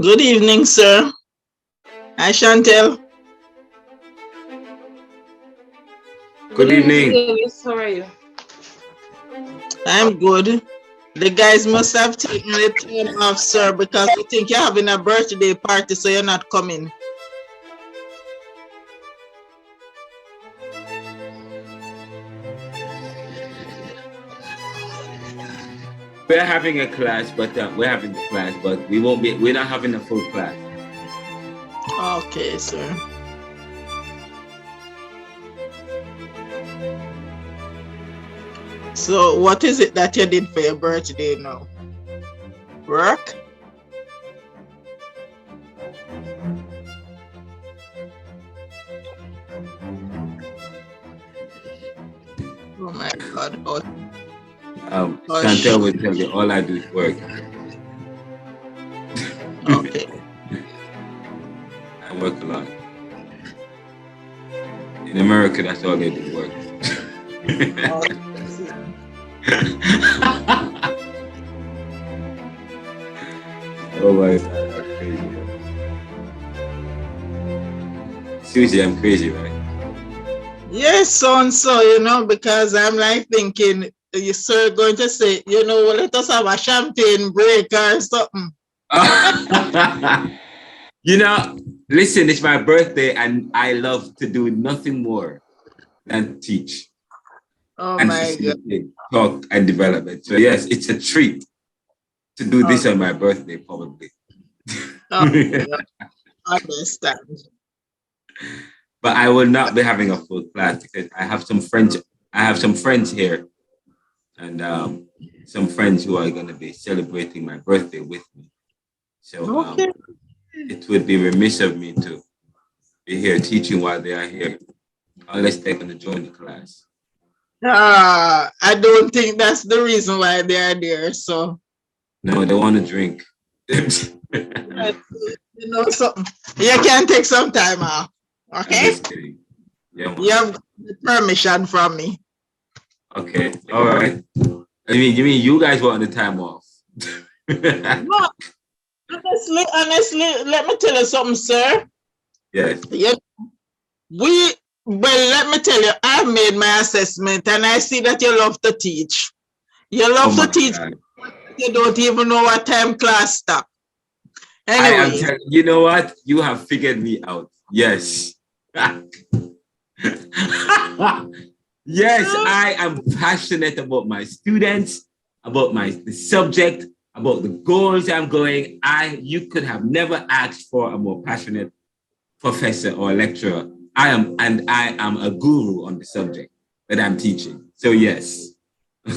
Good evening, sir. Hi, Chantel. Good evening. How are you? I'm good. The guys must have taken the time off, sir, because I think you're having a birthday party, so you're not coming. We're having a class, but we're having the class, but we're not having a full class. Okay, sir. So what is it that you did for your birthday now? Work? Oh my God. Chantel will tell you all I do is work. Okay. I work a lot. In America, that's all they do, work. Oh my God, that's crazy. Seriously, I'm crazy, right? Yes, so, because I'm like thinking, you sir going to say, let us have a champagne break or something. Listen, it's my birthday and I love to do nothing more than teach. Oh and my God. Talk and development. So yes, it's a treat to do this on my birthday, probably. Okay. Understand. But I will not be having a full class because I have some friends. I have some friends here, and some friends who are going to be celebrating my birthday with me. So it would be remiss of me to be here teaching while they are here, unless they're going to join the class. I don't think that's the reason why they are there. So no, they want to drink. Something. You can take some time off. Okay. I'm just kidding. Yeah, you have permission from me. Okay. All right. You mean you guys want the time off? No. Honestly, let me tell you something, sir. Yes. Yeah. Let me tell you, I've made my assessment and I see that you love to teach. You love to teach. God. You don't even know what time class stop. Anyway. You know what? You have figured me out. Yes. Yes, I am passionate about my students, about the subject, about the goals I'm going. You could have never asked for a more passionate professor or lecturer. I am a guru on the subject that I'm teaching. So yes. We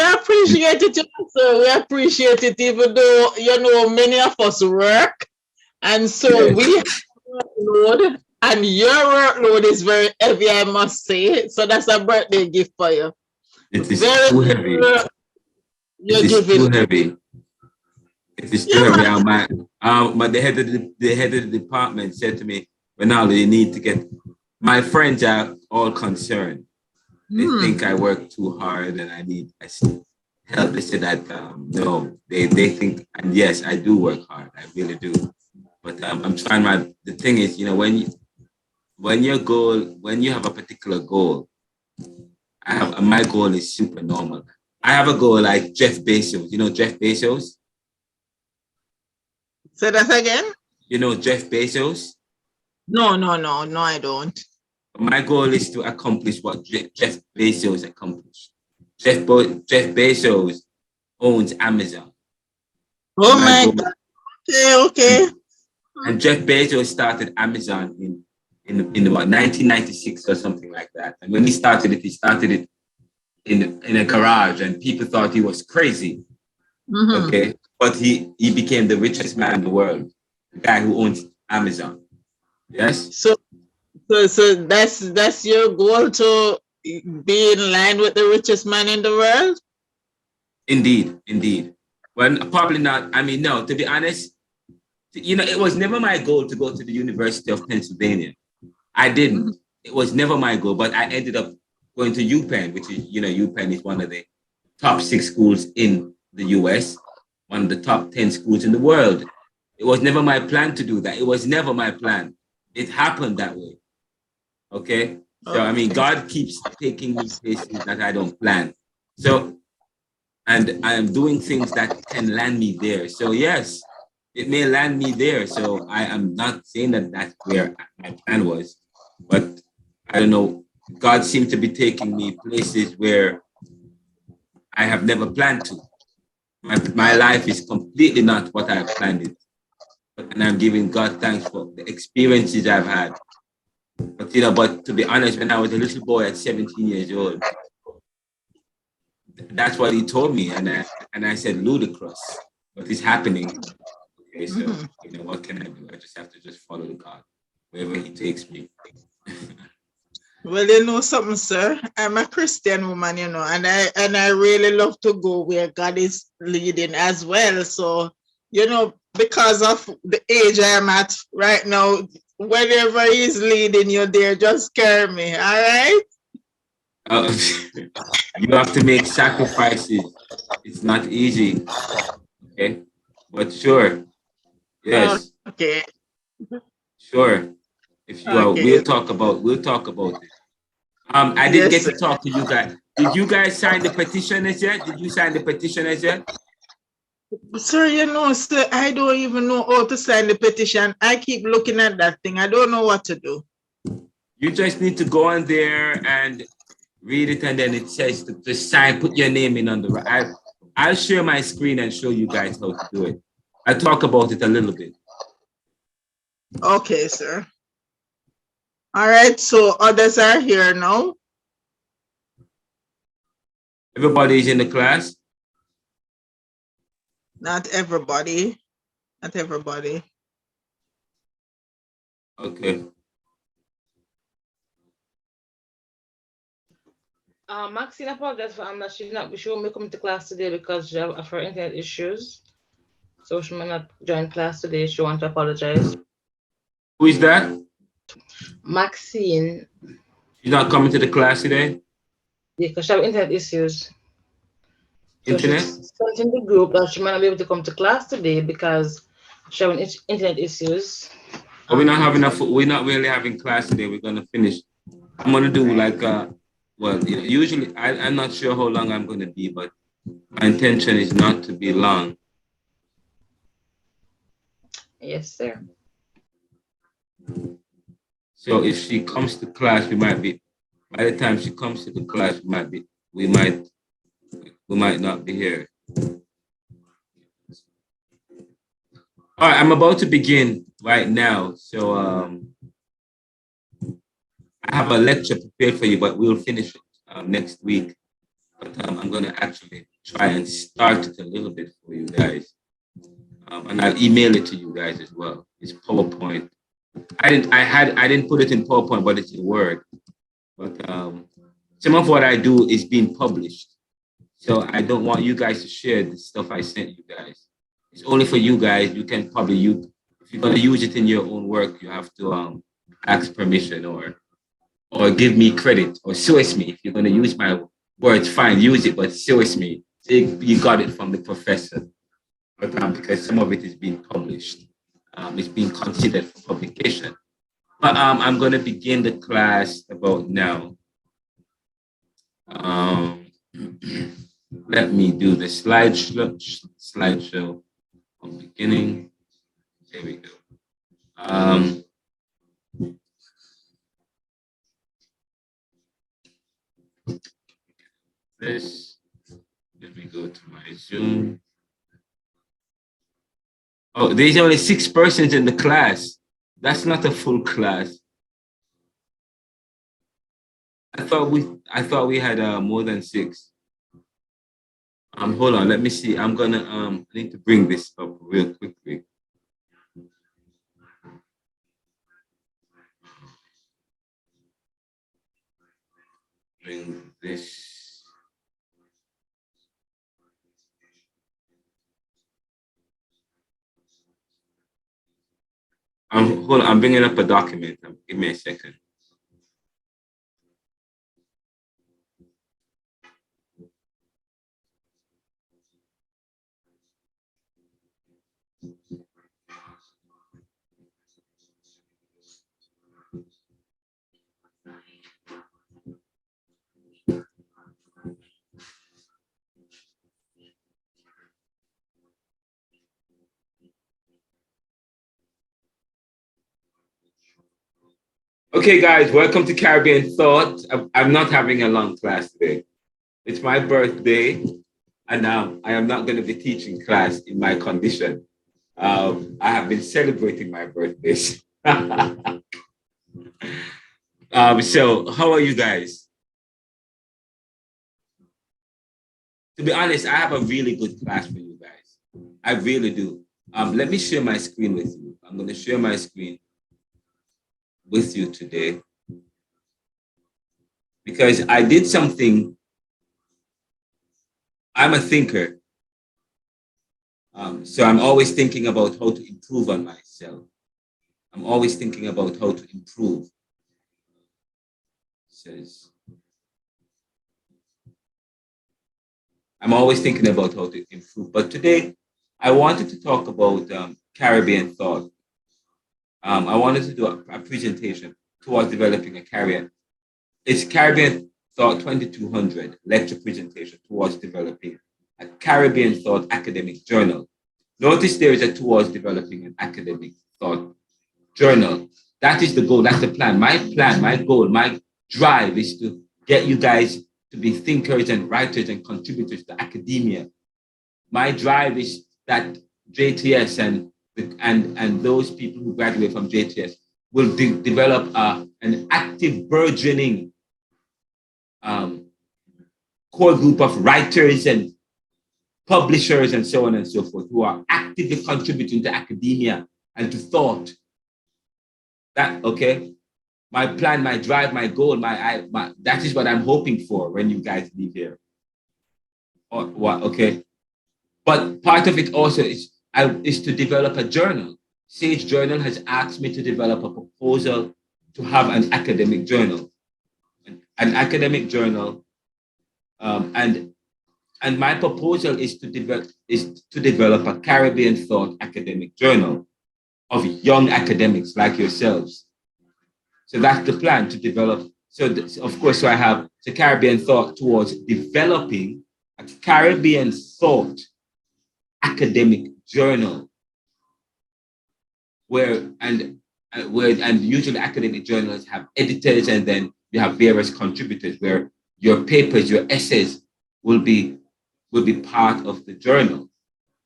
appreciate it, sir. We appreciate it, even though many of us work, and so yes. We have workload, and your workload is very heavy, I must say. So that's a birthday gift for you. It is very too heavy. It is too heavy. It is too heavy. But the head of the department said to me, Renaldo, you need to get. My friends are all concerned. They think I work too hard and I need help. They said that no, they think, and yes, I do work hard. I really do. But I'm trying the thing is, when you have a particular goal, my goal is super normal. I have a goal like Jeff Bezos. You know Jeff Bezos? Say that again? You know Jeff Bezos? No, I don't. My goal is to accomplish what Jeff Bezos accomplished. Jeff Bezos owns Amazon. Oh my God. Okay. And Jeff Bezos started Amazon in about 1996 or something like that. And when he started it in a garage, and people thought he was crazy. Mm-hmm. Okay, but he became the richest man in the world, the guy who owns Amazon. Yes. So that's your goal, to be in line with the richest man in the world? Indeed. Well, probably not. I mean, no, to be honest, it was never my goal to go to the University of Pennsylvania. I didn't. Mm-hmm. It was never my goal, but I ended up going to UPenn, which is, UPenn is one of the top 6 schools in the US, one of the top 10 schools in the world. It was never my plan to do that. It was never my plan. It happened that way. Okay. So, I mean, God keeps taking me places that I don't plan. So, and I am doing things that can land me there. So, yes, it may land me there. So, I am not saying that that's where my plan was, but I don't know. God seemed to be taking me places where I have never planned to. My life is completely not what I planned it. And I'm giving God thanks for the experiences I've had. But, but to be honest, when I was a little boy at 17 years old, that's what he told me. And I said, ludicrous, but it's happening. Okay, so, what can I do? I just have to just follow God, wherever he takes me. Well, you know something, sir. I'm a Christian woman, and I really love to go where God is leading as well. So, because of the age I'm at right now, whenever he's leading you there, just carry me, all right? You have to make sacrifices. It's not easy. Okay, but sure, yes. Okay. Sure. If you are, Okay. we'll talk about it. I didn't get to talk to you guys. Did you guys sign the petitioners yet? Did you sign the petitioners yet? Sir, sir, I don't even know how to sign the petition. I keep looking at that thing. I don't know what to do. You just need to go on there and read it, and then it says to sign, put your name in on the right. I'll share my screen and show you guys how to do it. I'll talk about it a little bit. Okay, sir. All right, so others are here now. Everybody is in the class? Not everybody. Not everybody. Okay. Maxine apologized for that she won't be coming to class today because of her internet issues. So she might not join class today. She wants to apologize. Who is that? Maxine. She's not coming to the class today? Yeah, because she has internet issues. Internet? So she's sent in the group that she might not be able to come to class today because she has internet issues. But we're not really having class today. We're gonna finish. I'm gonna do like usually I'm not sure how long I'm gonna be, but my intention is not to be long. Yes, sir. So if she comes to class, by the time she comes to the class, we might not be here. All right, I'm about to begin right now. So I have a lecture prepared for you, but we'll finish it next week. But I'm going to actually try and start it a little bit for you guys. And I'll email it to you guys as well. It's PowerPoint. I didn't put it in PowerPoint, but it's in Word. But some of what I do is being published. So I don't want you guys to share the stuff I sent you guys. It's only for you guys. You can probably use, if you're going to use it in your own work, you have to ask permission or give me credit or source me. If you're going to use my words, fine, use it, but source me. Say you got it from the professor. But because some of it is being published, it's being considered for publication. But I'm going to begin the class about now. Let me do the slideshow from beginning. There we go. Let me go to my Zoom. Oh, there's only 6 persons in the class. That's not a full class. I thought we had more than 6. Hold on, let me see. I'm gonna I need to bring this up real quickly. Bring this. Hold on, I'm bringing up a document. Give me a second. Okay, guys, welcome to Caribbean Thought. I'm not having a long class today. It's my birthday, and I am not going to be teaching class in my condition. I have been celebrating my birthdays. So how are you guys? To be honest, I have a really good class for you guys. I really do. Let me share my screen with you. I'm going to share my screen with you today because I did something. I'm a thinker. So I'm always thinking about how to improve on myself. I'm always thinking about how to improve. It says, I'm always thinking about how to improve. But today, I wanted to talk about Caribbean thought. I wanted to do a presentation towards developing a Caribbean. It's Caribbean Thought 2200 lecture presentation towards developing a Caribbean Thought academic journal. Notice there is a towards developing an academic thought journal. That is the goal. That's the plan, my goal, my drive is to get you guys to be thinkers and writers and contributors to academia. My drive is that JTS and those people who graduate from JTS will develop an active burgeoning core group of writers and publishers and so on and so forth who are actively contributing to academia and to thought. That, okay? My plan, my drive, my goal, that is what I'm hoping for when you guys leave here. Or what? Okay. But part of it also is to develop a journal. Sage Journal has asked me to develop a proposal to have an academic journal. An academic journal. And my proposal is to develop a Caribbean thought academic journal of young academics like yourselves. So that's the plan, to develop. So of course, so I have the Caribbean thought towards developing a Caribbean thought academic journal, where usually academic journals have editors, and then you have various contributors where your papers, your essays will be part of the journal,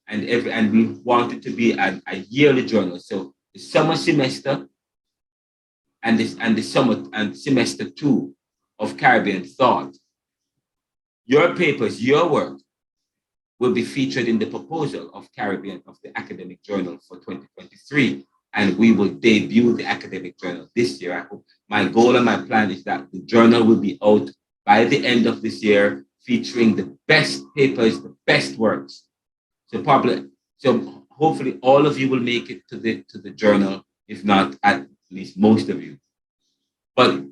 and we want it to be a yearly journal. So the summer semester and the summer and semester 2 of Caribbean Thought, your papers, your work will be featured in the proposal of the academic journal for 2023. And we will debut the academic journal this year. I hope my goal and my plan is that the journal will be out by the end of this year, featuring the best papers, the best works. So hopefully all of you will make it to the journal, if not at least most of you. But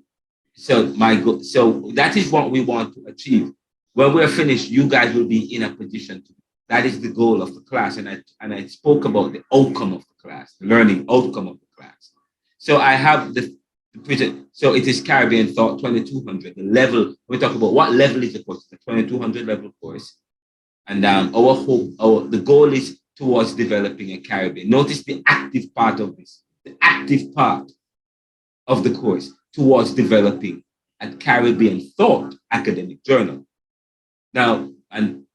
so that is what we want to achieve. When we're finished, you guys will be in a position to. That is the goal of the class, and I spoke about the outcome of the class, the learning outcome of the class. So I have the present. So it is Caribbean Thought 2200. The level we talk about, what level is the course? The 2200 level course, and the goal is towards developing a Caribbean. Notice the active part of this. The active part of the course towards developing a Caribbean Thought academic journal. Now, and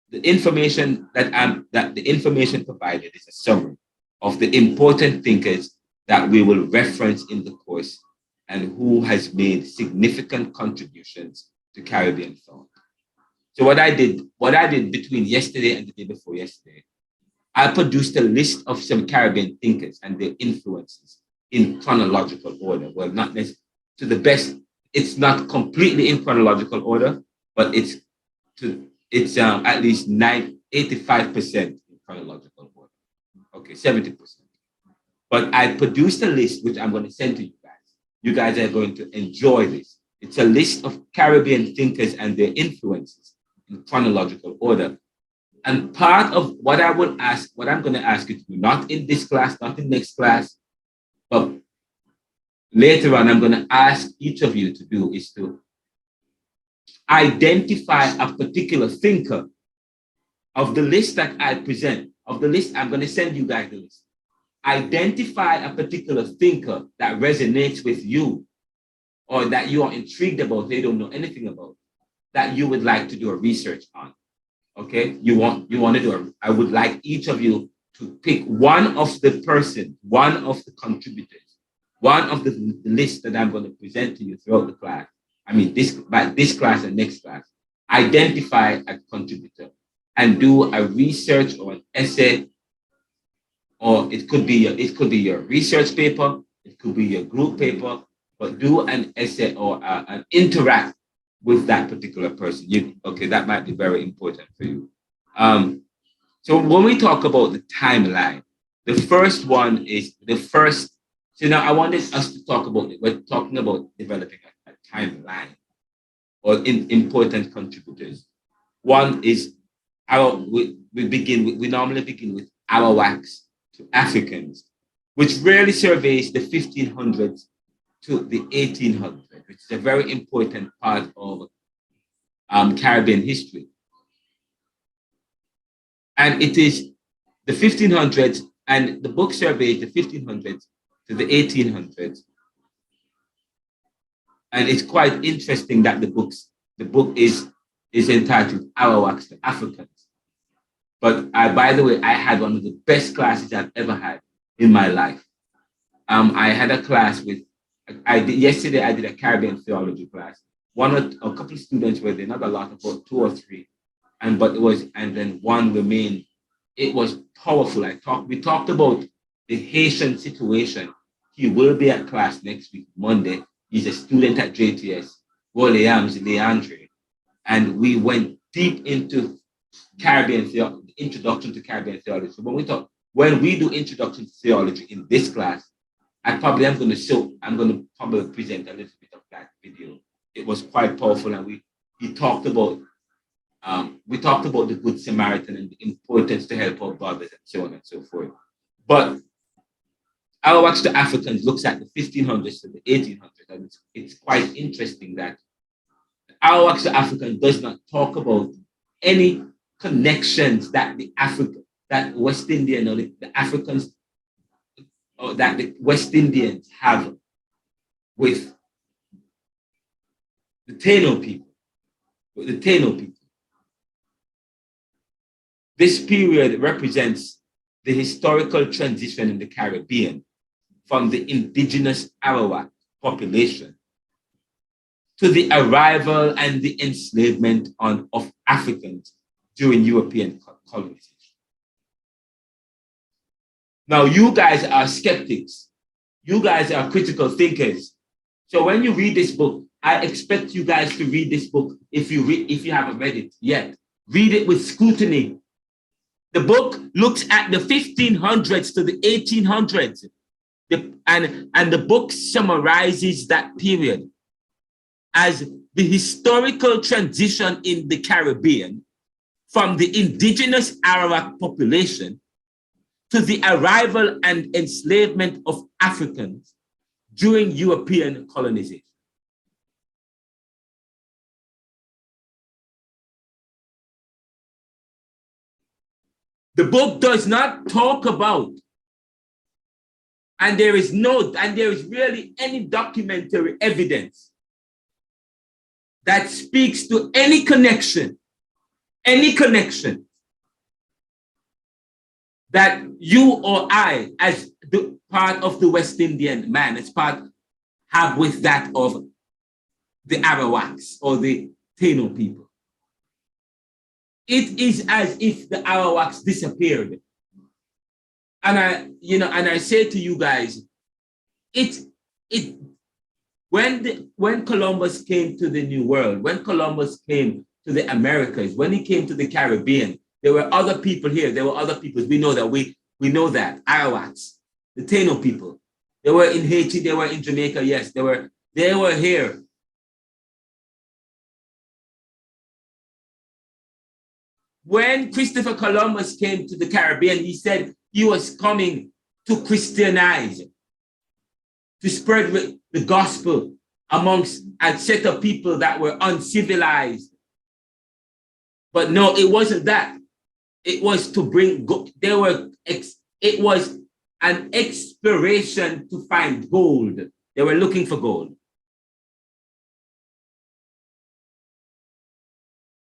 the information the information provided is a summary of the important thinkers that we will reference in the course and who has made significant contributions to Caribbean thought. So what I did between yesterday and the day before yesterday, I produced a list of some Caribbean thinkers and their influences in chronological order. Well, not necessarily to the best. It's not completely in chronological order, but it's at least 85% in chronological order. Okay, 70%. But I produced a list which I'm going to send to you guys. You guys are going to enjoy this. It's a list of Caribbean thinkers and their influences in chronological order. And part of what I'm going to ask you to do, not in this class, not in next class, but later on, I'm going to ask each of you to do is to identify a particular thinker of the list that I present. Of the list, I'm going to send you guys the list. identify a particular thinker that resonates with you or that you are intrigued about, they don't know anything about, that you would like to do a research on. Okay, you want to do I would like each of you to pick one of the person, one of the contributors, one of the list that I'm going to present to you throughout the class. I mean, this class and next class. Identify a contributor and do a research or an essay, or it could be your research paper, it could be your group paper, but do an essay or an interact with that particular person. Okay, that might be very important for you. So when we talk about the timeline, the first one is the first. So now I wanted us to talk about it. We're talking about developing a timeline or important contributors. One is we normally begin with Arawaks to Africans, which really surveys the 1500s to the 1800s, which is a very important part of Caribbean history. And it is the 1500s, and the book surveys the 1500s to the 1800s. And it's quite interesting that the book is entitled Arawaks to Africans. But by the way, I had one of the best classes I've ever had in my life. I had a class yesterday I did a Caribbean theology class. A couple of students were there, not a lot, about 2 or 3. And then one remained. It was powerful. We talked about the Haitian situation. He will be at class next week, Monday. He's a student at JTS, Williams Leandre. And we went deep into Caribbean theology, introduction to Caribbean theology. So when we do introduction to theology in this class, I'm going to probably present a little bit of that video. It was quite powerful, and we talked about the Good Samaritan and the importance to help our brothers and so on and so forth. But Arawaks to Africans looks at the 1500s to the 1800s, and it's quite interesting that Arawaks to Africans does not talk about any connections that West Indian or the Africans or that the West Indians have with the Taino people. This period represents the historical transition in the Caribbean from the indigenous Arawak population to the arrival and the enslavement of Africans during European colonization. Now, you guys are skeptics. You guys are critical thinkers. So when you read this book, I expect you guys to read this book if you haven't read it yet. Read it with scrutiny. The book looks at the 1500s to the 1800s. And the book summarizes that period as the historical transition in the Caribbean from the indigenous Arawak population to the arrival and enslavement of Africans during European colonization. The book does not talk about, and there is really any documentary evidence that speaks to any connection that you or I, as the part of the West Indian man, have with that of the Arawaks or the Taino people. It is as if the Arawaks disappeared. And I say to you guys, when Columbus came to the New World, when Columbus came to the Americas, when he came to the Caribbean, there were other people here. There were other peoples. We know that. We know that. Arawaks, the Taino people. They were in Haiti. They were in Jamaica. Yes, they were here. When Christopher Columbus came to the Caribbean, he said he was coming to Christianize, to spread the gospel amongst a set of people that were uncivilized. But no, it wasn't that. It was to bring, it was an exploration to find gold. They were looking for gold.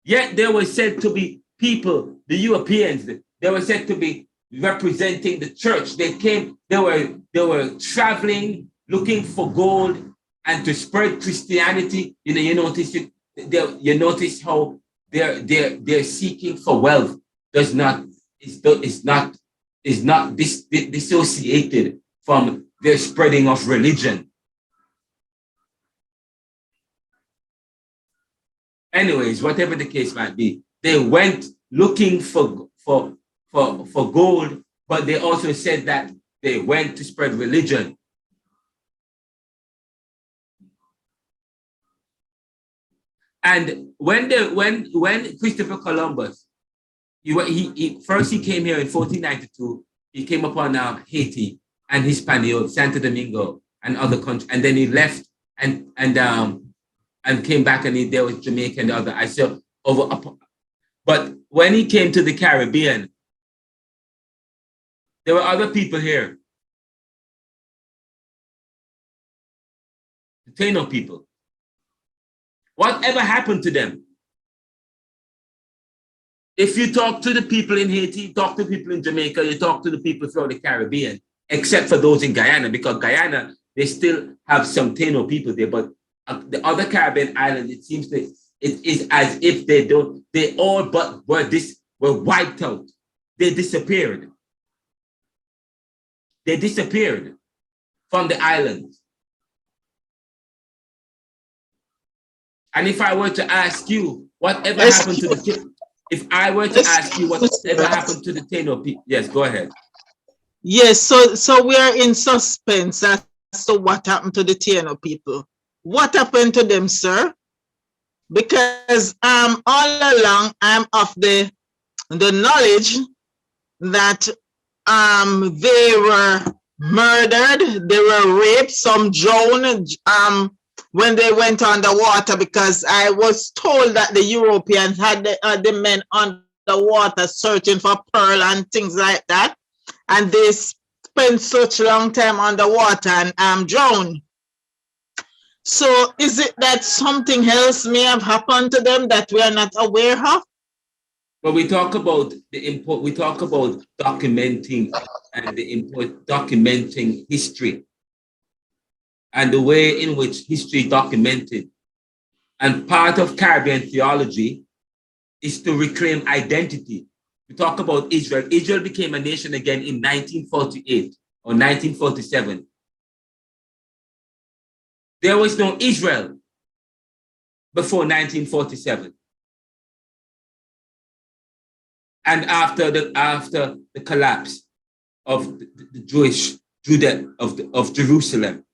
Yet they were said to be people, the Europeans, they were said to be representing the church. They were traveling, looking for gold and to spread Christianity. You notice how they're seeking for wealth is not dissociated from their spreading of religion. Anyways, whatever the case might be, they went looking for gold, but they also said that they went to spread religion. And when Christopher Columbus, he first came here in 1492. He came upon Haiti and Hispaniola, Santo Domingo, and other countries, and then he left and came back, and there was Jamaica and the other. I saw over. But when he came to the Caribbean, there were other people here. The Taino people. Whatever happened to them? If you talk to the people in Haiti, talk to people in Jamaica, you talk to the people throughout the Caribbean, except for those in Guyana, because Guyana, they still have some Taino people there, but the other Caribbean islands, it seems that it is as if they all but were wiped out. They disappeared. They disappeared from the islands. And if I were to ask you, whatever happened to the if I were to ask you whatever happened to the Taino people, yes, go ahead. Yes, so we are in suspense as to what happened to the Taino people. What happened to them, sir? Because all along I'm of the knowledge that they were murdered, they were raped, some drowned when they went underwater, because I was told that the Europeans had the men underwater searching for pearl and things like that, and they spent such long time underwater and drowned. So is it that something else may have happened to them that we are not aware of? Well, we talk about documenting and documenting history and the way in which history is documented. And part of Caribbean theology is to reclaim identity. We talk about Israel. Israel became a nation again in 1948 or 1947. There was no Israel before 1947. And after the collapse of the Jewish of Jerusalem,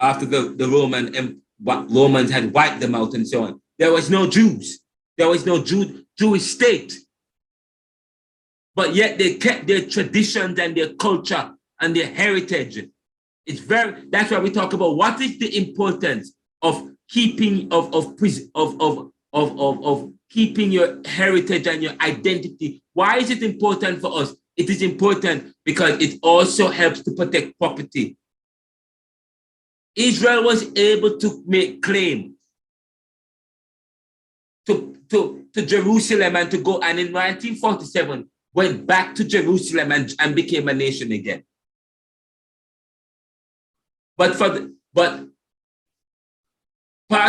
after the Romans had wiped them out and so on, there was no Jews. There was no Jewish state. But yet they kept their traditions and their culture and their heritage. That's why we talk about what is the importance of keeping keeping your heritage and your identity. Why is it important for us? It is important because it also helps to protect property. Israel was able to make claim to Jerusalem and to go, and in 1947 went back to Jerusalem and became a nation again. But part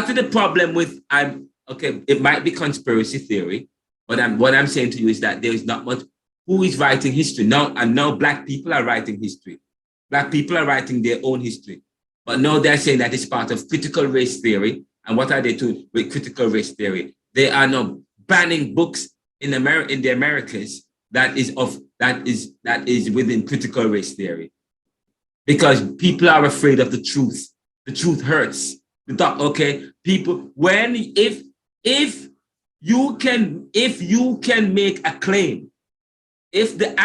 of the problem with it might be conspiracy theory, but what I'm saying to you is that there is not much. Who is writing history now? And now Black people are writing history. Black people are writing their own history. But now they're saying that it's part of critical race theory. And what are they doing with critical race theory? They are now banning books in the Americas that is within critical race theory, because people are afraid of the truth. The truth hurts. People. If you can make a claim, if the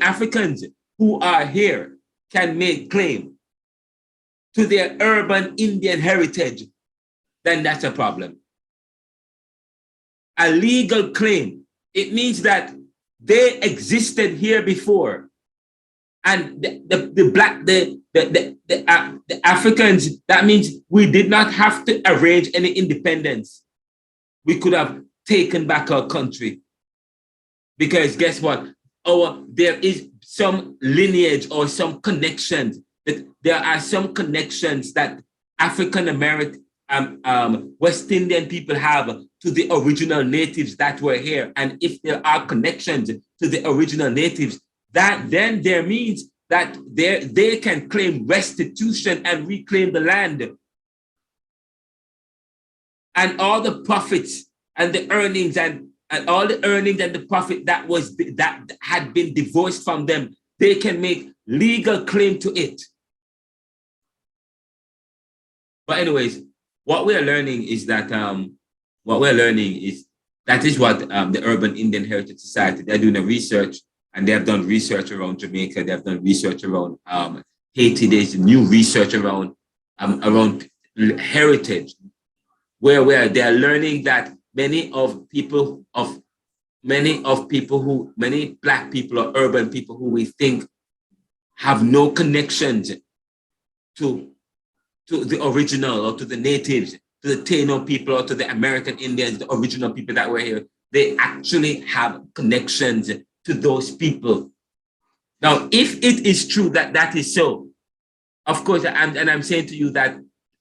Africans who are here can make claim to their urban Indian heritage, then that's a problem. A legal claim. It means that they existed here before. And the Africans, that means we did not have to arrange any independence. We could have taken back our country. Because guess what? There is some lineage or some connections. There are some connections that African American, West Indian people have to the original natives that were here. And if there are connections to the original natives, that then there means that they can claim restitution and reclaim the land. And all the profits and the earnings and all the earnings and the profit that had been divorced from them, they can make legal claim to it. But anyways, what we're learning is that that is what the Urban Indian Heritage Society, they're doing a research, and they have done research around Jamaica, they have done research around Haiti, there's new research around heritage, where they are learning that many Black people or urban people who we think have no connections to the original or to the natives, to the Taino people or to the American Indians, the original people that were here, they actually have connections to those people. Now, if it is true that that is so, of course, I'm saying to you that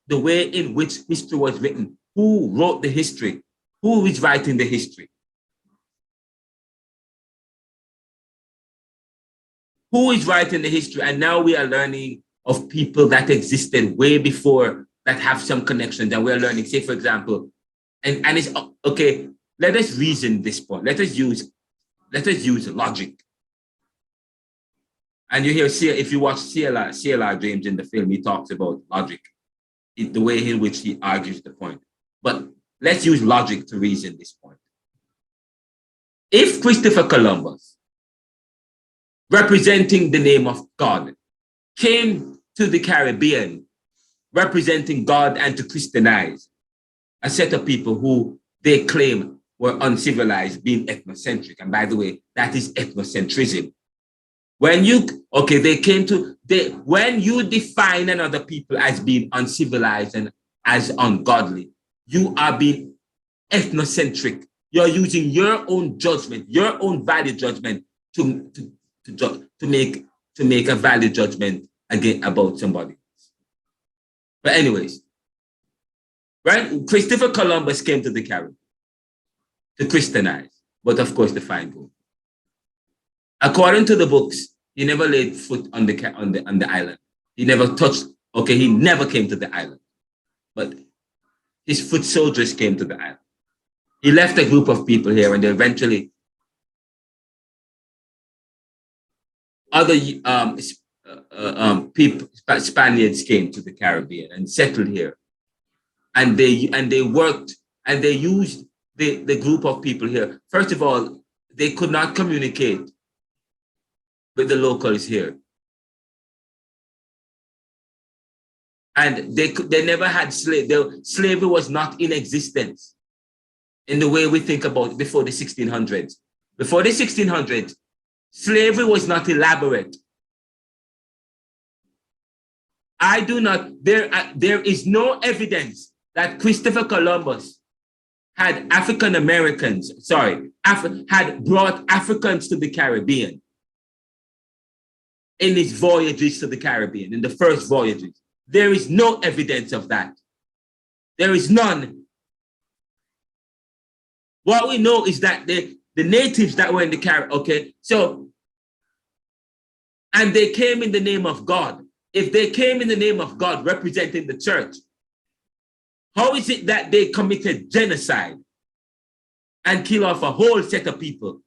the way in which history was written, who wrote the history? Who is writing the history? Who is writing the history? And now we are learning of people that existed way before that have some connections, and we're learning, say, for example, and it's okay, let us reason this point. Let us use logic. And you hear, if you watch C.L.R. James in the film, he talks about logic, the way in which he argues the point. But let's use logic to reason this point. If Christopher Columbus, representing the name of God, came to the Caribbean, representing God and to Christianize a set of people who they claim were uncivilized, being ethnocentric. And by the way, that is ethnocentrism. When you define another people as being uncivilized and as ungodly, you are being ethnocentric. You're using your own judgment, your own value judgment to make a value judgment again about somebody. But anyways, right? Christopher Columbus came to the Caribbean to Christianize, but of course to find gold. According to the books, he never laid foot on the island. He never touched. Okay, he never came to the island, but his foot soldiers came to the island. He left a group of people here, and eventually other Spaniards came to the Caribbean and settled here, and they worked and they used the group of people here. First of all, they could not communicate with the locals here, and they never had slavery was not in existence in the way we think about it before the 1600s. Before the 1600s, slavery was not elaborate. There is no evidence that Christopher Columbus had had brought Africans to the Caribbean in his voyages to the Caribbean, in the first voyages. There is no evidence of that. There is none. What we know is that the natives that were in the Caribbean, okay, so, and they came in the name of God. If they came in the name of God representing the church, how is it that they committed genocide and kill off a whole set of people?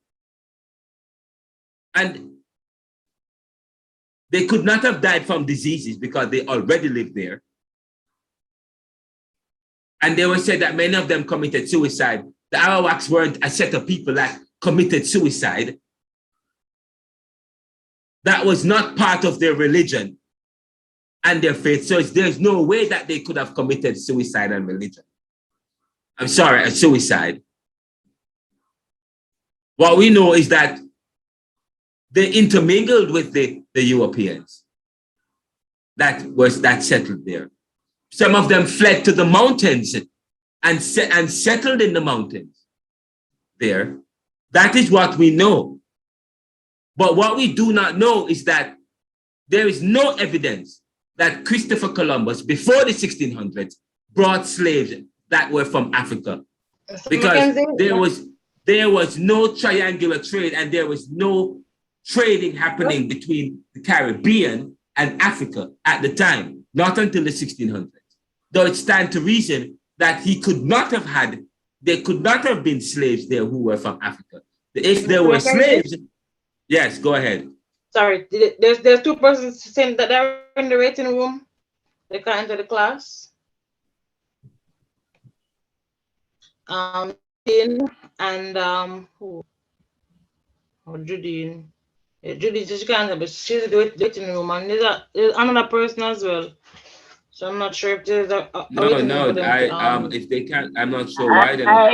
And they could not have died from diseases because they already lived there. And they were said that many of them committed suicide. The Arawaks weren't a set of people that committed suicide. That was not part of their religion and their faith. So there's no way that they could have committed suicide and religion. I'm sorry, a suicide. What we know is that they intermingled with the Europeans that settled there. Some of them fled to the mountains and settled in the mountains there. That is what we know. But what we do not know is that there is no evidence that Christopher Columbus, before the 1600s, brought slaves that were from Africa. Because there was no triangular trade, and there was no trading happening between the Caribbean and Africa at the time, not until the 1600s. Though it stands to reason that there could not have been slaves there who were from Africa. If there were slaves, yes, go ahead. Sorry, there's two persons saying that they're in the waiting room. They can't enter the class. And who? Oh, Judy. Yeah, Judy, she can't enter, but she's in the waiting room, and there's another person as well. So I'm not sure if there's a if they can't, I'm not sure why they're not.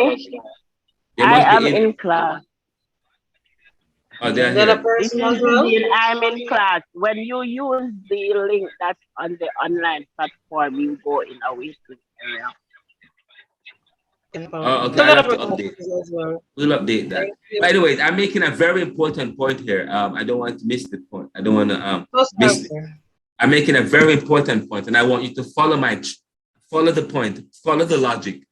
I am in class. Oh, they're here. I'm in class. When you use the link that's on the online platform, you go in a waiting area. Oh, okay. I'll have to update. We'll update that. By the way, I'm making a very important point here. I don't want to miss the point. I don't want to miss it. I'm making a very important point, and I want you to follow the point, follow the logic.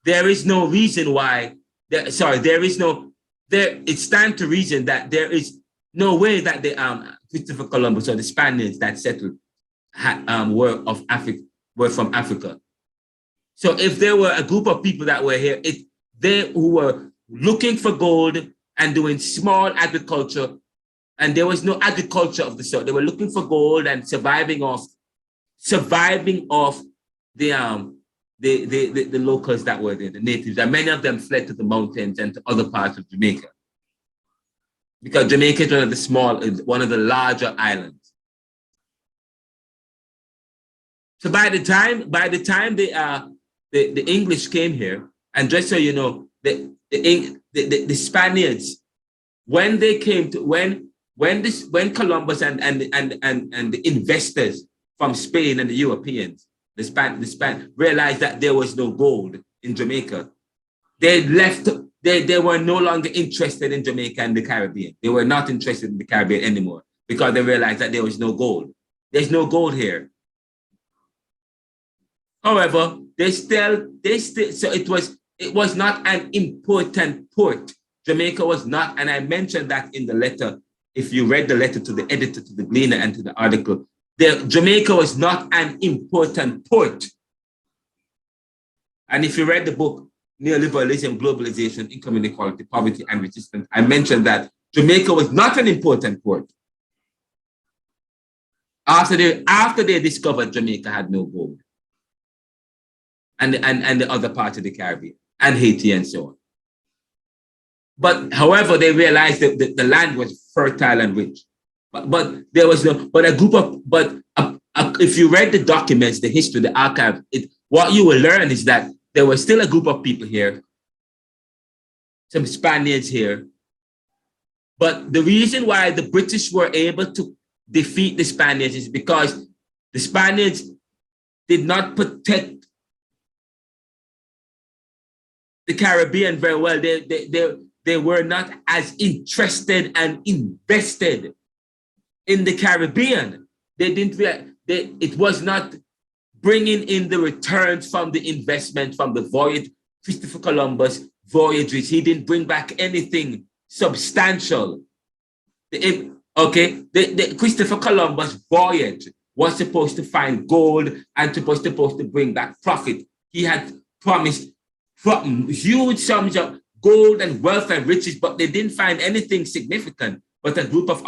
There is no reason why. It stands to reason that there is no way that the Christopher Columbus or the Spaniards that settled were from Africa. So if there were a group of people that were here, who were looking for gold and doing small agriculture, and there was no agriculture of the sort. They were looking for gold and surviving off the locals that were there, the natives, and many of them fled to the mountains and to other parts of Jamaica, because Jamaica is one of the larger islands. So by the time the English came here, and just so you know, the Spaniards, when they came to when Columbus and the investors from Spain and the Europeans, the Spanish realized that there was no gold in Jamaica, they left. They were no longer interested in Jamaica and the Caribbean. They were not interested in the Caribbean anymore because they realized that there was no gold. There's no gold here. However, so it was not an important port. Jamaica was not, and I mentioned that in the letter. If you read the letter to the editor, to the Gleaner, and to the article, Jamaica was not an important port. And if you read the book, Neoliberalism, Globalization, Income Inequality, Poverty, and Resistance, I mentioned that Jamaica was not an important port. After they discovered Jamaica had no gold, and the other parts of the Caribbean, and Haiti, and so on. But however, they realized that the land was fertile and rich. But there was if you read the documents, the history, the archive, what you will learn is that there was still a group of people here, some Spaniards here. But the reason why the British were able to defeat the Spaniards is because the Spaniards did not protect the Caribbean very well. They were not as interested and invested in the Caribbean. It was not bringing in the returns from the investment from the voyage. Christopher Columbus voyages, he didn't bring back anything substantial. Christopher Columbus voyage was supposed to find gold and supposed to bring back profit. He had promised huge sums of gold and wealth and riches, but they didn't find anything significant but a group of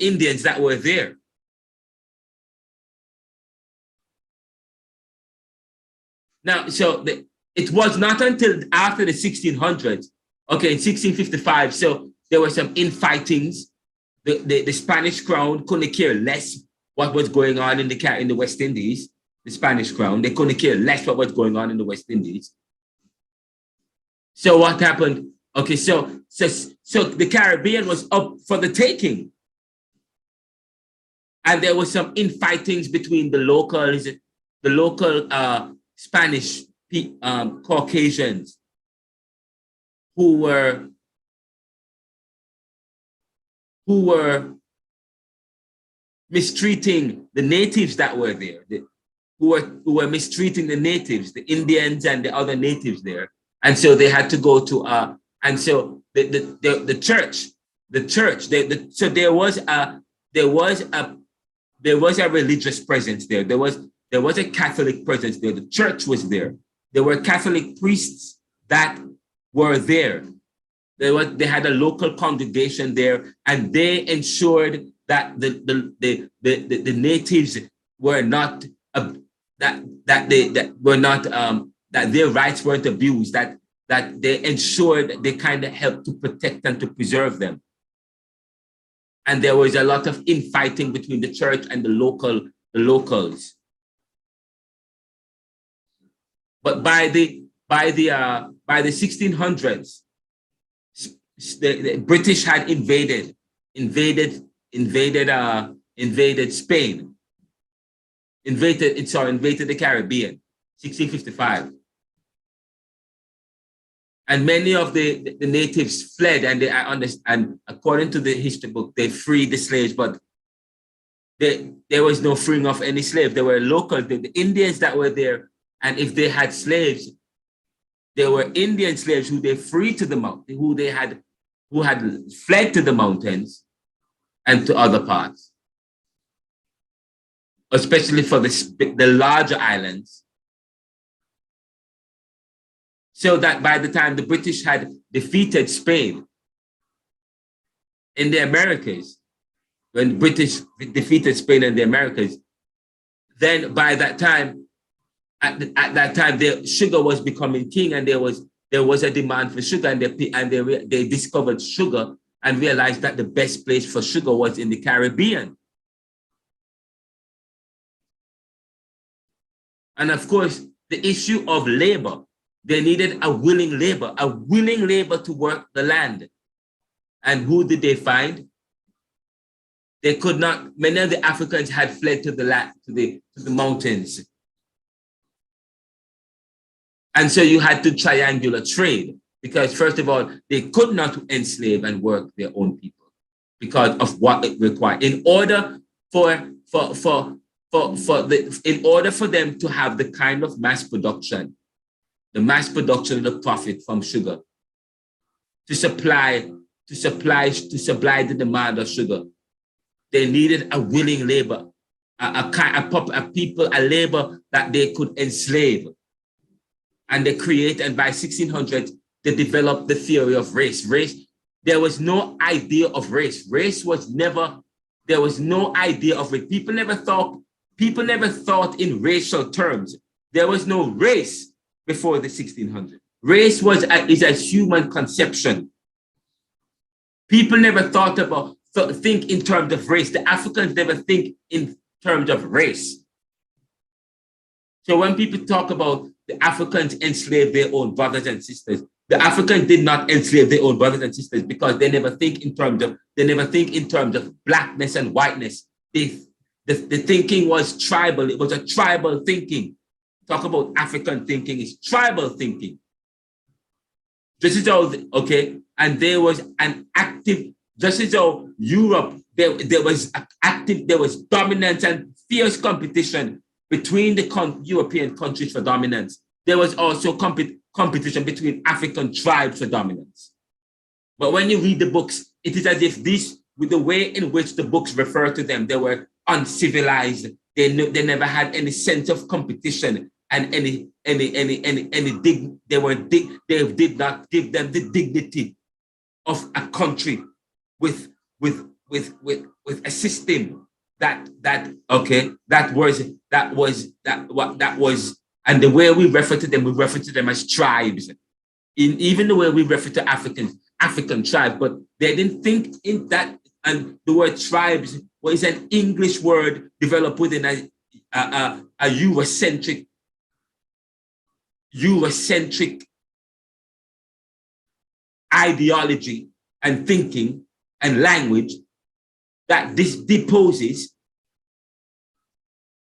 Indians that were there. Now, it was not until after the 1600s, in 1655, so there were some infightings. The Spanish crown couldn't care less what was going on in the West Indies. The Spanish crown, they couldn't care less what was going on in the West Indies. So what happened? Okay, so the Caribbean was up for the taking. And there was some infightings between the local Spanish Caucasians who were mistreating the natives that were there, who were mistreating the natives, the Indians and the other natives there. And so they had to go to and so the church, so there was a religious presence there. There was a Catholic presence there. The church was there. There were Catholic priests that were there. They had a local congregation there, and they ensured that the natives were not that their rights weren't abused. That they ensured they kind of helped to protect and to preserve them. And there was a lot of infighting between the church and the locals. But by the 1600s, the British had invaded Spain, invaded the Caribbean, 1655. And many of the natives fled, and according to the history book, they freed the slaves, but there was no freeing of any slave. There were locals, the Indians that were there, and if they had slaves, there were Indian slaves who they freed to the mountain, who had fled to the mountains and to other parts, especially for the larger islands. So that by the time the British had defeated Spain in the Americas, when British defeated Spain in the Americas, then by that time, at that time, the sugar was becoming king, and there was a demand for sugar, and they discovered sugar and realized that the best place for sugar was in the Caribbean. And of course, the issue of labor. They needed a willing labor to work the land. And who did they find? They could not, many of the Africans had fled to the land, to the mountains. And so you had to triangular trade, because first of all, they could not enslave and work their own people because of what it required. In order for them to have the kind of mass production, the mass production of the profit from sugar, to supply the demand of sugar, they needed a willing labor, a labor that they could enslave. And they create, and by 1600, they developed the theory of race. There was no idea of race. There was no idea of race. People never thought in racial terms. There was no race before the 1600s. Race is a human conception. People never think in terms of race. The Africans never think in terms of race. So when people talk about the Africans enslaved their own brothers and sisters, the Africans did not enslave their own brothers and sisters because they never think in terms of blackness and whiteness. The thinking was tribal. It was a tribal thinking. Talk about African thinking is tribal thinking. Just as though, and there was an active, just as though Europe, there was dominance and fierce competition between the European countries for dominance. There was also competition between African tribes for dominance. But when you read the books, it is as if with the way in which the books refer to them, they were uncivilized. They never had any sense of competition and they did not give them the dignity of a country with a system that was, and the way we refer to them as tribes. Even the way we refer to African tribes, but they didn't think in that. And the word tribes was an English word developed within a Eurocentric ideology and thinking and language that this deposes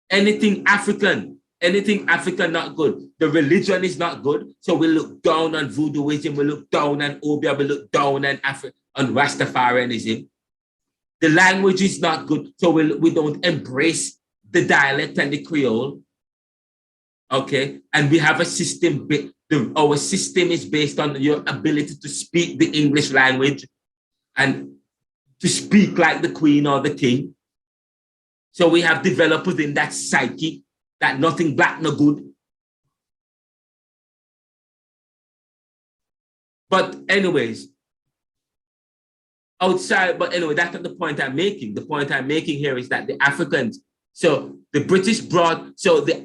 anything African not good. The religion is not good, so we look down on voodooism, we look down on Obia, we look down on on Rastafarianism. The language is not good, so we don't embrace the dialect and the Creole. Okay, and we have a system. Our system is based on your ability to speak the English language and to speak like the Queen or the King. So we have developed within that psyche that nothing black no good. But anyways, that's not the point I'm making. The point I'm making here is that the Africans, so the British brought, so the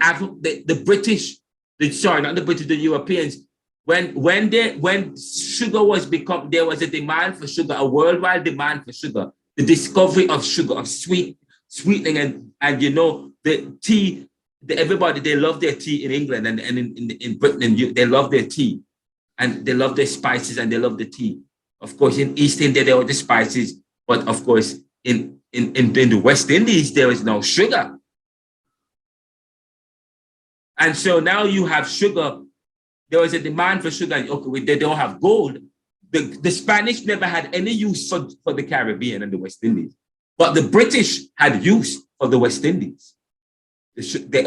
British, not the British, the Europeans, when sugar was there was a demand for sugar, a worldwide demand for sugar, the discovery of sugar, of sweetening, and you know, the tea, everybody, they love their tea in England and in Britain, and they love their tea, and they love their spices and they love the tea. Of course, in East India, there were the spices, but of course, in the West Indies, there is no sugar. And so now you have sugar. There was a demand for sugar. Okay, they don't have gold. The Spanish never had any use for the Caribbean and the West Indies, but the British had use for the West Indies. They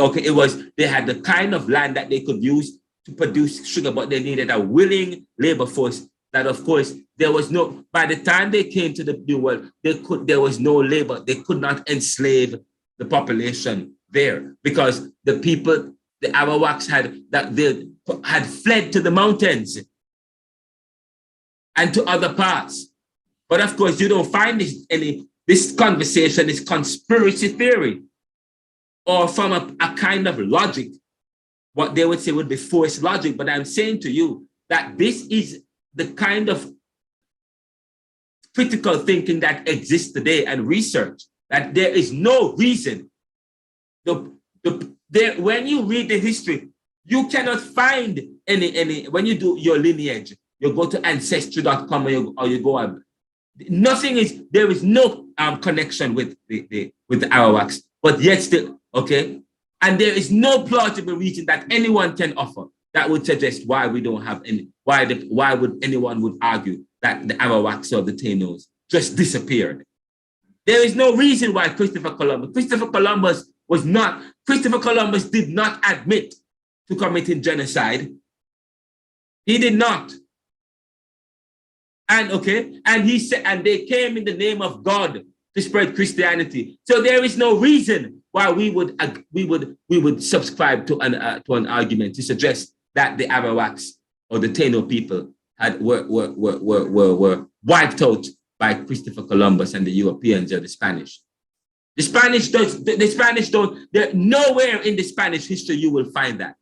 had the kind of land that they could use to produce sugar, but they needed a willing labor force. That, of course, there was no, by the time they came to the New World, there was no labor. They could not enslave the population there because the people, the Arawaks had fled to the mountains and to other parts. But of course, you don't find this conversation is conspiracy theory or from a kind of logic, what they would say would be forced logic. But I'm saying to you that this is the kind of critical thinking that exists today and research, that there is no reason. When you read the history, you cannot find any when you do your lineage, you go to ancestry.com or you go on. There is no connection with the Arawaks, but yet still, okay? And there is no plausible reason that anyone can offer that would suggest why we don't have any, why would anyone would argue that the Arawaks or the Tainos just disappeared. There is no reason why Christopher Columbus did not admit to committing genocide. He did not. And he said, and they came in the name of God to spread Christianity. So there is no reason why we would subscribe to an argument to suggest that the Arawaks or the Taino people were wiped out by Christopher Columbus and the Europeans or the Spanish. The Spanish don't, nowhere in the Spanish history you will find that.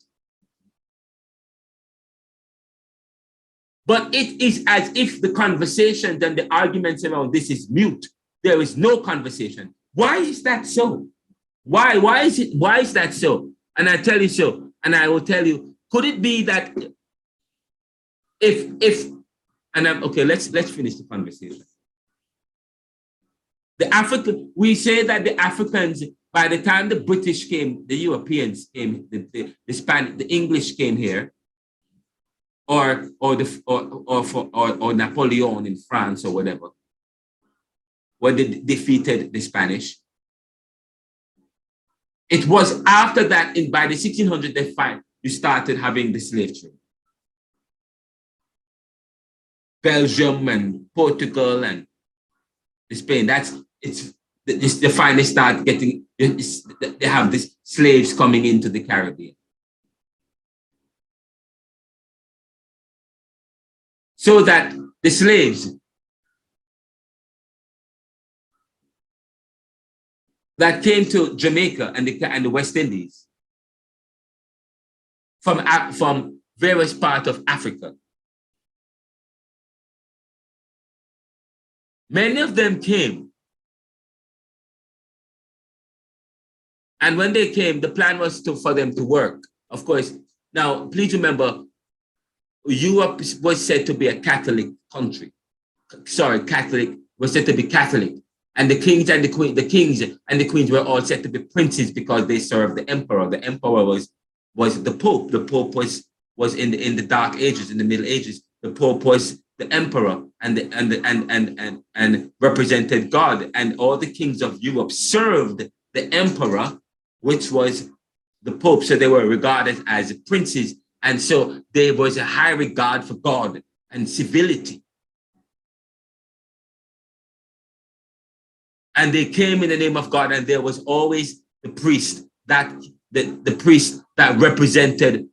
But it is as if the conversations and the arguments around this is mute. There is no conversation. Why is that so? Why is that so? And I tell you so, and I will tell you, could it be that let's finish the conversation. We say that the Africans, by the time the British came, the Europeans came, the English came here, or Napoleon in France or whatever, when they defeated the Spanish. It was after that, by the 1600s, you started having the slave trade. Belgium and Portugal and Spain, they finally start getting, they have these slaves coming into the Caribbean. So that the slaves that came to Jamaica and the West Indies from various parts of Africa, many of them came. And when they came, the plan was for them to work. Of course, now please remember, Europe was said to be a Catholic country. Sorry, Catholic was said to be Catholic. And the kings and the queens were all said to be princes because they served the emperor. The emperor was the Pope. The Pope was in the Dark Ages, in the Middle Ages. The Pope was the emperor and represented God. And all the kings of Europe served the emperor, which was the Pope. So they were regarded as princes. And so there was a high regard for God and civility. And they came in the name of God, and there was always the priest that the priest that represented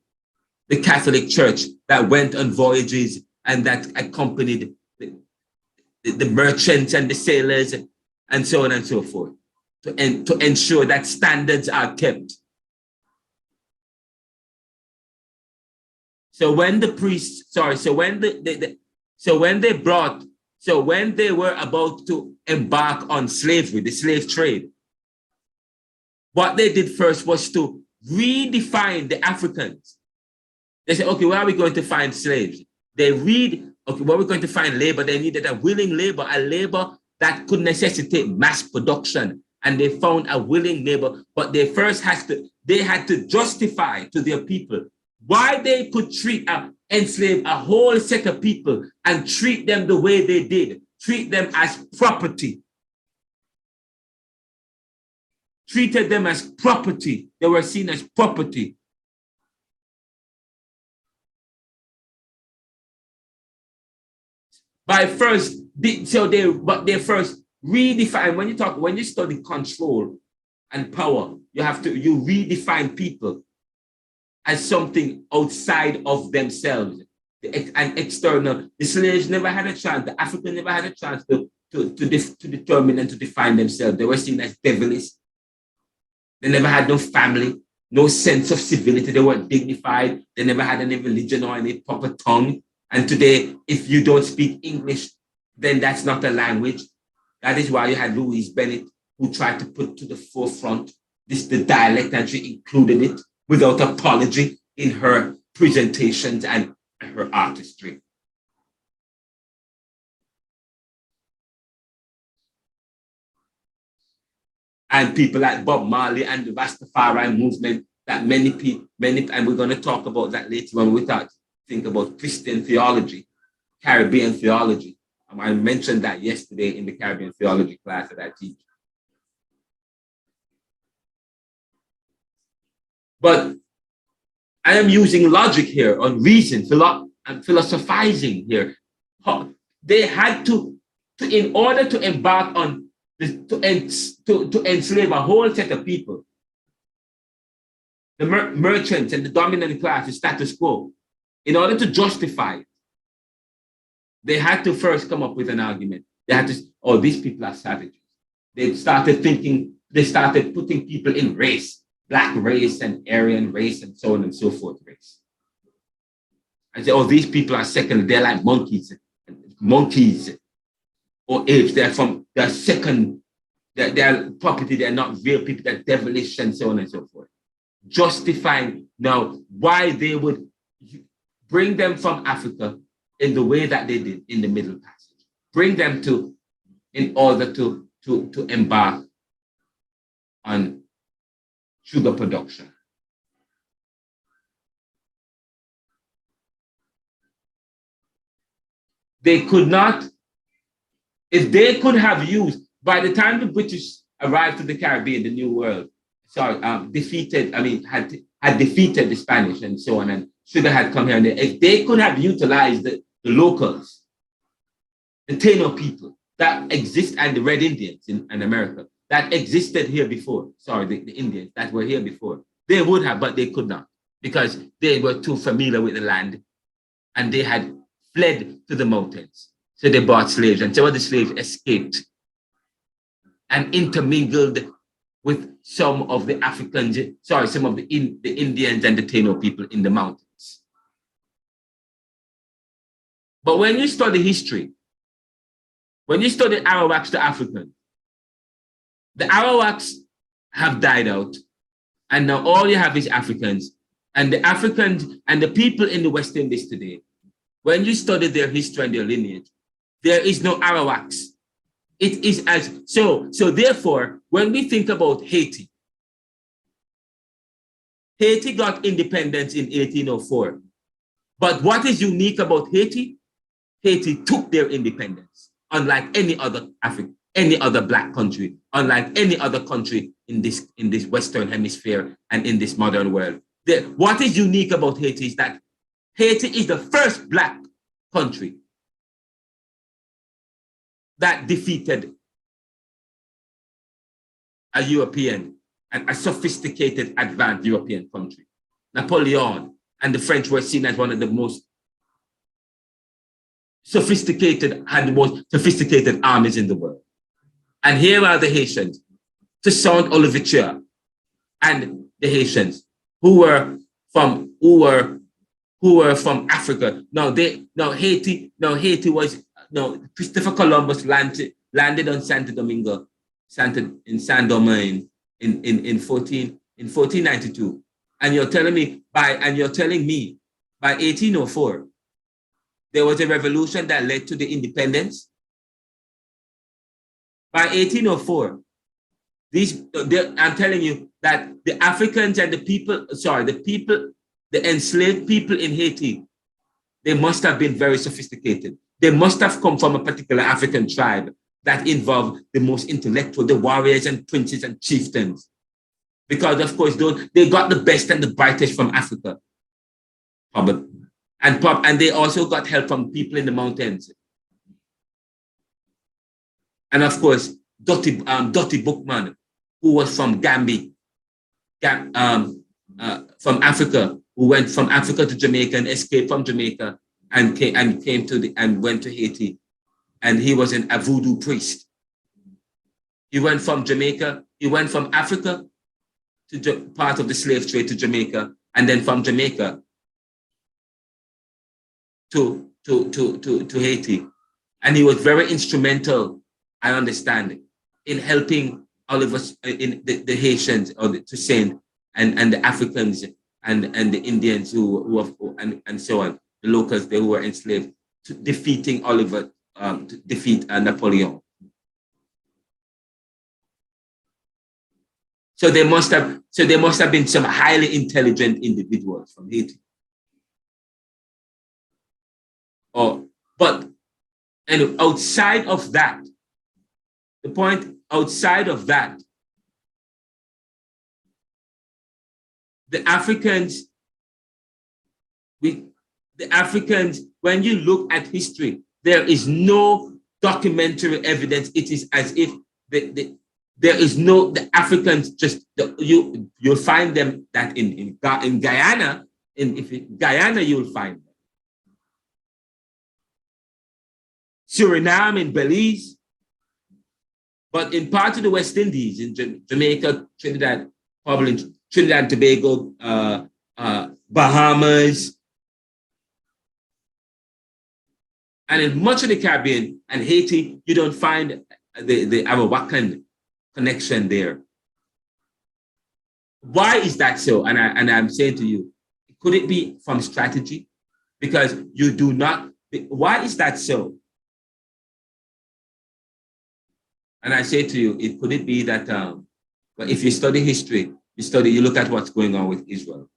the Catholic Church, that went on voyages and that accompanied the merchants and the sailors and so on and so forth, to ensure that standards are kept. So when the priests, when they were about to embark on slavery, the slave trade, what they did first was to redefine the Africans. They said, okay, where are we going to find slaves? Okay, where are we going to find labor? They needed a willing labor, a labor that could necessitate mass production. And they found a willing labor, but they first had to justify to their people why they could enslave a whole set of people and treat them the way they did, treat them as property. Treated them as property. They were seen as property. They first redefine. When you study control and power, you redefine people as something outside of themselves, and external. The slaves never had a chance. The Africans never had a chance to determine and to define themselves. They were seen as devilish. They never had no family, no sense of civility. They weren't dignified. They never had any religion or any proper tongue. And today, if you don't speak English, then that's not a language. That is why you had Louise Bennett, who tried to put to the forefront the dialect, and she included it without apology in her presentations and her artistry. And people like Bob Marley and the Rastafari movement, that many, and we're going to talk about that later when we think about Christian theology, Caribbean theology. I mentioned that yesterday in the Caribbean theology class that I teach. But I am using logic here on reason, and philosophizing here. They had to in order to embark on to enslave a whole set of people, the merchants and the dominant class, the status quo, in order to justify it, they had to first come up with an argument. They had to, oh, these people are savages. They started putting people in race, Black race and Aryan race and so on and so forth race. And say, oh, these people are second, they're like monkeys or apes. They're second, they're property, they're not real people, they're devilish and so on and so forth. Justifying now why they would bring them from Africa in the way that they did in the Middle Passage. Bring them in order to embark on sugar production. They could not, if they could have used, by the time the British arrived to the Caribbean, the New World, had defeated the Spanish and so on, and sugar had come here, and if they could have utilized the locals, the Taino people that exist, and the Red Indians in America that existed here before, the Indians that were here before, they would have, but they could not, because they were too familiar with the land and they had fled to the mountains. So they bought slaves, and some of the slaves escaped and intermingled with some of the Africans, some of the Indians and the Taino people in the mountains. But when you study history, when you study Arawaks to Africans, the Arawaks have died out, and now all you have is Africans. And the Africans and the people in the West Indies today when you study their history and their lineage, there is no Arawaks. It is as so. So therefore, when we think about Haiti, Haiti got independence in 1804. But what is unique about Haiti? Haiti took their independence, unlike any other any other Black country, unlike any other country in this Western hemisphere and in this modern world. What is unique about Haiti is that Haiti is the first Black country that defeated a European, a sophisticated, advanced European country. Napoleon and the French were seen as one of the most sophisticated, had the most sophisticated armies in the world. And here are the Haitians, Toussaint Louverture and the Haitians who were from Africa. Christopher Columbus landed on Santo Domingo, in San Domingue in 1492. And you're telling me by 1804, there was a revolution that led to the independence. By 1804, I'm telling you that the Africans and the enslaved people in Haiti, they must have been very sophisticated. They must have come from a particular African tribe that involved the most intellectual, the warriors and princes and chieftains. Because of course, they got the best and the brightest from Africa. Probably. And they also got help from people in the mountains. And of course, Dottie Bookman, who was from Gambia, from Africa, who went from Africa to Jamaica and escaped from Jamaica and went to Haiti. And he was a voodoo priest. He went from Africa to part of the slave trade to Jamaica, and then from Jamaica to Haiti. And he was very instrumental, I understand, in helping all of us, in the Haitians or the Toussaint and the Africans and the Indians and so on, the locals who were enslaved, to defeating Oliver, to defeat Napoleon. So there must have been some highly intelligent individuals from Haiti. But outside of that, the point outside of that, the Africans, when you look at history, there is no documentary evidence. It is as if the Africans you'll find them that in Guyana, Guyana you'll find them. Suriname in Belize, but in part of the West Indies, in Jamaica, Trinidad, probably Trinidad and Tobago, Bahamas, and in much of the Caribbean and Haiti, you don't find the Arawakan connection there. Why is that so? And I'm saying to you, could it be from strategy? Because you do not. Why is that so? And I say to you, could it be that, but if you study history, you look at what's going on with Israel.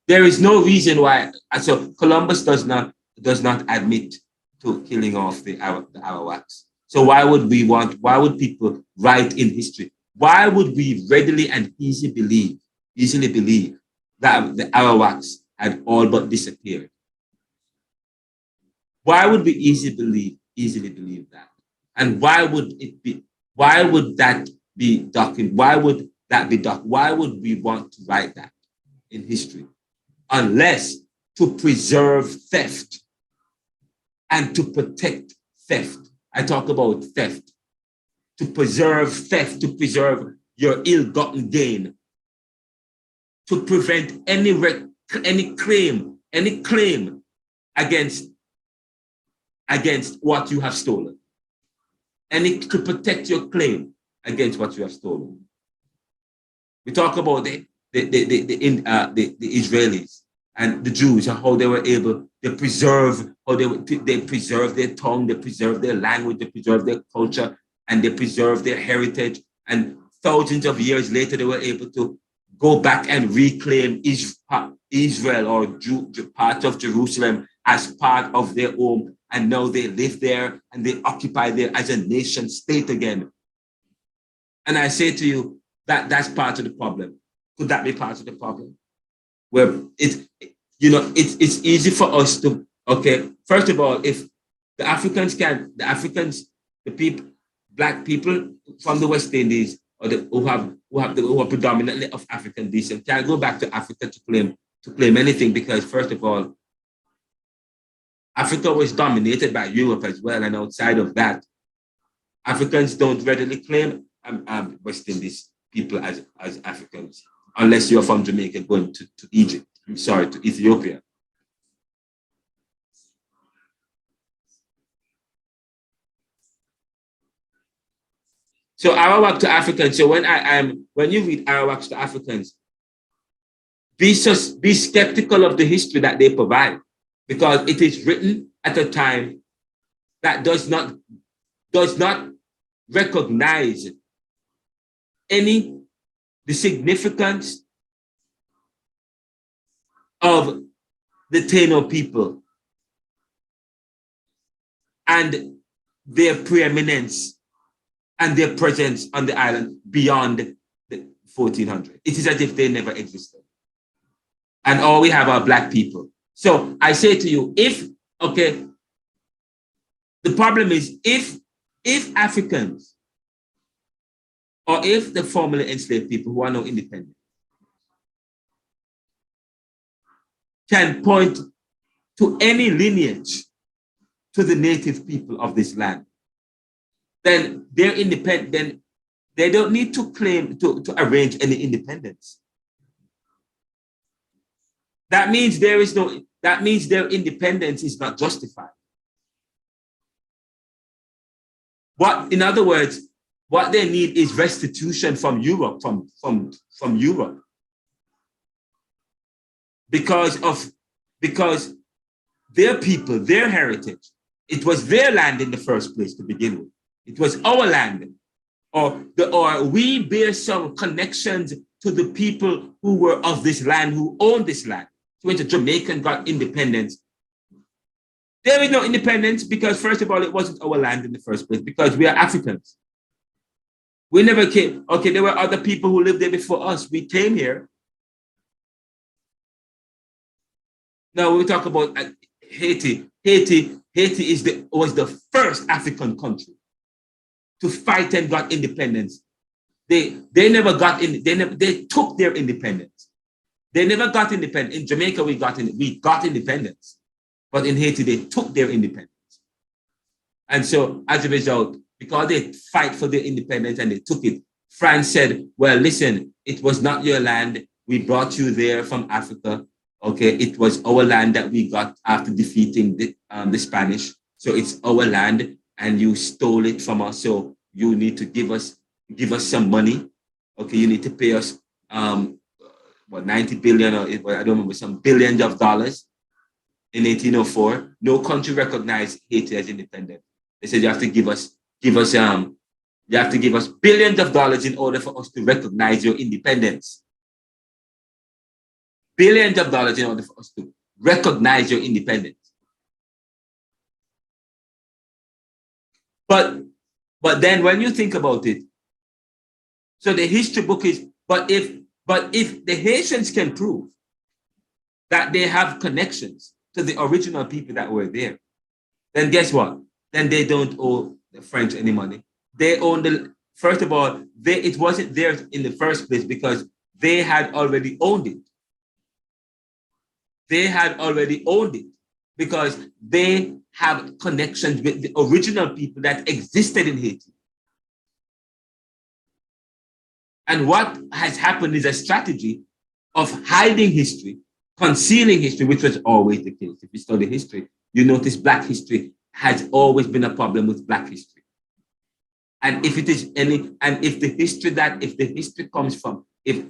There is no reason why. So Columbus does not admit to killing off the Arawaks. So why would people write in history? Why would we readily and easily believe that the Arawaks had all but disappeared? Why would we easily believe that? And why would that be documented? Why would we want to write that in history? Unless to preserve theft and to protect theft. I talk about theft. To preserve theft, to preserve your ill-gotten gain, to prevent any claim against what you have stolen, to protect your claim against what you have stolen. We talk about the Israelis and the Jews, and how they were able to preserve, how they preserve their tongue, they preserve their language, they preserve their culture, and they preserve their heritage. And thousands of years later, they were able to go back and reclaim Israel or part of Jerusalem as part of their own. And now they live there and they occupy there as a nation state again. And I say to you that that's part of the problem. Could that be part of the problem? Where it's easy for us to, okay, first of all, if the Africans, the people, Black people from the West Indies, or who are predominantly of African descent, can't go back to Africa to claim anything, because first of all, Africa was dominated by Europe as well, and outside of that, Africans don't readily claim West Indies people as Africans, unless you're from Jamaica going to Egypt. To Ethiopia. So Arawak to Africans. So when you read Arawaks to Africans, be skeptical of the history that they provide, because it is written at a time that does not recognize the significance of the Taino people and their preeminence and their presence on the island beyond the 1400. It is as if they never existed. And all we have are Black people. So I say to you, the problem is if Africans, or if the formerly enslaved people who are now independent can point to any lineage to the native people of this land, then they're independent. Then they don't need to claim to arrange any independence. That means their independence is not justified. In other words, what they need is restitution from Europe, from Europe. Because their people, their heritage, it was their land in the first place to begin with. It was our land, or we bear some connections to the people who were of this land, who owned this land. So when the Jamaican got independence, there is no independence because, first of all, it wasn't our land in the first place, because we are Africans. We never came. Okay, there were other people who lived there before us. We came here. Now we talk about Haiti. Haiti was the first African country to fight and got independence. They never got in. They took their independence. They never got independent. In Jamaica, we got independence, but in Haiti, they took their independence. And so, as a result, because they fight for their independence and they took it, France said, "Well, listen, it was not your land. We brought you there from Africa. Okay, it was our land that we got after defeating the Spanish. So it's our land, and you stole it from us. So you need to give us some money. Okay, you need to pay us 90 billion, or I don't remember, some billions of dollars." In 1804, no country recognized Haiti as independent. They said you have to give us billions of dollars in order for us to recognize your independence. Billions of dollars in order for us to recognize your independence. But then when you think about it, so the history book is, but if the Haitians can prove that they have connections to the original people that were there, then guess what? Then they don't owe the French any money. They own first of all, it wasn't theirs in the first place because they had already owned it. They had already owned it because they have connections with the original people that existed in Haiti. And what has happened is a strategy of hiding history, concealing history, which was always the case. If you study history, you notice Black history has always been a problem with Black history. And if it is any, and if the history comes from, if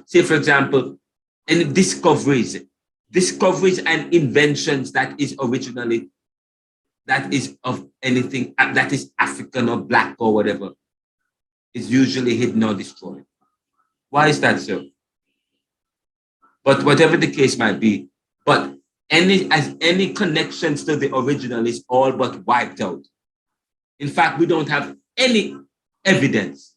say for example, any discoveries and inventions that is originally, that is of anything that is African or black or whatever, is usually hidden or destroyed. Why is that so? But whatever the case might be, but any connections to the original is all but wiped out. In fact, we don't have any evidence.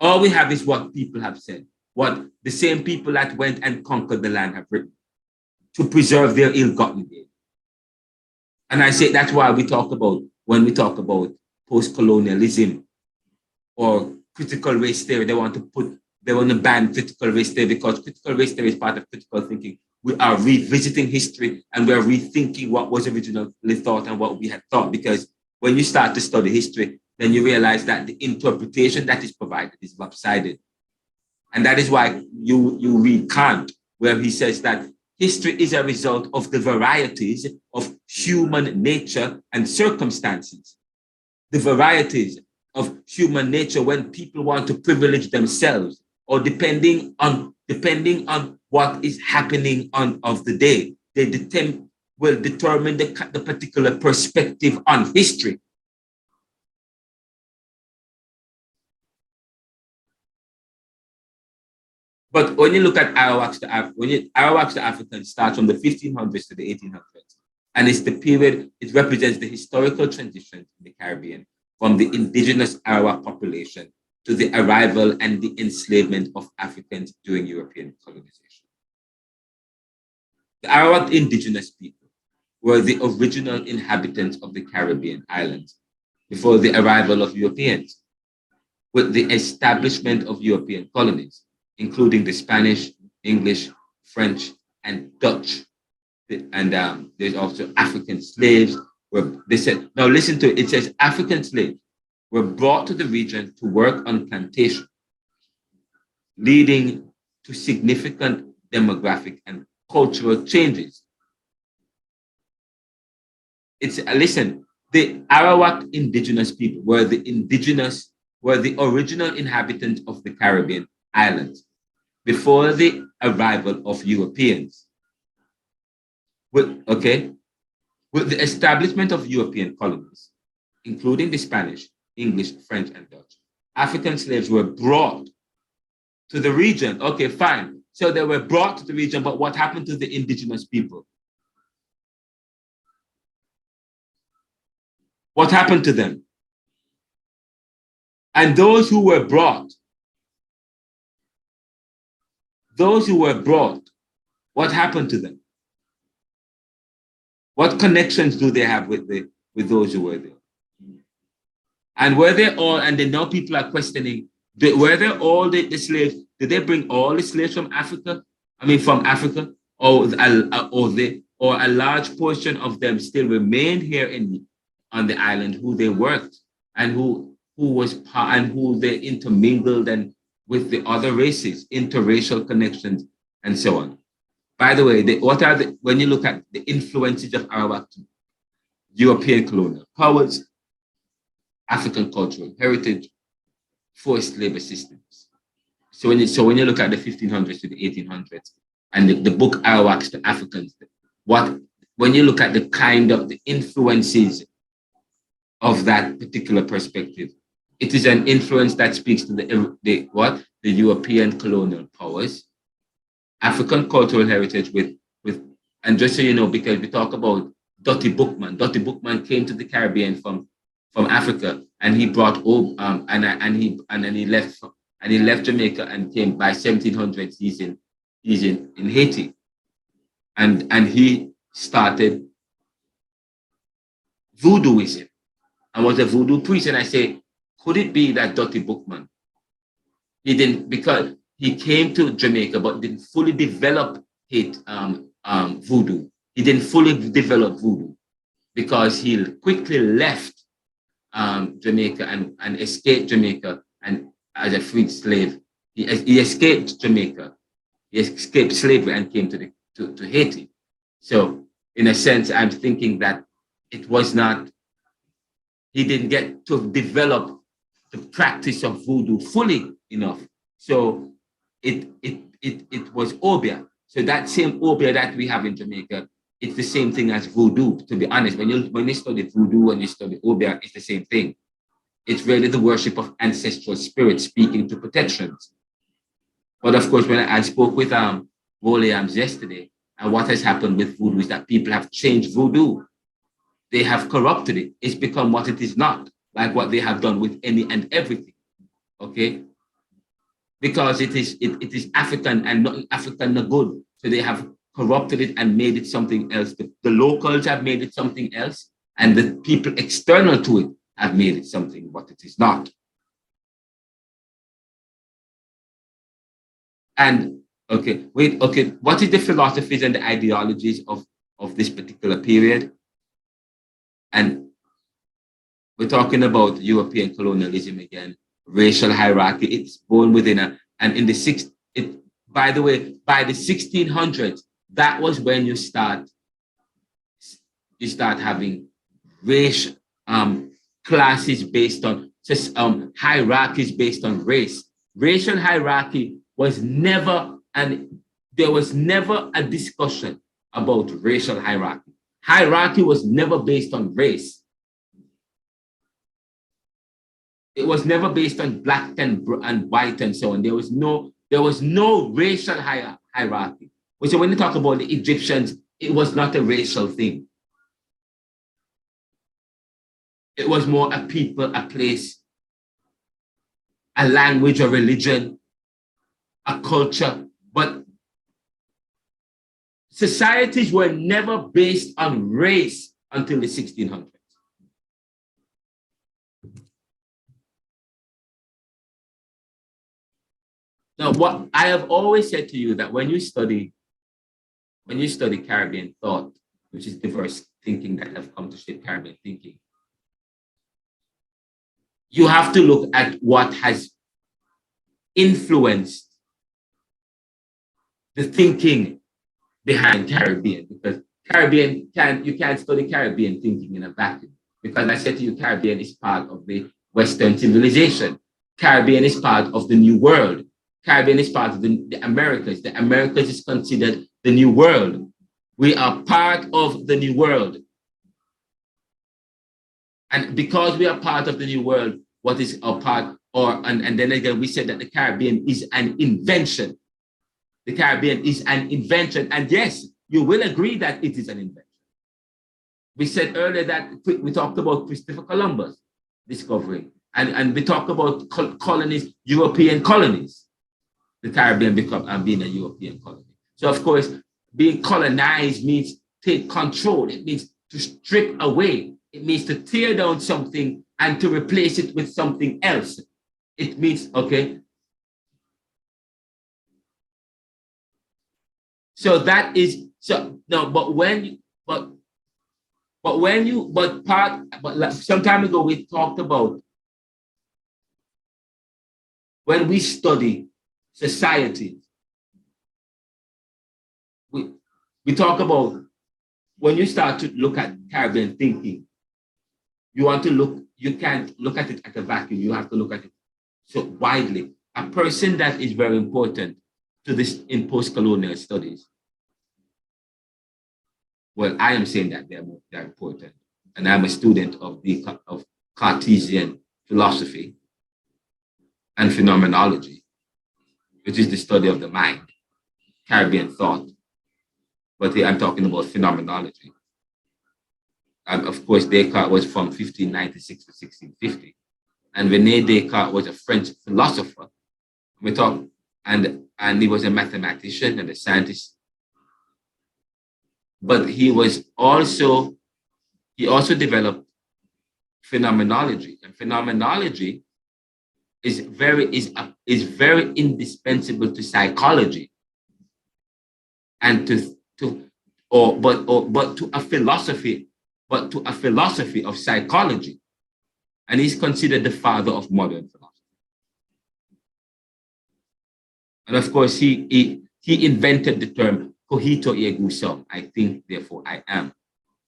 All we have is what people have said, what the same people that went and conquered the land have written to preserve their ill-gotten gain. And I say that's why when we talk about post-colonialism or critical race theory, they want to ban critical race theory because critical race theory is part of critical thinking. We are revisiting history and we are rethinking what was originally thought and what we had thought, because when you start to study history, then you realize that the interpretation that is provided is lopsided. And that is why you read Kant, where he says that history is a result of the varieties of human nature and circumstances. The varieties of human nature when people want to privilege themselves, or depending on what is happening of the day, they will determine the particular perspective on history. But when you look at Arawaks to Africans starts from the 1500s to the 1800s, and it's the period, it represents the historical transition in the Caribbean from the indigenous Arawak population to the arrival and the enslavement of Africans during European colonization. The Arawak indigenous people were the original inhabitants of the Caribbean islands before the arrival of Europeans. With the establishment of European colonies, including the Spanish, English, French, and Dutch. And there's also African slaves. They said, now listen to it, it says African slaves were brought to the region to work on plantation, leading to significant demographic and cultural changes. Listen, the Arawak indigenous people were the original inhabitants of the Caribbean islands before the arrival of Europeans. With the establishment of European colonies, including the Spanish, English, French, and Dutch, African slaves were brought to the region. Okay, fine. So they were brought to the region, but what happened to the indigenous people? What happened to them? And those who were brought, what happened to them? What connections do they have with those who were there? And were they all, and then now people are questioning, were they all the slaves? Did they bring all the slaves from Africa? From Africa? Or a large portion of them still remained here on the island, who they worked and who they intermingled and with the other races, interracial connections, and so on. By the way, when you look at the influences of Arawak, European colonial powers, African cultural heritage, forced labor systems. So when you look at the 1500s to the 1800s and the book Arawaks to Africans, when you look at the kind of the influences of that particular perspective, it is an influence that speaks to the European colonial powers, African cultural heritage and just so you know, because we talk about Dottie Bookman came to the Caribbean from Africa, and he brought and he left Jamaica and came by 1700s. He's in Haiti, and he started voodooism and was a voodoo priest. And I say, could it be that Dottie Bookman, because he came to Jamaica but didn't fully develop voodoo. He didn't fully develop voodoo because he quickly left Jamaica and escaped Jamaica, and as a freed slave, he escaped Jamaica. He escaped slavery and came to Haiti. So in a sense, I'm thinking that it was not he didn't get to develop the practice of voodoo fully enough. So it was obia. So that same obia that we have in Jamaica, it's the same thing as voodoo. To be honest, when you study voodoo and you study obia, it's the same thing. It's really the worship of ancestral spirits speaking to protections. But of course, when I spoke with Williams yesterday, and what has happened with voodoo is that people have changed voodoo. They have corrupted it. It's become what it is not, like what they have done with any and everything. Okay? Because it is African and not African no good. So they have corrupted it and made it something else. The locals have made it something else, and the people external to it have made it something what it is not. And okay, what is the philosophies and the ideologies of this particular period? And we're talking about European colonialism again, racial hierarchy. It's born within and in the by the way, by the 1600s, that was when you start having race classes based on hierarchies based on race. Racial hierarchy was never, and there was never a discussion about racial hierarchy. Hierarchy was never based on race. It was never based on black and white and so on. There was no racial hierarchy. So when you talk about the Egyptians, it was not a racial thing. It was more a people, a place, a language, a religion, a culture. But societies were never based on race until the 1600s. Now, what I have always said to you that when you study Caribbean thought, which is diverse thinking that have come to shape Caribbean thinking, you have to look at what has influenced the thinking behind Caribbean, because you can't study Caribbean thinking in a vacuum. Because I said to you, Caribbean is part of the Western civilization. Caribbean is part of the New World. Caribbean is part of the Americas. The Americas is considered the New World. We are part of the New World. And because we are part of the New World, what is our part? And then again, we said that the Caribbean is an invention. The Caribbean is an invention. And yes, you will agree that it is an invention. We said earlier that we talked about Christopher Columbus discovering, and we talked about colonies, European colonies. The Caribbean being a European colony. So of course, being colonized means take control. It means to strip away. It means to tear down something and to replace it with something else. It means, okay. So that is, so no, some time ago we talked about when we study society, we talk about when you start to look at Caribbean thinking, you can't look at it at a vacuum. You have to look at it so widely. A person that is very important to this in post-colonial studies. Well, I am saying that they're important. And I'm a student of Cartesian philosophy and phenomenology, which is the study of the mind, Caribbean thought. But here I'm talking about phenomenology. Of course, Descartes was from 1596 to 1650. And René Descartes was a French philosopher. And he was a mathematician and a scientist. But he also developed phenomenology. And phenomenology is very indispensable to psychology and to a philosophy of psychology. And he's considered the father of modern philosophy. And of course, he invented the term cogito ergo sum, I think, therefore I am.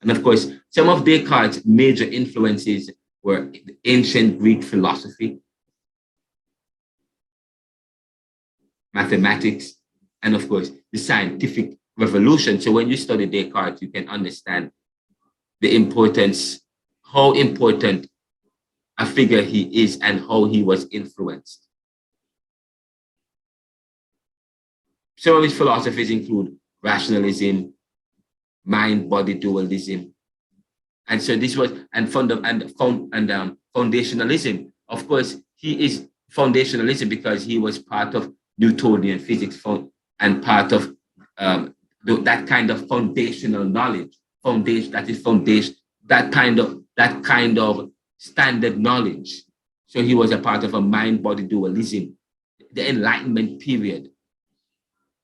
And of course, some of Descartes' major influences were the ancient Greek philosophy, mathematics, and of course, the scientific revolution. So when you study Descartes, you can understand the importance, how important a figure he is and how he was influenced. Some of his philosophies include rationalism, mind-body dualism, and so this was foundationalism. Of course, he is foundationalism because he was part of Newtonian physics and part of that kind of foundational knowledge, that kind of standard knowledge. So he was a part of a mind-body dualism, the Enlightenment period,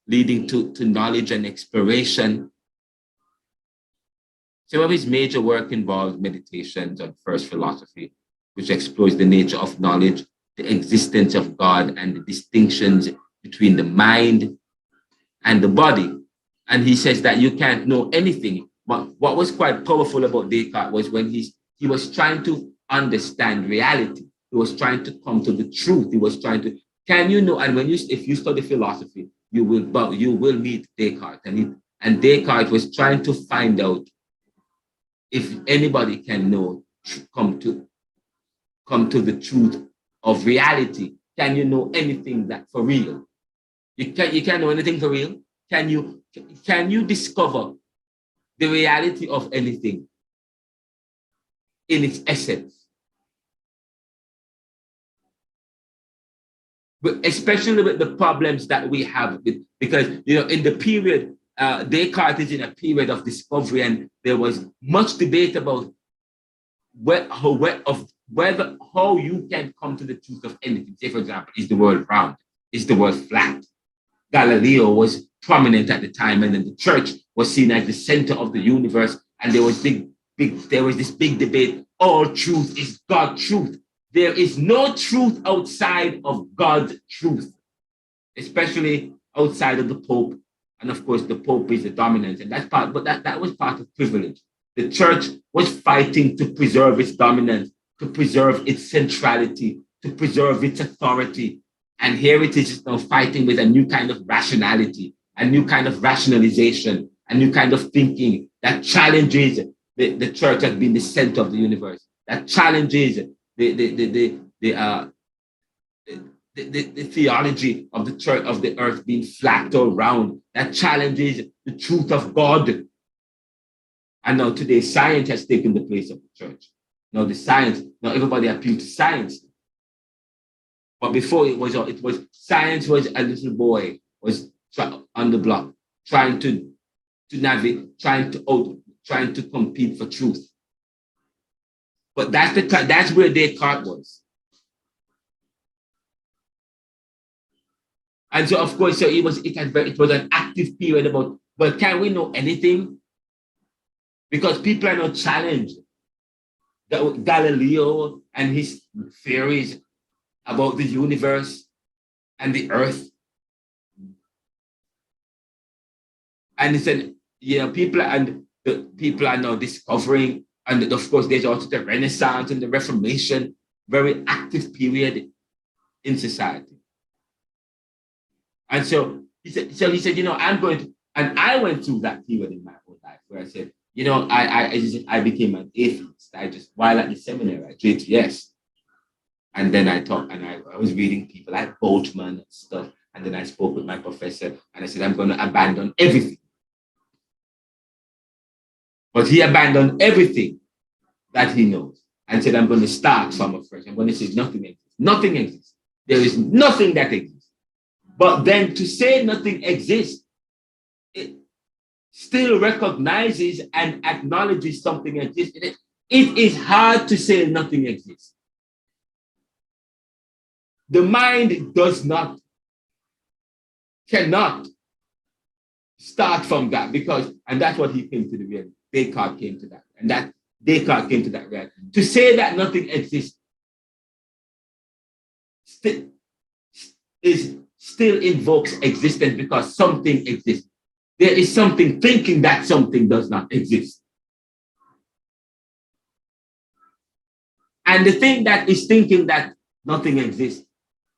leading to knowledge and exploration. Some of his major work involved meditations on first philosophy, which explores the nature of knowledge, the existence of God, and the distinctions between the mind and the body. And he says that you can't know anything. But what was quite powerful about Descartes was when he was trying to understand reality. He was trying to come to the truth. He was trying to, can you know? And if you study philosophy, you will meet Descartes. And Descartes was trying to find out if anybody can know, come to the truth of reality. Can you know anything that for real? You can't know anything for real. Can you discover the reality of anything in its essence? But especially with the problems that we have, because in the period, Descartes is in a period of discovery, and there was much debate about how you can come to the truth of anything. Say, for example, is the world round? Is the world flat? Galileo was prominent at the time, and then the church was seen as the center of the universe, and there was this big debate. All truth is God's truth. There is no truth outside of God's truth, especially outside of the Pope. And of course, the Pope is the dominant, and that was part of privilege. The church was fighting to preserve its dominance, to preserve its centrality, to preserve its authority. And here it is now fighting with a new kind of rationality, a new kind of rationalization, a new kind of thinking that challenges the church as being the center of the universe, that challenges the theology of the church, of the earth being flat or round, that challenges the truth of God. And now today, science has taken the place of the church. Now everybody appeals to science. But before it was science was a little boy was on the block, trying to navigate, trying to compete for truth. But that's where Descartes was. And so, of course, it was an active period about, well, can we know anything? Because people are not challenged. Galileo and his theories about the universe and the earth. And he said, people are now discovering, and of course, there's also the Renaissance and the Reformation, very active period in society. And so he said, I'm going to, and I went through that period in my whole life where I said, I became an atheist. While at the seminary, I did, yes. And then I taught, and I was reading people like Boltzmann and stuff. And then I spoke with my professor, and I said, I'm going to abandon everything. But he abandoned everything that he knows and said, I'm going to start from afresh. I'm going to say nothing exists. Nothing exists. There is nothing that exists. But then to say nothing exists, it still recognizes and acknowledges something exists. It is hard to say nothing exists. The mind cannot start from that and that's what he came to the reality. Descartes came to that, and that Descartes came to that reality. To say that nothing exists still invokes existence because something exists. There is something thinking that something does not exist. And the thing that is thinking that nothing exists,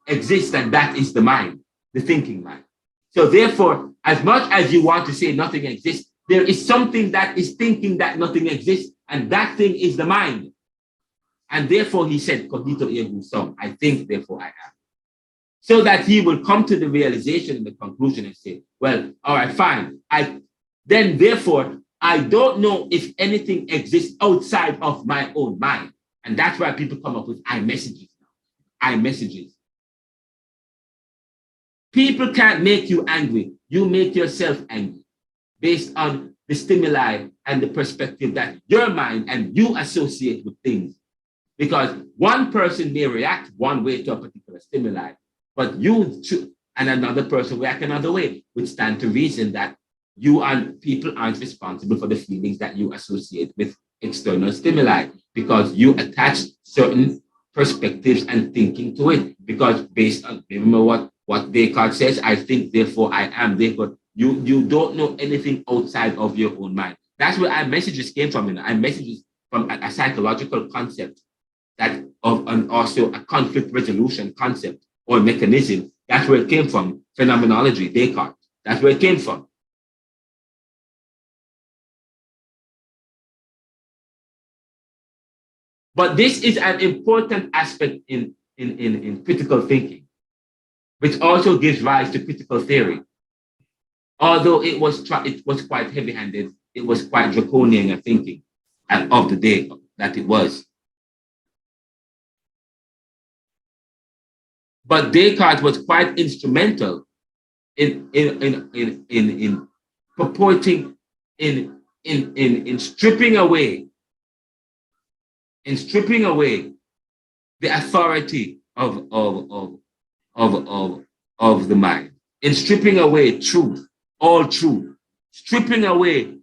and that is the mind, the thinking mind. So therefore, as much as you want to say nothing exists, there is something that is thinking that nothing exists, and that thing is the mind. And therefore he said, Cognito ergo sum, I think, therefore I am. So that he will come to the realization and the conclusion and say, well, all right, fine. Therefore, I don't know if anything exists outside of my own mind. And that's why people come up with I messages. I messages. People can't make you angry. You make yourself angry based on the stimuli and the perspective that your mind and you associate with things. Because one person may react one way to a particular stimuli, but you and another person react another way, which stand to reason that you and people aren't responsible for the feelings that you associate with external stimuli, because you attach certain perspectives and thinking to it. Because based on, remember what Descartes says, I think, therefore I am. Therefore, you don't know anything outside of your own mind. That's where our messages came from. Our messages from a psychological concept that and also a conflict resolution concept or mechanism. That's where it came from. Phenomenology, Descartes. That's where it came from. But this is an important aspect in critical thinking, which also gives rise to critical theory. Although it was quite heavy-handed, it was quite draconian in thinking of the day that it was. But Descartes was quite instrumental in purporting, in stripping away the authority of the mind, in stripping away truth, all truth, stripping away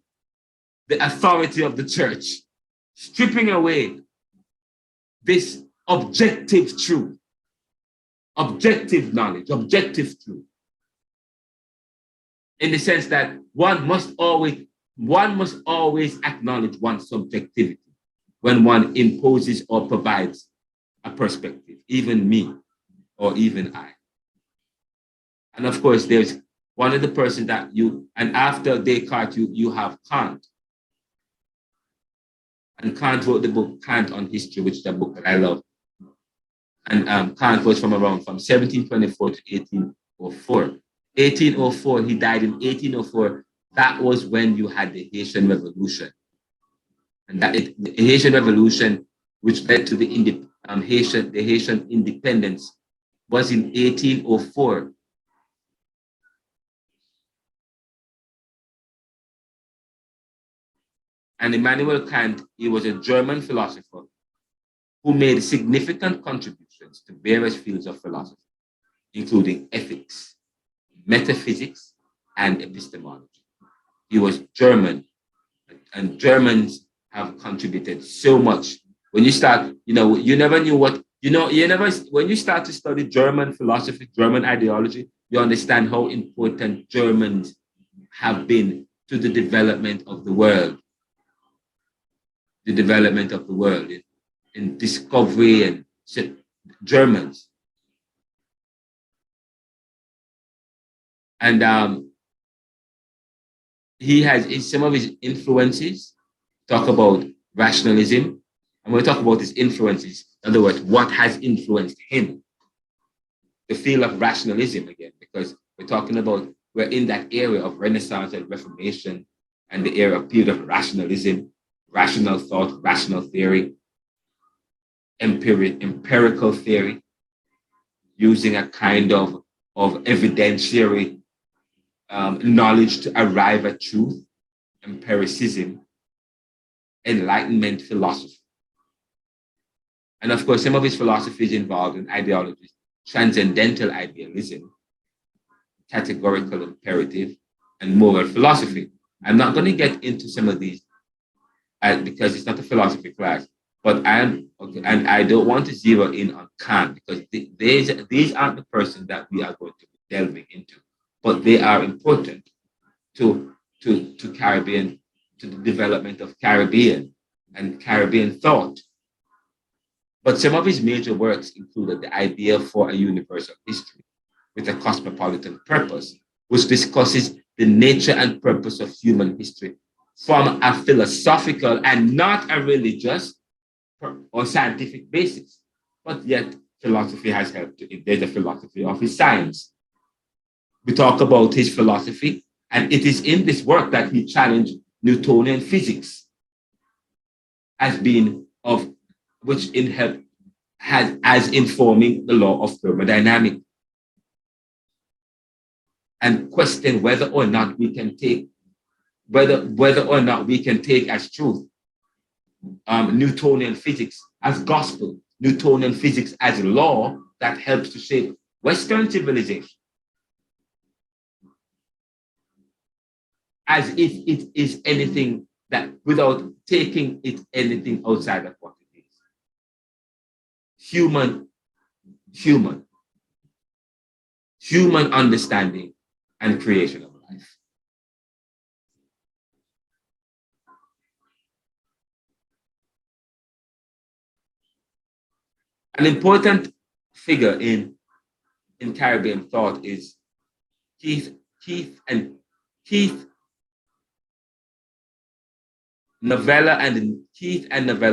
the authority of the church, stripping away this objective truth, objective knowledge, objective truth, in the sense that one must always acknowledge one's subjectivity when one imposes or provides a perspective, even me or even I. And of course, there's one of the persons that and after Descartes, you have Kant. And Kant wrote the book Kant on History, which is a book that I love. And Kant was from 1724 to 1804. 1804, he died in 1804. That was when you had the Haitian Revolution. And the Haitian Revolution, which led to the Haitian independence, was in 1804. And Immanuel Kant, he was a German philosopher who made significant contributions to various fields of philosophy, including ethics, metaphysics, and epistemology. He was German, and Germans have contributed so much. When you start, you never knew what, when you start to study German philosophy, German ideology, you understand how important Germans have been to the development of the world. In discovery and Germans. And he has, in some of his influences, talk about rationalism. And we'll talk about his influences. In other words, what has influenced him? The field of rationalism again, because we're in that area of Renaissance and Reformation and the era of period of rationalism, rational thought, rational theory, empirical theory, using a kind of evidentiary knowledge to arrive at truth, empiricism, Enlightenment philosophy. And of course, some of his philosophy is involved in ideologies, transcendental idealism, categorical imperative, and moral philosophy. I'm not going to get into some of these because it's not a philosophy class, but I don't want to zero in on Kant because these aren't the persons that we are going to be delving into, but they are important to Caribbean, to the development of Caribbean and Caribbean thought. But some of his major works included The Idea for a Universal History with a Cosmopolitan Purpose, which discusses the nature and purpose of human history from a philosophical and not a religious or scientific basis. But yet, philosophy has helped. There's a philosophy of his science. We talk about his philosophy, and it is in this work that he challenged Newtonian physics as being of which in help has as informing the law of thermodynamics, and question whether or not we can take as truth Newtonian physics as gospel, Newtonian physics as law that helps to shape Western civilization, as if it is anything that, without taking it anything outside of what it is. Human understanding and creation of life. An important figure in Caribbean thought is Keith Novella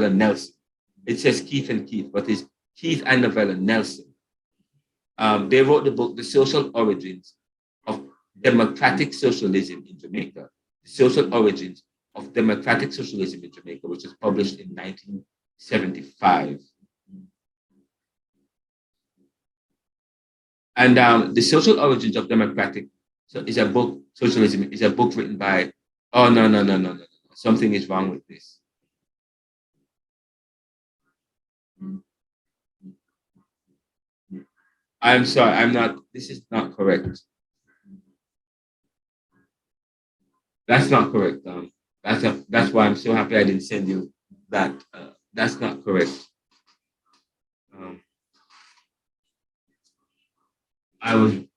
Nelson. It says Keith and Keith, but it's Keith and Novella Nelson. They wrote the book, The Social Origins of Democratic Socialism in Jamaica. The Social Origins of Democratic Socialism in Jamaica, which was published in 1975. And The Social Origins of Democratic is a book, socialism is a book written by, oh, no. Something is wrong with this. I'm sorry, this is not correct. That's not correct. That's why I'm so happy I didn't send you that. That's not correct.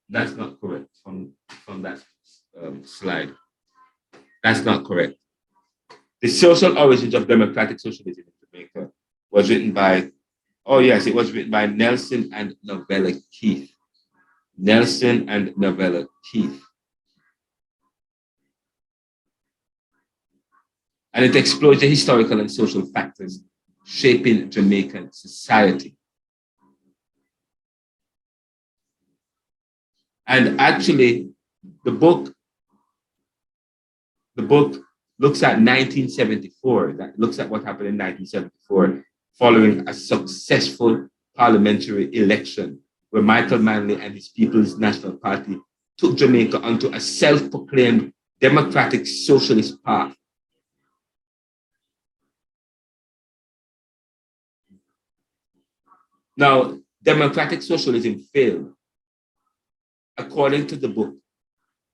That's not correct from that slide. That's not correct. The Social Origins of Democratic Socialism in Jamaica was written by, oh yes, it was written by Nelson and Novella Keith. Nelson and Novella Keith. And it explores the historical and social factors shaping Jamaican society. And actually, the book looks at 1974, that looks at what happened in 1974, following a successful parliamentary election where Michael Manley and his People's National Party took Jamaica onto a self-proclaimed democratic socialist path. Now, democratic socialism failed, according to the book,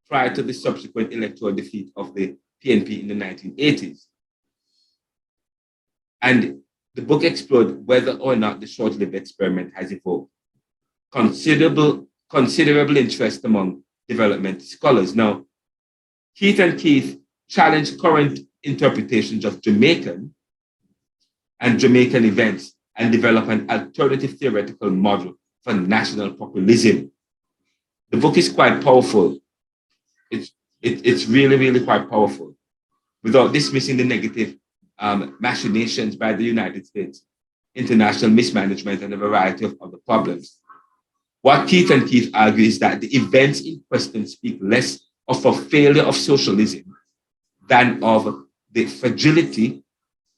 prior to the subsequent electoral defeat of the PNP in the 1980s. And the book explored whether or not the short-lived experiment has evoked considerable interest among development scholars. Now, Keith and Keith challenged current interpretations of Jamaican events and develop an alternative theoretical model for national populism. The book is quite powerful. It's really quite powerful, without dismissing the negative machinations by the United States, international mismanagement, and a variety of other problems. What Keith and Keith argue is that the events in question speak less of a failure of socialism than of the fragility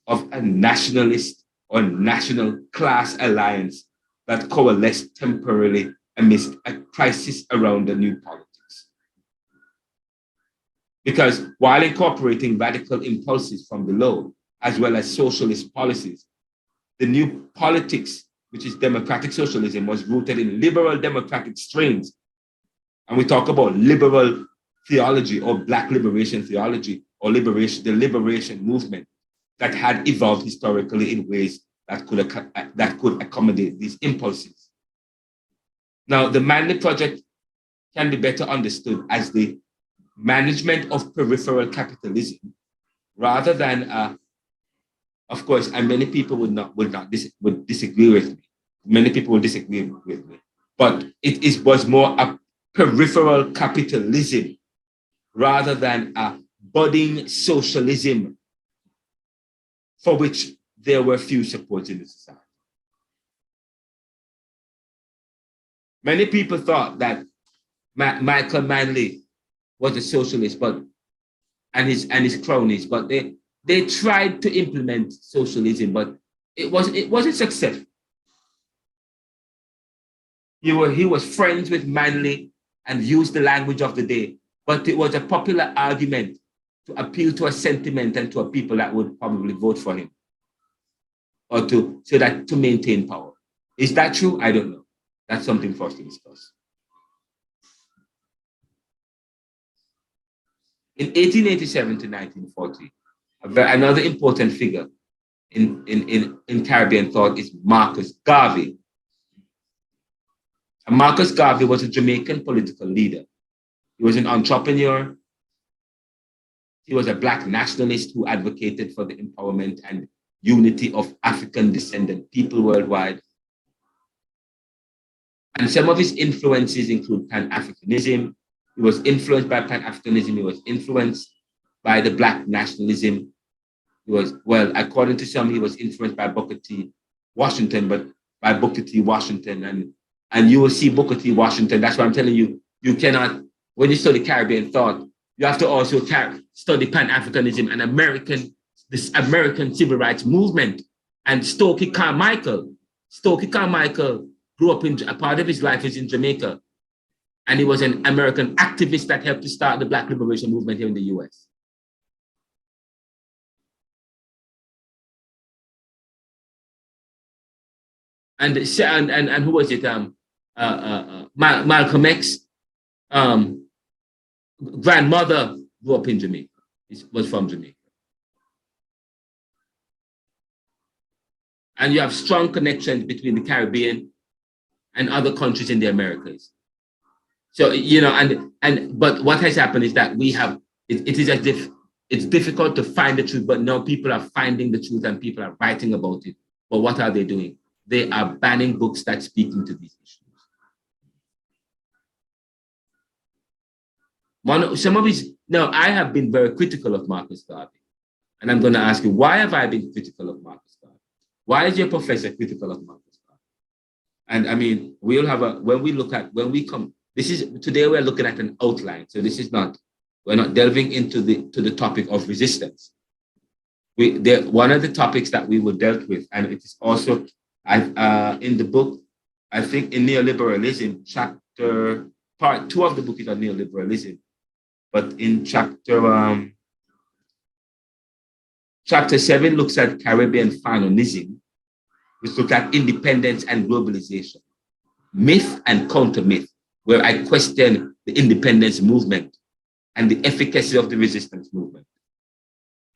of a nationalist or national class alliance that coalesced temporarily amidst a crisis around the new politics. Because while incorporating radical impulses from below, as well as socialist policies, the new politics, which is democratic socialism, was rooted in liberal democratic strains. And we talk about liberal theology or Black liberation theology or the liberation movement that had evolved historically in ways that could accommodate these impulses. Now, the Manley Project can be better understood as the management of peripheral capitalism rather than a Of course, and many people would disagree with me. Many people would disagree with me. But was more a peripheral capitalism rather than a budding socialism for which there were few supports in the society. Many people thought that Michael Manley was a socialist, and his cronies, but they tried to implement socialism, but it wasn't successful. He was friends with Manley and used the language of the day, but it was a popular argument to appeal to a sentiment and to a people that would probably vote for him, or to maintain power. Is that true? I don't know. That's something for us to discuss. In 1887 to 1940, another important figure in Caribbean thought is Marcus Garvey. And Marcus Garvey was a Jamaican political leader. He was an entrepreneur. He was a Black nationalist who advocated for the empowerment and unity of African descendant people worldwide. And some of his influences include Pan-Africanism. He was influenced by Pan-Africanism. He was influenced by the Black nationalism. He was, well, according to some, he was influenced by Booker T. Washington, and you will see Booker T. Washington. That's why I'm telling you, you cannot, when you study Caribbean thought, you have to also study Pan-Africanism and this American civil rights movement. And Stokely Carmichael grew up a part of his life is in Jamaica. And he was an American activist that helped to start the Black liberation movement here in the US. And who was it? Malcolm X grandmother grew up in Jamaica. Was from Jamaica. And you have strong connections between the Caribbean and other countries in the Americas. So, but what has happened is that it is as if it's difficult to find the truth, but now people are finding the truth and people are writing about it. But what are they doing? They are banning books that speak into these issues. Now, I have been very critical of Marcus Garvey. And I'm going to ask you, why have I been critical of Marcus Garvey? Why is your professor critical of Marcus Garvey? And I mean, today we're looking at an outline. So we're not delving into the topic of resistance. One of the topics that we were dealt with, and it is also in the book, I think in Neoliberalism, part 2 of the book is on neoliberalism. But in chapter 7 looks at Caribbean Fanonism, which looks at independence and globalization, myth and counter-myth, where I question the independence movement and the efficacy of the resistance movement.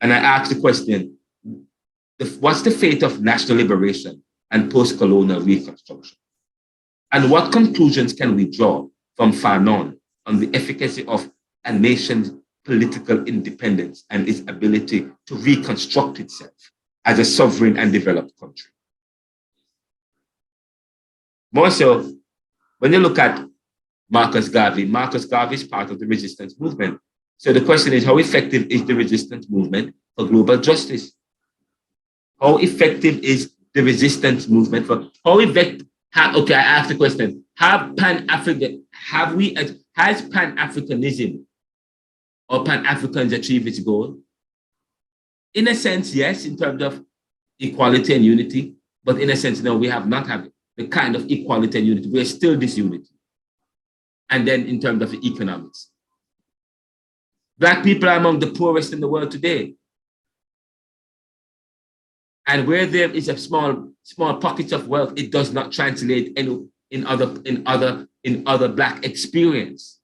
And I ask the question, what's the fate of national liberation and post-colonial reconstruction? And what conclusions can we draw from Fanon on the efficacy of a nation's political independence and its ability to reconstruct itself as a sovereign and developed country? More so, when you look at Marcus Garvey is part of the resistance movement. So the question is, how effective is the resistance movement for global justice? How effective is the resistance movement for, I asked the question, has Pan-Africanism or Pan-Africans achieved its goal? In a sense, yes, in terms of equality and unity, but in a sense, no, we have not had the kind of equality and unity. We are still disunity. And then in terms of the economics, Black people are among the poorest in the world today. And where there is a small pockets of wealth, it does not translate in other Black experience.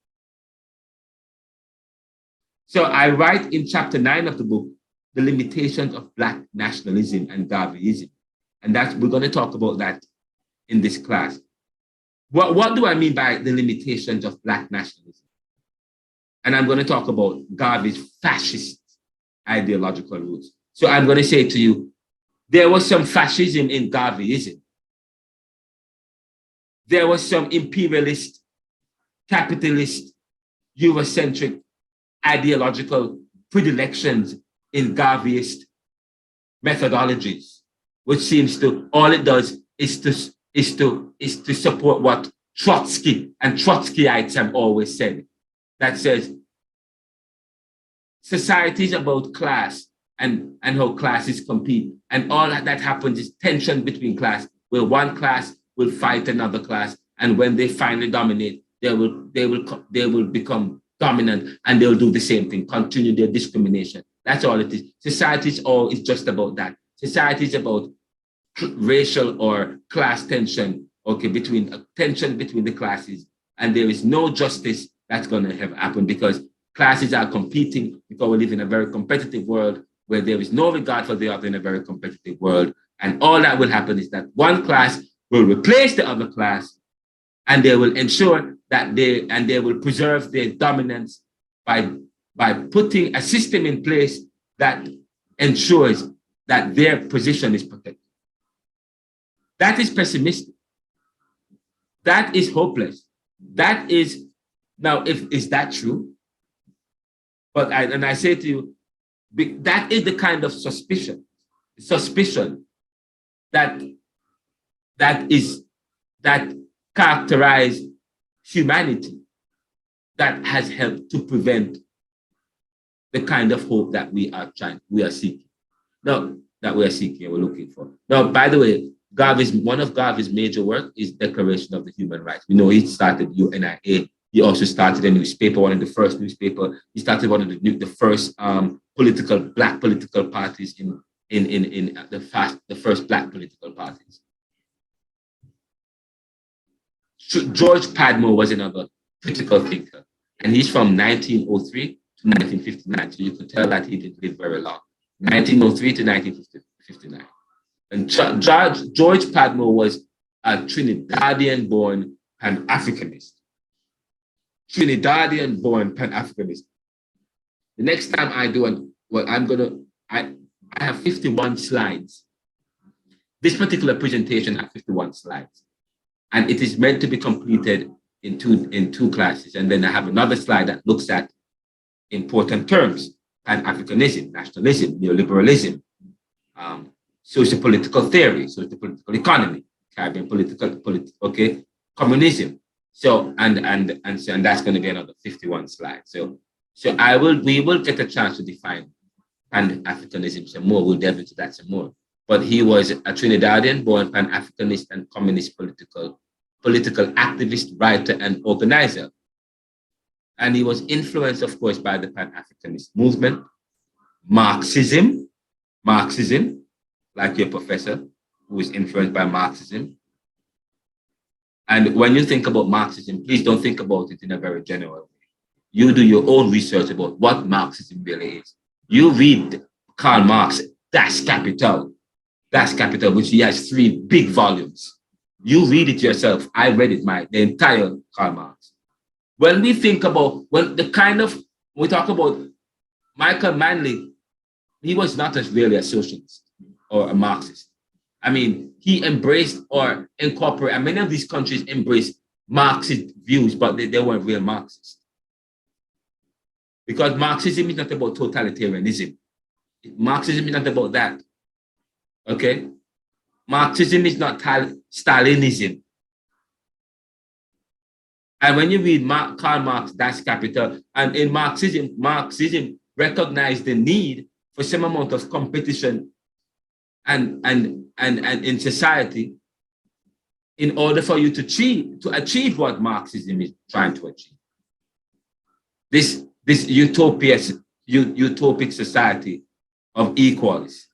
So I write in chapter 9 of the book, the limitations of Black nationalism and Garveyism. And we're going to talk about that in this class. What do I mean by the limitations of Black nationalism? And I'm going to talk about Garvey's fascist ideological roots. So I'm going to say to you, There was some fascism in Garveyism. There was some imperialist, capitalist, Eurocentric ideological predilections in Garveyist methodologies, which seems to, all it does is to support what Trotsky and Trotskyites have always said. That says society is about class and how classes compete. And all that happens is tension between class, where one class will fight another class. And when they finally dominate, they will become dominant, and they'll do the same thing, continue their discrimination. That's all it is. Society is just about that. Society is about racial or class tension, okay, tension between the classes. And there is no justice that's going to have happened, because classes are competing, because we live in a very competitive world where there is no regard for the other in a very competitive world. And all that will happen is that one class will replace the other class, and they will ensure that they will preserve their dominance by putting a system in place that ensures that their position is protected. That is pessimistic. That is hopeless. That is, now, is that true? But I say to you, that is the kind of suspicion that characterize humanity, that has helped to prevent the kind of hope that we are seeking. No, that we are seeking, we're looking for. Now, by the way, one of Garvey's major work is Declaration of the Human Rights. We know he started UNIA. He also started a newspaper, one of the first newspaper. He started one of the first black political parties in the first black political parties. George Padmore was another critical thinker, and he's from 1903 to 1959. So you could tell that he didn't live very long. 1903 to 1959. And George Padmore was a Trinidadian-born Pan-Africanist. Trinidadian-born Pan-Africanist. The next time I do I have 51 slides. This particular presentation has 51 slides, and it is meant to be completed in two classes. And then I have another slide that looks at important terms: Pan-Africanism, nationalism, neoliberalism, socio-political theory, socio-political economy, Caribbean okay, communism. So and that's going to be another 51 slides. So we will get a chance to define Pan-Africanism some more. We'll delve into that some more. But he was a Trinidadian-born Pan-Africanist and communist political activist, writer, and organizer. And he was influenced, of course, by the Pan-Africanist movement, Marxism, like your professor, who is influenced by Marxism. And when you think about Marxism, please don't think about it in a very general way. You do your own research about what Marxism really is. You read Karl Marx, Das Kapital, which he has 3 big volumes. You read it yourself. I read it, the entire Karl Marx. When we think about, we talk about Michael Manley, he was not really a socialist or a Marxist. I mean, he embraced or incorporated, and many of these countries embraced Marxist views, but they weren't real Marxists. Because Marxism is not about totalitarianism. Marxism is not about that. Okay? Marxism is not Stalinism. And when you read Karl Marx, Das Kapital, and in Marxism recognized the need for some amount of competition and in society in order for you to achieve what Marxism is trying to achieve. This utopic society of equals.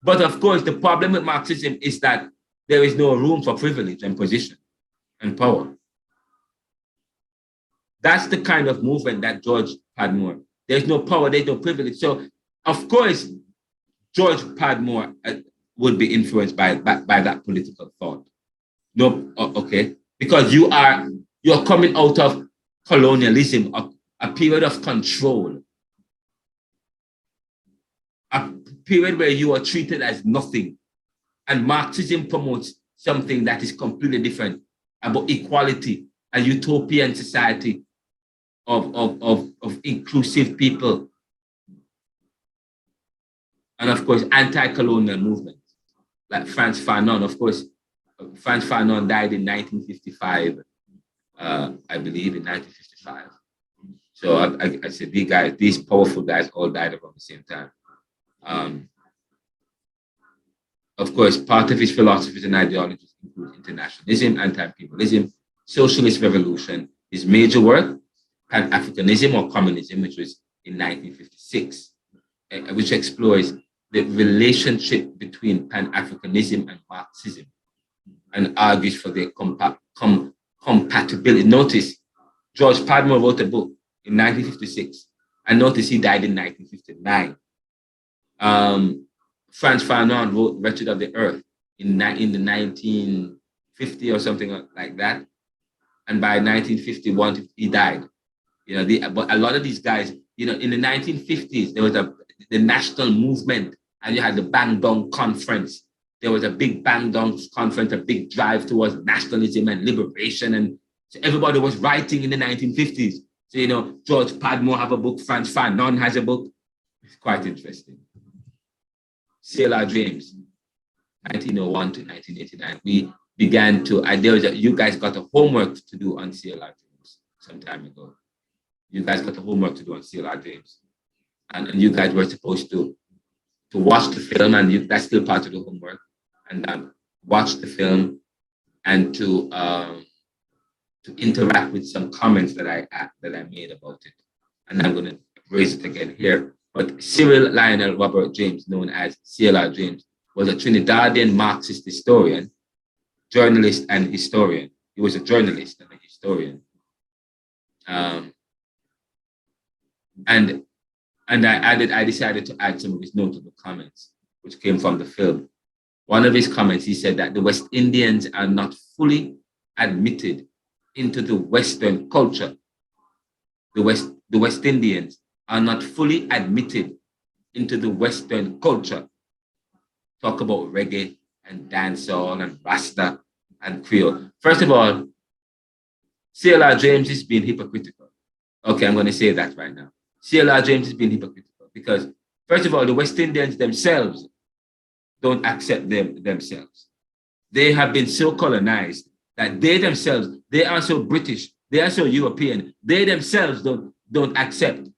But of course, the problem with Marxism is that there is no room for privilege and position and power. That's the kind of movement that George Padmore. There's no power, there's no privilege. So, of course, George Padmore would be influenced by that political thought. No, okay, because you're coming out of colonialism, a period of control. a period where you are treated as nothing. And Marxism promotes something that is completely different, about equality, a utopian society of inclusive people. And of course, anti-colonial movements, like Frantz Fanon. Of course, Frantz Fanon died in 1955, I believe, in 1955. So I said, these powerful guys all died around the same time. Of course, part of his philosophies and ideologies include internationalism, anti-imperialism, socialist revolution. His major work, Pan-Africanism or Communism, which was in 1956, which explores the relationship between Pan-Africanism and Marxism and argues for their compatibility. Notice, George Padmore wrote a book in 1956, and notice he died in 1959. Frantz Fanon wrote Wretched of the Earth in the 1950 or something like that. And by 1951, he died. But a lot of these guys, in the 1950s, there was the national movement, and you had the Bang Dong Conference. There was a big Bang Dong Conference, a big drive towards nationalism and liberation. And so everybody was writing in the 1950s. So, George Padmore have a book, Frantz Fanon has a book. It's quite interesting. CLR James, 1901 to 1989. We began to, you guys got a homework to do on CLR James some time ago. You guys got a homework to do on CLR James. And you guys were supposed to watch the film, and that's still part of the homework, and watch the film and to interact with some comments that I made about it. And I'm going to raise it again here. But Cyril Lionel Robert James, known as CLR James, was a Trinidadian Marxist historian, journalist, and historian. He was a journalist and a historian. And I decided to add some of his notable comments, which came from the film. One of his comments, he said that the West Indians are not fully admitted into the Western culture. The West Indians are not fully admitted into the Western culture. Talk about reggae and dancehall and Rasta and Creole. First of all, CLR James is being hypocritical. Okay, I'm going to say that right now. CLR James is being hypocritical because, first of all, the West Indians themselves don't accept themselves. They have been so colonized that they are so British, they are so European, they themselves don't accept.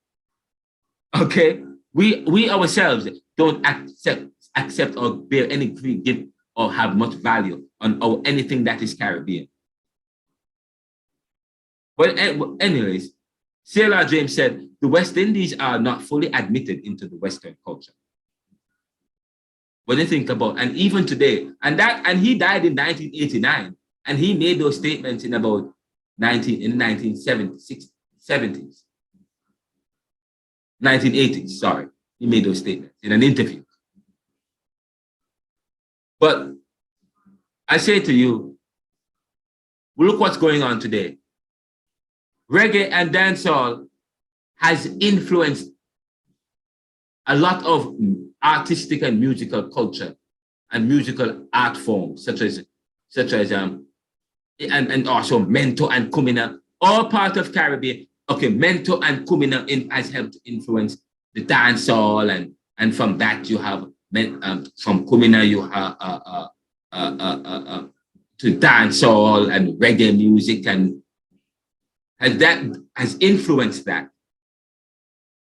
Okay, we ourselves don't accept or bear any gift or have much value on anything that is Caribbean. But anyways, CLR James said the West Indies are not fully admitted into the Western culture. When you think about, and even today, and he died in 1989, and he made those statements in about in the 1970s. 1980s, sorry. He made those statements in an interview. But I say to you, look what's going on today. Reggae and dancehall has influenced a lot of artistic and musical culture and musical art forms, such as and also Mento and Kumina, all part of Caribbean. Okay, Mento and Kumina has helped to influence the dancehall, and from that you have from Kumina you have to dancehall and reggae music, and that has influenced that.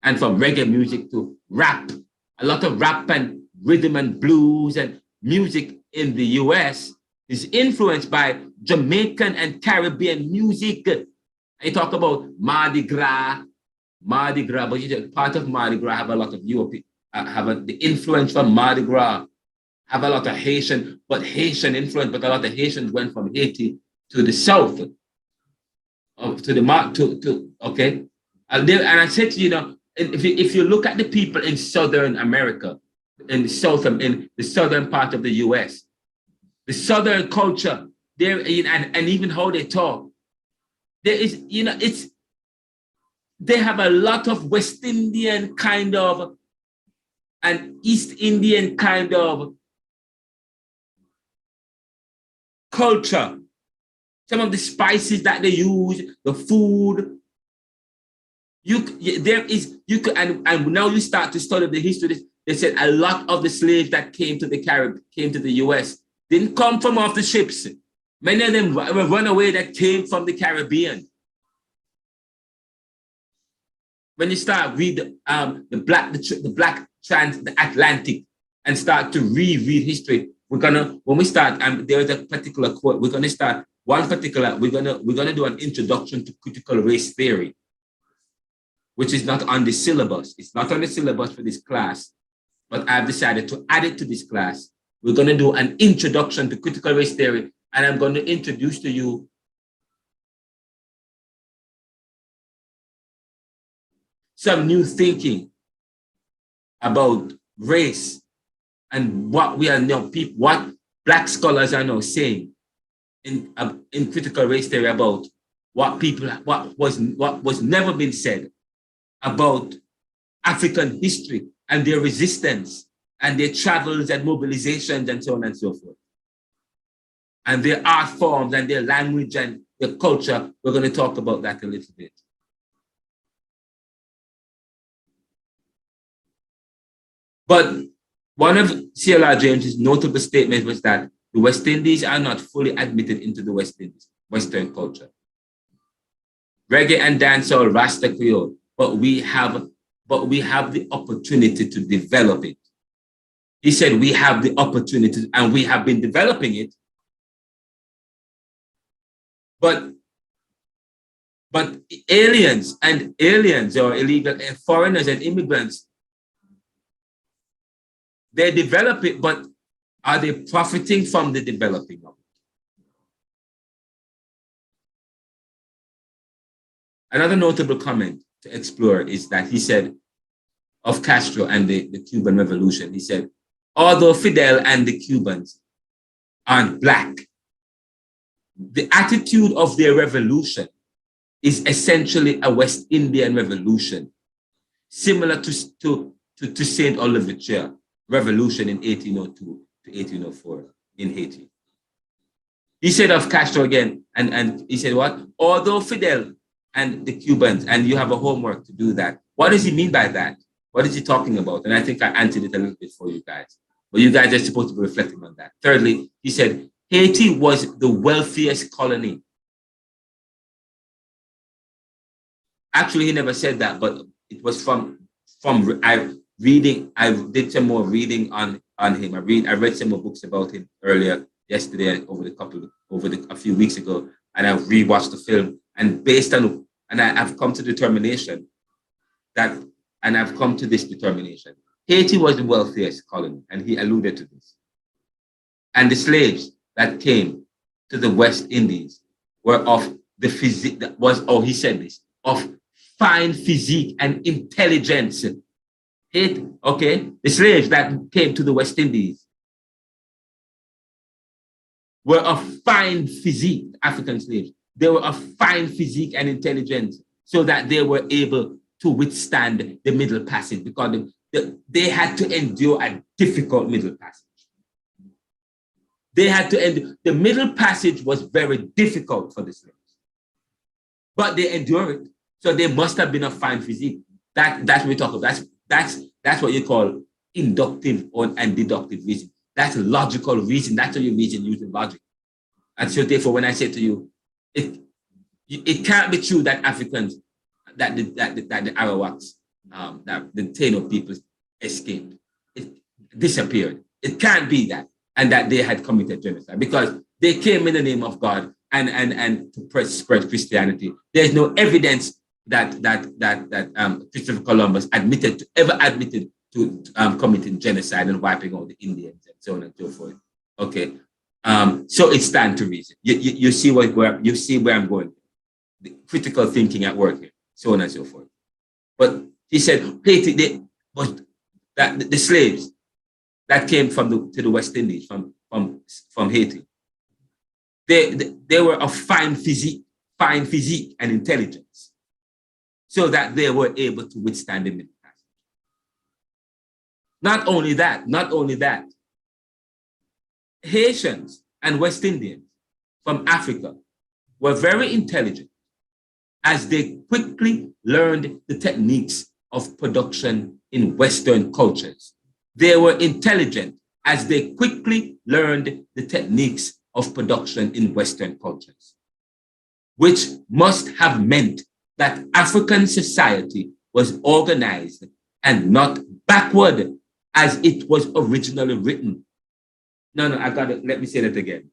And from reggae music to rap, a lot of rap and rhythm and blues and music in the US is influenced by Jamaican and Caribbean music. I talk about Mardi Gras, but part of Mardi Gras have a lot of European, the influence from Mardi Gras, have a lot of Haitian influence, but a lot of Haitians went from Haiti to the south, okay. And I said to you, if you look at the people in Southern America, in the southern part of the US, the Southern culture, there and even how they talk, there is, they have a lot of West Indian kind of an East Indian kind of culture. Some of the spices that they use, the food. And now you start to study the history. They said a lot of the slaves that came to the Caribbean, came to the US, didn't come from off the ships. Many of them were runaway that came from the Caribbean. When you start read the Black Transatlantic and start to reread history, when we start, there is a particular quote, we're gonna start we're gonna do an introduction to critical race theory, which is not on the syllabus. It's not on the syllabus for this class, but I've decided to add it to this class. We're gonna do an introduction to critical race theory, and I'm going to introduce to you some new thinking about race and what we are now, what Black scholars are now saying in critical race theory about what was never been said about African history and their resistance and their travels and mobilizations and so on and so forth. And their art forms and their language and their culture. We're going to talk about that a little bit. But one of C.L.R. James's notable statements was that the West Indies are not fully admitted into the Western culture. Reggae and dancehall, Rasta Creole, but we have the opportunity to develop it. He said we have the opportunity, and we have been developing it. But aliens or illegal foreigners and immigrants, they develop it, but are they profiting from the developing of it? Another notable comment to explore is that he said of Castro and the Cuban Revolution, he said, although Fidel and the Cubans aren't Black, the attitude of their revolution is essentially a West Indian revolution, similar to Saint Olivier revolution in 1802 to 1804 in Haiti. He said of Castro again, and he said what? Although Fidel and the Cubans, and you have a homework to do that. What does he mean by that? What is he talking about? And I think I answered it a little bit for you guys. But you guys are supposed to be reflecting on that. Thirdly, he said, Haiti was the wealthiest colony. Actually, he never said that, but it was from I did some more reading on him. I read some more books about him earlier yesterday, a few weeks ago, and I rewatched the film. And based on, and I've come to this determination. Haiti was the wealthiest colony, and he alluded to this. And the slaves that came to the West Indies were of the physique that was, he said this, of fine physique and intelligence. The slaves that came to the West Indies were of fine physique, African slaves. They were of fine physique and intelligence, so that they were able to withstand the Middle Passage, because they had to endure a difficult Middle Passage. The Middle Passage was very difficult for the slaves, but they endured it. So they must have been of fine physique. That's what we talk about. That's what you call inductive and deductive reasoning. That's logical reason. That's how you reason using logic. And so therefore, when I say to you, it can't be true that Africans, that the Arawaks, that the Taino people escaped, it disappeared. It can't be that, and that they had committed genocide, because they came in the name of God and to spread Christianity. There's no evidence that Christopher Columbus admitted to committing genocide and wiping out the Indians and so on and so forth. Okay, so it stands to reason. You see where I'm going. The critical thinking at work here, so on and so forth. But he said Haiti, the slaves that came to the West Indies from Haiti, they were of fine physique and intelligence, so that they were able to withstand the Middle Passage. Not only that, Haitians and West Indians from Africa were very intelligent as they quickly learned the techniques of production in Western cultures. They were intelligent as they quickly learned the techniques of production in Western cultures, which must have meant that African society was organized and not backward as it was originally written. No, I got it. Let me say that again.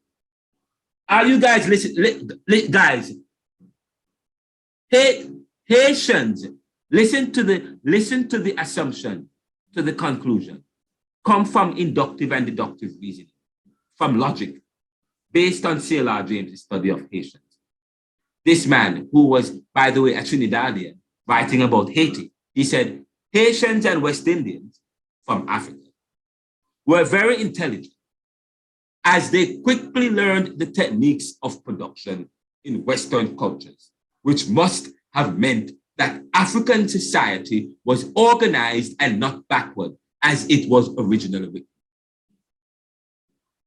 Are you guys listening? Guys, Haitians, listen to the assumption, to the conclusion. Come from inductive and deductive reasoning, from logic, based on C.L.R. James' study of Haitians. This man, who was, by the way, a Trinidadian, writing about Haiti, he said, Haitians and West Indians from Africa were very intelligent as they quickly learned the techniques of production in Western cultures, which must have meant that African society was organized and not backward as it was originally written.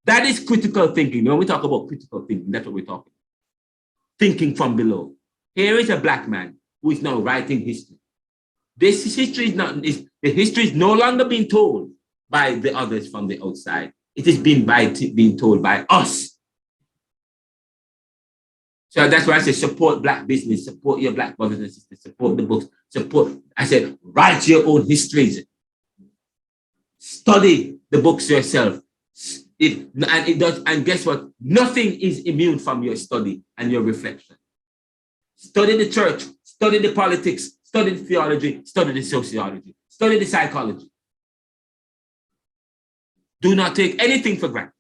That is critical thinking. When we talk about critical thinking, that's what we're talking about. Thinking from below. Here is a black man who is now writing history. This history is not, the history is no longer being told by the others from the outside. It is being told by us. So that's why I say support black business, support your black brothers and sisters, support the books, support. I said, write your own histories. Study the books yourself. And guess what? Nothing is immune from your study and your reflection. Study the church, study the politics, study the theology, study the sociology, study the psychology. Do not take anything for granted.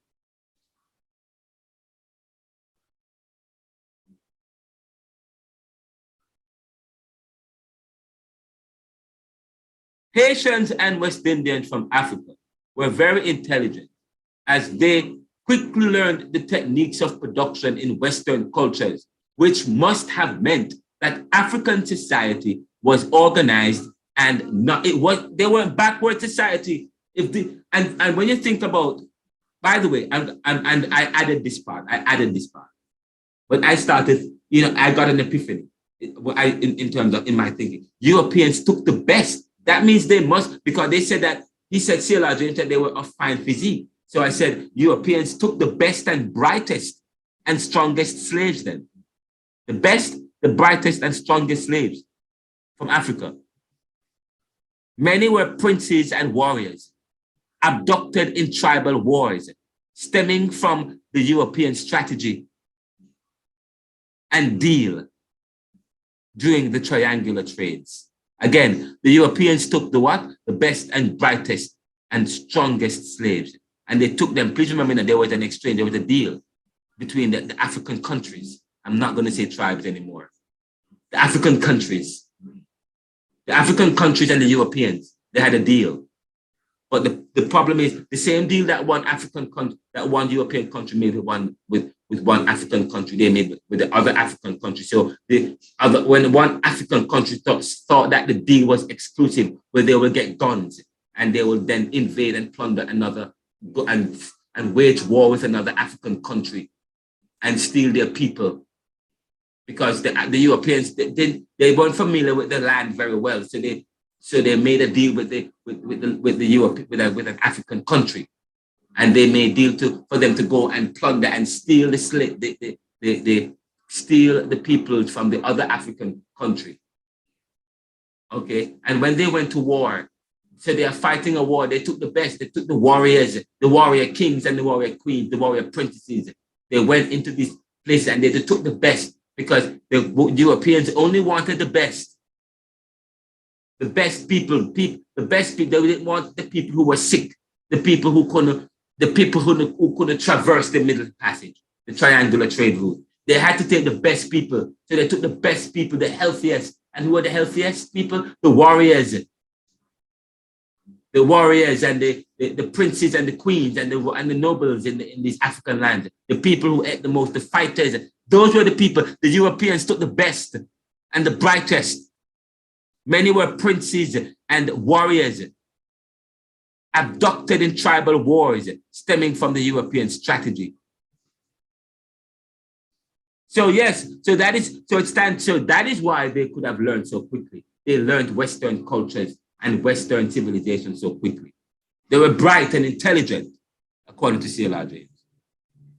Haitians and West Indians from Africa were very intelligent as they quickly learned the techniques of production in Western cultures, which must have meant that African society was organized and not, they were a backward society. And when you think about, by the way, and I added this part, When I started, I got an epiphany in terms of, in my thinking. Europeans took the best. That means they must, because they said that, he said, C.L.R. James said they were of fine physique. So I said, Europeans took the best and brightest and strongest slaves then. The best, the brightest and strongest slaves from Africa. Many were princes and warriors, abducted in tribal wars, stemming from the European strategy and deal during the triangular trades. Again, the Europeans took the what? The best and brightest and strongest slaves. And they took them. Please remember that there was an exchange, there was a deal between the African countries. I'm not going to say tribes anymore. The African countries. The African countries and the Europeans, they had a deal. But the problem is the same deal that one European country made with one African country, they made with the other African country. So when one African country thought that the deal was exclusive, where they will get guns and they will then invade and plunder another and wage war with another African country and steal their people, because the Europeans they weren't familiar with the land very well, so they made a deal with an African country, and they made a deal for them to go and plunder and steal steal the people from the other African country. Okay, and when they went to war, so they are fighting a war, they took the best, they took the warriors, the warrior kings and the warrior queens, the warrior princesses. They went into these places and they took the best, because the Europeans only wanted the best. The best people, the best people. They didn't want the people who were sick, the people who couldn't traverse the Middle Passage, the triangular trade route. They had to take the best people. So they took the best people, the healthiest. And who were the healthiest people? The warriors. The warriors and the princes and the queens and the nobles in these African lands. The people who ate the most, the fighters. Those were the people. The Europeans took the best and the brightest. Many were princes and warriors, abducted in tribal wars stemming from the European strategy. So yes, so that is why they could have learned so quickly. They learned Western cultures and Western civilization so quickly. They were bright and intelligent, according to C.L.R. James.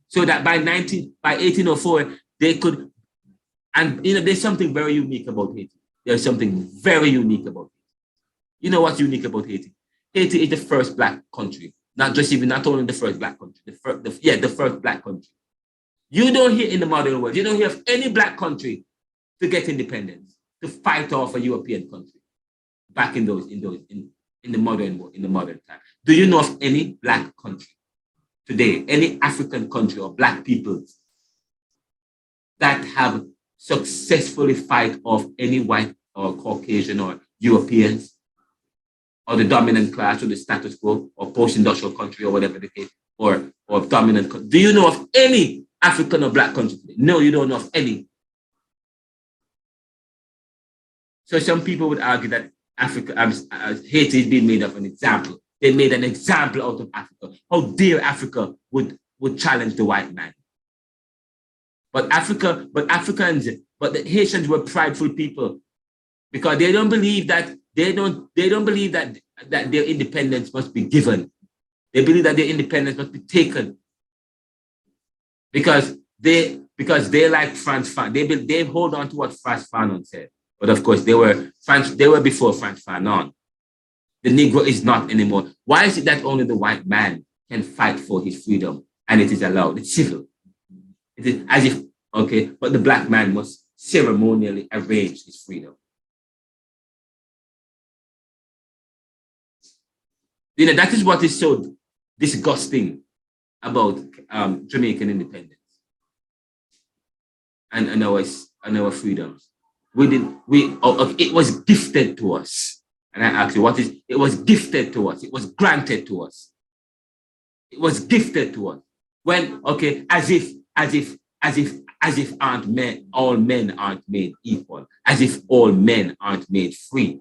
So that by 1804, they could, and there's something very unique about Haiti. There's something very unique about Haiti. You know what's unique about Haiti? Haiti is the first Black country, not only the first Black country, the first Black country. You don't hear in the modern world, you don't hear of any Black country to get independence, to fight off a European country back in the modern time. Do you know of any Black country today, any African country or Black people that have successfully fight off any white or Caucasian or Europeans or the dominant class or the status quo or post-industrial country or whatever the case, or dominant country? Do you know of any African or Black country today? No, you don't know of any. So some people would argue that Africa, Haiti is being made of an example. They made an example out of Africa. How dare Africa would challenge the white man? But the Haitians were prideful people because they don't believe that that their independence must be given. They believe that their independence must be taken because they like Frantz Fanon. They hold on to what Frantz Fanon said. But of course, they were before Frantz Fanon. The Negro is not anymore. Why is it that only the white man can fight for his freedom and it is allowed? It's civil. It is as if, okay, but the Black man must ceremonially arrange his freedom. That is what is so disgusting about Jamaican independence and our freedoms. It was gifted to us. And I ask you, it was gifted to us. It was granted to us. It was gifted to us. When, okay, as if all men aren't made equal, as if all men aren't made free.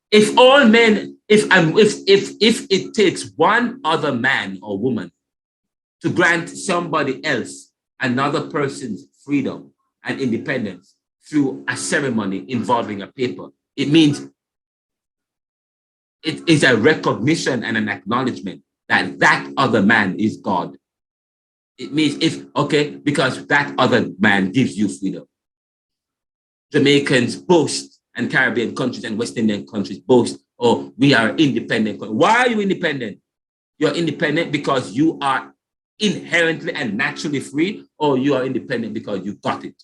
If all men, if it takes one other man or woman to grant somebody else another person's freedom and independence through a ceremony involving a paper, it means it is a recognition and an acknowledgement that that other man is God. It means because that other man gives you freedom. Jamaicans boast, and Caribbean countries and West Indian countries boast, oh, we are independent. Why are you independent? You're independent because you are inherently and naturally free, or you are independent because you got it?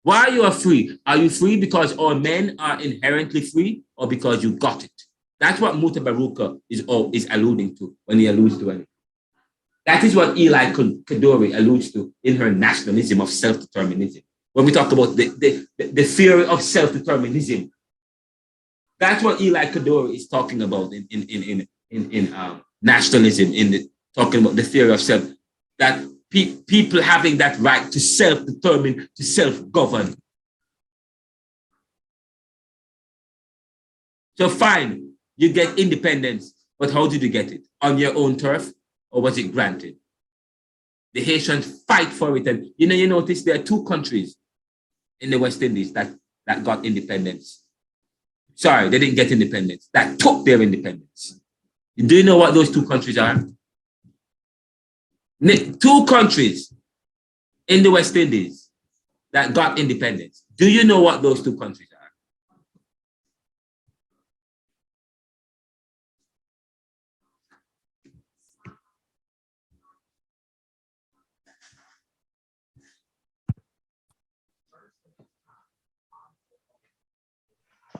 Why you are free? Are you free because all men are inherently free, or because you got it? That's what Mutabaruka is alluding to when he alludes to it. That is what Eli Kadori alludes to in her nationalism of self-determinism. When we talk about the theory of self-determinism, that's what Eli Kadori is talking about in nationalism, talking about the theory of self, that people having that right to self-determine, to self-govern. So fine, you get independence, but how did you get it? On your own turf, or was it granted? The Haitians fight for it, and you notice there are two countries in the West Indies that got independence. Sorry, they didn't get independence. That took their independence. Do you know what those two countries are? Two countries in the West Indies that got independence. Do you know what those two countries are?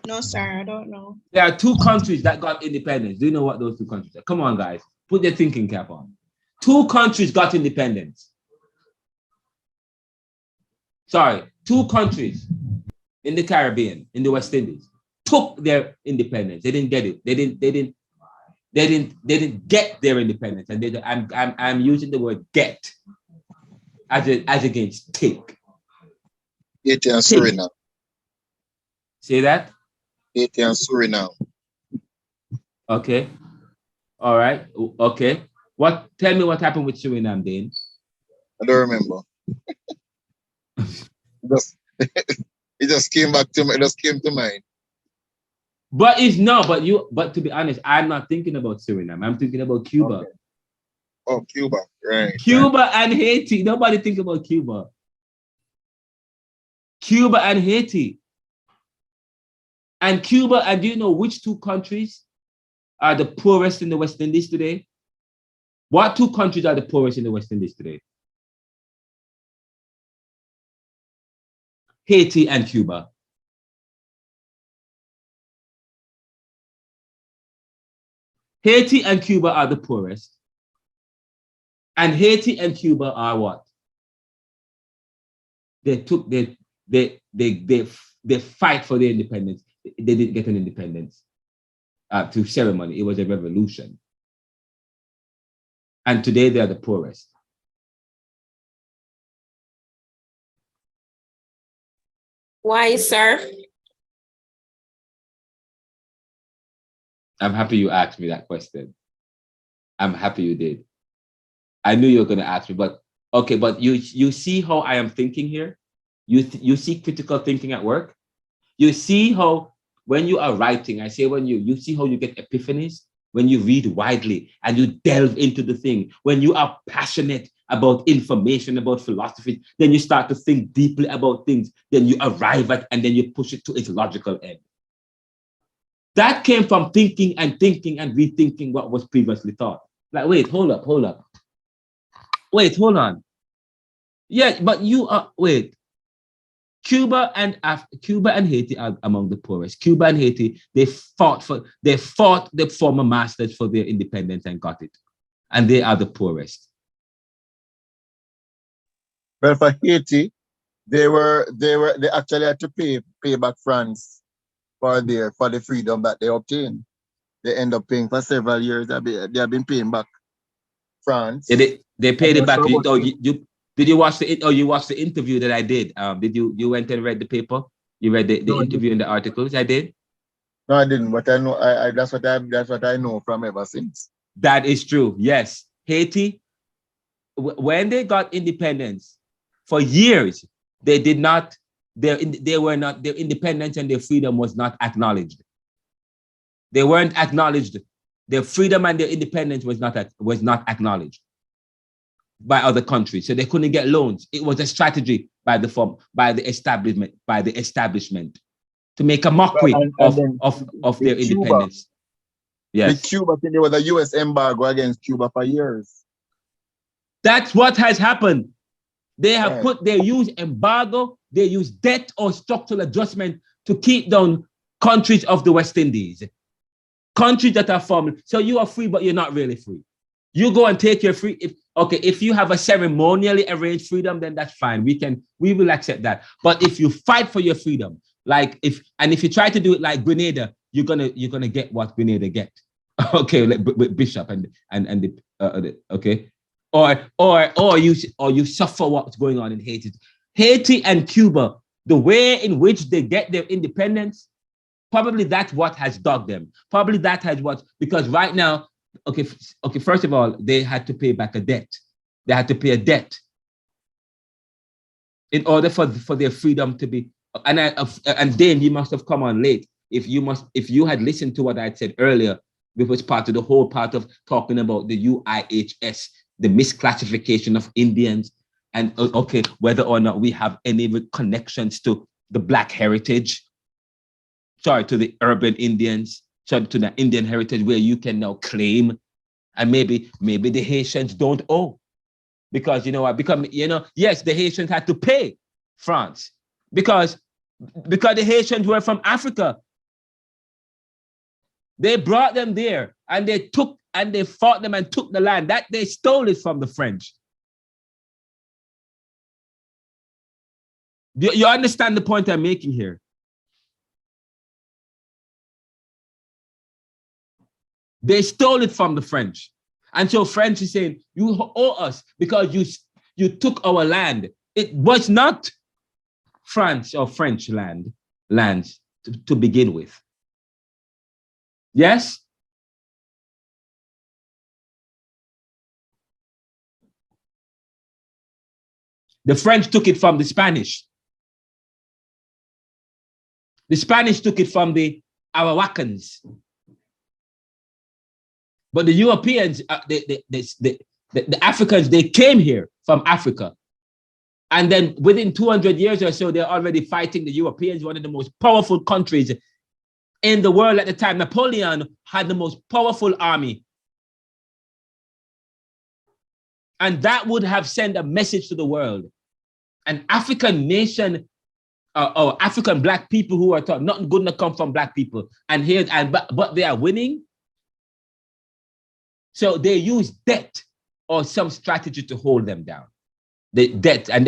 No, sir, I don't know. There are two countries that got independence. Do you know what those two countries are? Come on, guys. Put your thinking cap on. Two countries got independence. Sorry, two countries in the Caribbean, in the West Indies, took their independence. They didn't get it. They didn't get their independence. And I'm using the word get as against take. Haiti and Suriname. Say that? Haiti and Suriname. Okay. All right. Okay. Tell me what happened with Suriname, Dane. I don't remember. It just came back to me. It just came to mind. But to be honest, I'm not thinking about Suriname. I'm thinking about Cuba. Okay. Oh, Cuba, right. Cuba and Haiti. Nobody think about Cuba. Cuba and Haiti. And Cuba, and do you know which two countries are the poorest in the West Indies today? What two countries are the poorest in the West Indies today? Haiti and Cuba. Haiti and Cuba are the poorest. And Haiti and Cuba are what? They fight for their independence. They didn't get an independence through ceremony. It was a revolution. And today they are the poorest. Why, sir? I'm happy you asked me that question. I'm happy you did. I knew you were going to ask me, but okay, but you see how I am thinking here? You see critical thinking at work? You see how when you are writing, I say when you see how you get epiphanies? When you read widely and you delve into the thing, when you are passionate about information, about philosophy, then you start to think deeply about things, then you arrive at, and then you push it to its logical end. That came from thinking and rethinking what was previously thought. Like, wait, hold up. Wait, hold on. Yeah, but you are, wait. Cuba and Haiti are among the poorest. Cuba and Haiti, they fought the former masters for their independence and got it. And they are the poorest. Well, for Haiti, they actually had to pay back France for the freedom that they obtained. They end up paying for several years. They have been paying back France. Yeah, they paid it back. Did you watch the interview that I did? Did you went and read the paper? You read the interview and the articles I did? No, I didn't, but I know that's what I know from ever since. That is true. Yes. Haiti, when they got independence, for years, their independence and their freedom was not acknowledged. They weren't acknowledged. Their freedom and their independence was not acknowledged by other countries. So they couldn't get loans. It was a strategy by the establishment to make a mockery of their independence. Yes. The Cuba thing, there was a US embargo against Cuba for years. That's what has happened. They have they use embargo, they use debt or structural adjustment to keep down countries of the West Indies. Countries that are formed. So you are free, but you're not really free. You go and take your free. If you have a ceremonially arranged freedom, then that's fine. We will accept that. But if you fight for your freedom, if you try to do it like Grenada, you're gonna get what Grenada get. Okay, with Bishop okay, or you suffer what's going on in Haiti. Haiti and Cuba, the way in which they get their independence, probably that's what has dogged them. Probably that has because right now, okay, first of all, they had to pay back a debt. They had to pay a debt in order for their freedom to be. And then you must have come on late. If you had listened to what I said earlier, which was part of talking about the UIHS, the misclassification of Indians, and whether or not we have any connections to the Black heritage, to the urban Indians, to the Indian heritage, where you can now claim, and maybe the Haitians don't owe, because yes, the Haitians had to pay France because the Haitians were from Africa. They brought them there and they fought them and took the land that they stole it from the French. You understand the point I'm making here? They stole it from the French. And so French is saying, you owe us because you took our land. It was not France or French lands. to begin with. Yes? The French took it from the Spanish. The Spanish took it from the Arawaks. But the Europeans, the Africans, they came here from Africa. And then within 200 years or so, they're already fighting the Europeans, one of the most powerful countries in the world at the time. Napoleon had the most powerful army. And that would have sent a message to the world. An African nation, or African Black people who are taught nothing good to come from Black people. And here, but they are winning. So they use debt or some strategy to hold them down. The debt and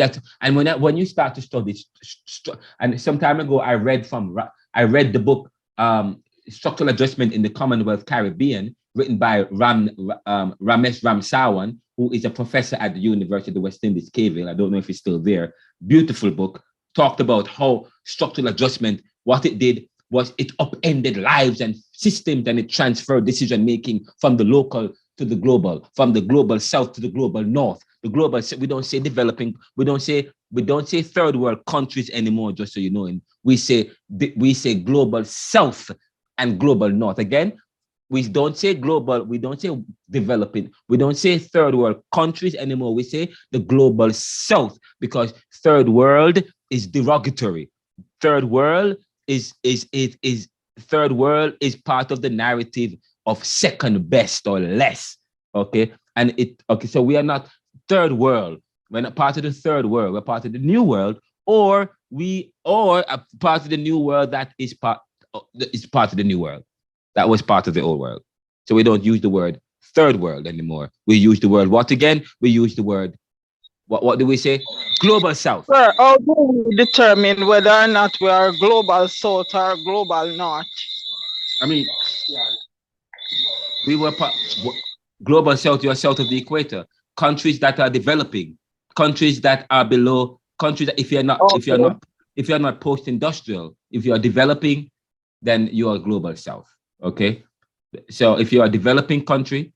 when you start to study, and some time ago I read the book Structural Adjustment in the Commonwealth Caribbean, written by Ramesh Ramsawan, who is a professor at the University of the West Indies, Caville. I don't know if he's still there. Beautiful book. Talked about how structural adjustment, what it did was it upended lives and systems, and it transferred decision making from the local to the global, from the global south to the global north. The global, we don't say developing, we don't say third world countries anymore, just so you know. And we say global south and global north. Again, we don't say global, we don't say developing, we don't say third world countries anymore. We say the global south, because third world is derogatory. Third world is part of the narrative of second best or less. Okay. So we are not third world. We're not part of the third world. We're part of the new world, or a part of the new world that is part of the new world. That was part of the old world. So we don't use the word third world anymore. We use the word what again? We use the word, what do we say? Global south. Sir, how do we determine whether or not we are global south or global north? I mean, we were global south, you are south of the equator. Countries that are developing, countries that are below, countries that if you're not post-industrial, if you are developing, then you are global south. Okay. So if you're a developing country,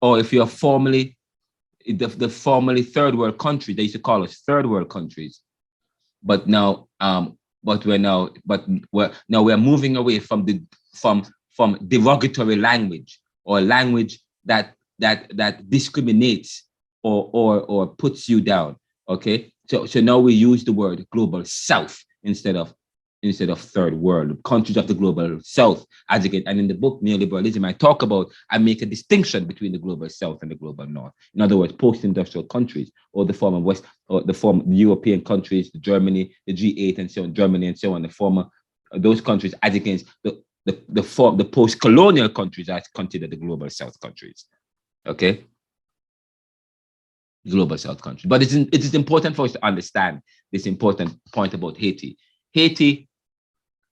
or if you're formerly the formerly third world country, they used to call us third world countries. But now, we're moving away from derogatory language, or language that discriminates or puts you down. Okay. So now we use the word global south instead of third world, countries of the global south. And in the book Neoliberalism, I make a distinction between the global south and the global north. In other words, post-industrial countries, or the former West, or the former European countries, Germany, the G8 and so on, Germany and so on, the former those countries, as against the post-colonial countries are considered the global south countries. Okay. Global south countries. But it is important for us to understand this important point about Haiti. Haiti